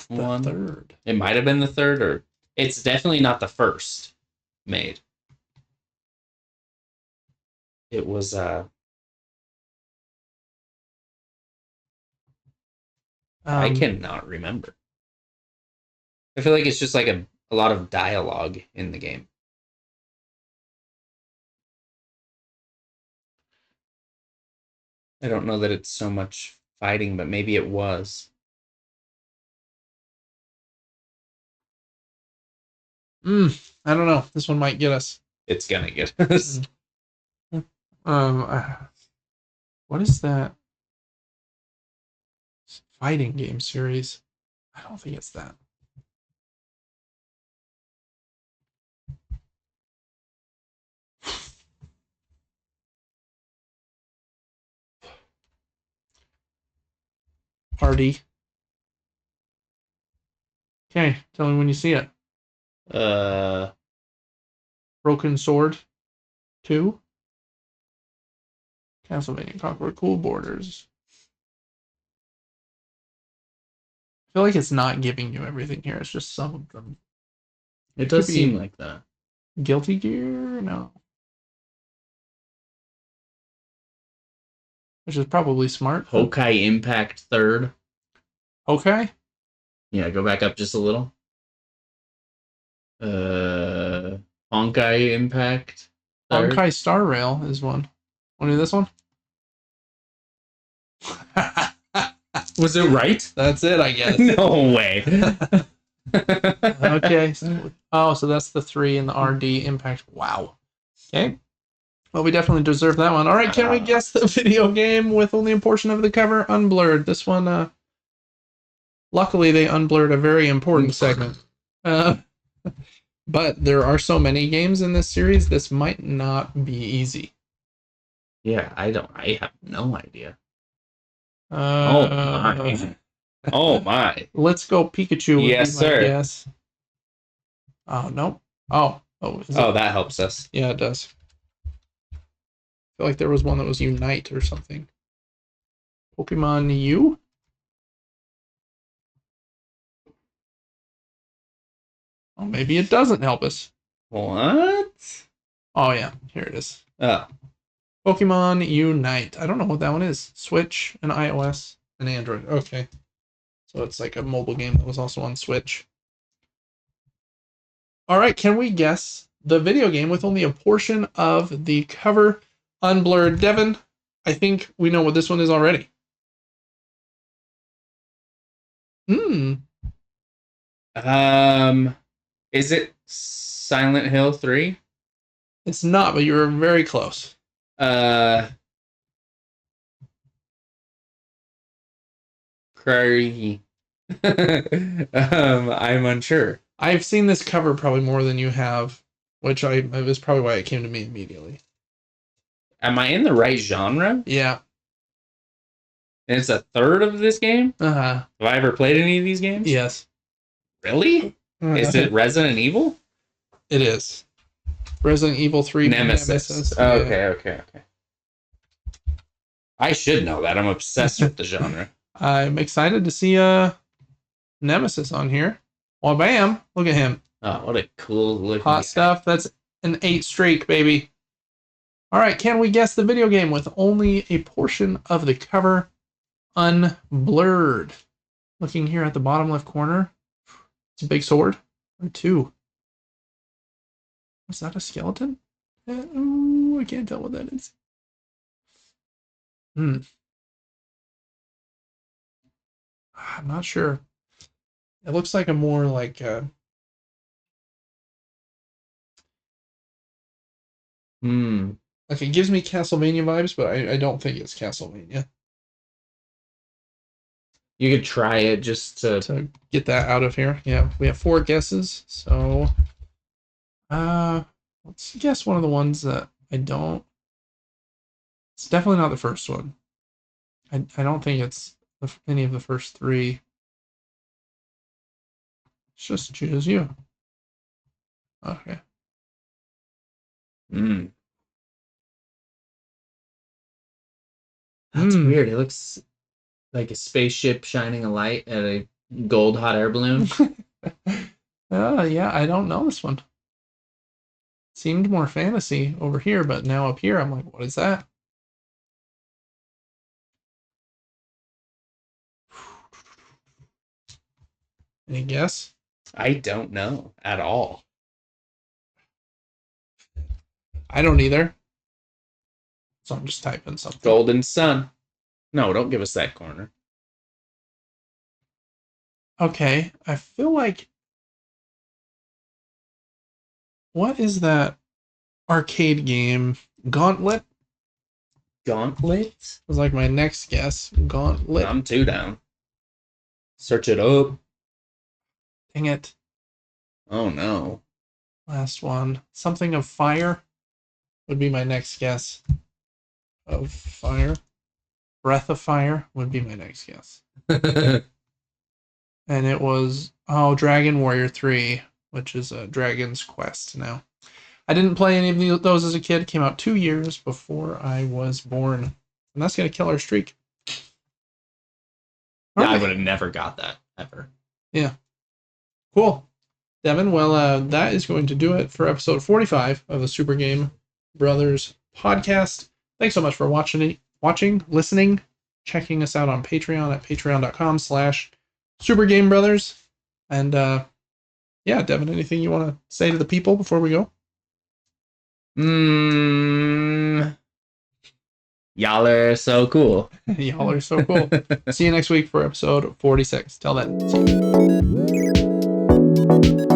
one. Third. It might have been the third, or it's definitely not the first made. It was I cannot remember. I feel like it's just like a lot of dialogue in the game. I don't know that it's so much fighting, but maybe it was. I don't know. This one might get us. It's gonna get us. What is that fighting game series? I don't think it's that. RD. Okay, tell me when you see it. Broken Sword 2. Castlevania Conquer Cool Borders. I feel like it's not giving you everything here. It's just some of them. It Could does be seem like that. Guilty Gear? No. Which is probably smart. Hokai Impact 3rd. Okay. Yeah, go back up just a little. Honkai Impact 3rd. Honkai Star Rail is one. Want to do this one? Was it right? That's it, I guess. No way. Okay. Oh, so that's the 3 in the RD Impact. Wow. Okay. Well, we definitely deserve that one. All right, can we guess the video game with only a portion of the cover unblurred? This one, luckily, they unblurred a very important segment. But there are so many games in this series, this might not be easy. Yeah, I have no idea. Oh my. Oh my. Let's Go Pikachu would Yes, be my sir. guess. Oh, no. Oh, that helps us. Yeah, it does. I feel like there was one that was Unite or something. Pokemon U? Oh, maybe it doesn't help us. What? Oh, yeah. Here it is. Oh. Pokemon Unite. I don't know what that one is. Switch and iOS and Android. Okay. So it's like a mobile game that was also on Switch. All right. Can we guess the video game with only a portion of the cover unblurred? Devin, I think we know what this one is already. Is it Silent Hill 3? It's not, but you're very close. Prairie. I'm unsure. I've seen this cover probably more than you have, which is probably why it came to me immediately. Am I in the right genre? Yeah. And it's a third of this game? Uh-huh. Have I ever played any of these games? Yes. Really? Is it Resident Evil? It is. Resident Evil 3 Nemesis. Yeah. Okay. I should know that. I'm obsessed with the genre. I'm excited to see Nemesis on here. Well, bam. Look at him. Oh, what a cool looking Hot guy. stuff. That's an 8 streak, baby. All right, can we guess the video game with only a portion of the cover unblurred? Looking here at the bottom left corner. It's a big sword. Or 2. Is that a skeleton? Ooh, I can't tell what that is. I'm not sure. It looks like a more like like it gives me Castlevania vibes, but I don't think it's Castlevania. You could try it just to get that out of here. Yeah, we have 4 guesses. So let's guess one of the ones that I don't. It's definitely not the first one. I don't think it's any of the first 3. Let's just choose you. Okay. That's weird. It looks like a spaceship shining a light at a gold hot air balloon. Yeah, I don't know this one. Seemed more fantasy over here, but now up here, I'm like, what is that? Any guess? I don't know at all. I don't either. So I'm just typing something. Golden Sun. No, don't give us that corner. Okay, I feel like... What is that arcade game? Gauntlet? Gauntlet? Was like my next guess. Gauntlet. I'm 2 down. Search it up. Dang it. Oh no. Last one. Something of fire would be my next guess. Of fire. Breath of Fire would be my next guess. And it was, Dragon Warrior 3, which is a Dragon's Quest now. I didn't play any of those as a kid. It came out 2 years before I was born. And that's going to kill our streak. Yeah, I would have never got that, ever. Yeah. Cool. Devin, well, that is going to do it for episode 45 of the Super Game Brothers podcast. Thanks so much for watching, listening, checking us out on Patreon at patreon.com/SuperGameBrothers. And yeah, Devin, anything you want to say to the people before we go? Y'all are so cool. Y'all are so cool. See you next week for episode 46. Till then. See you.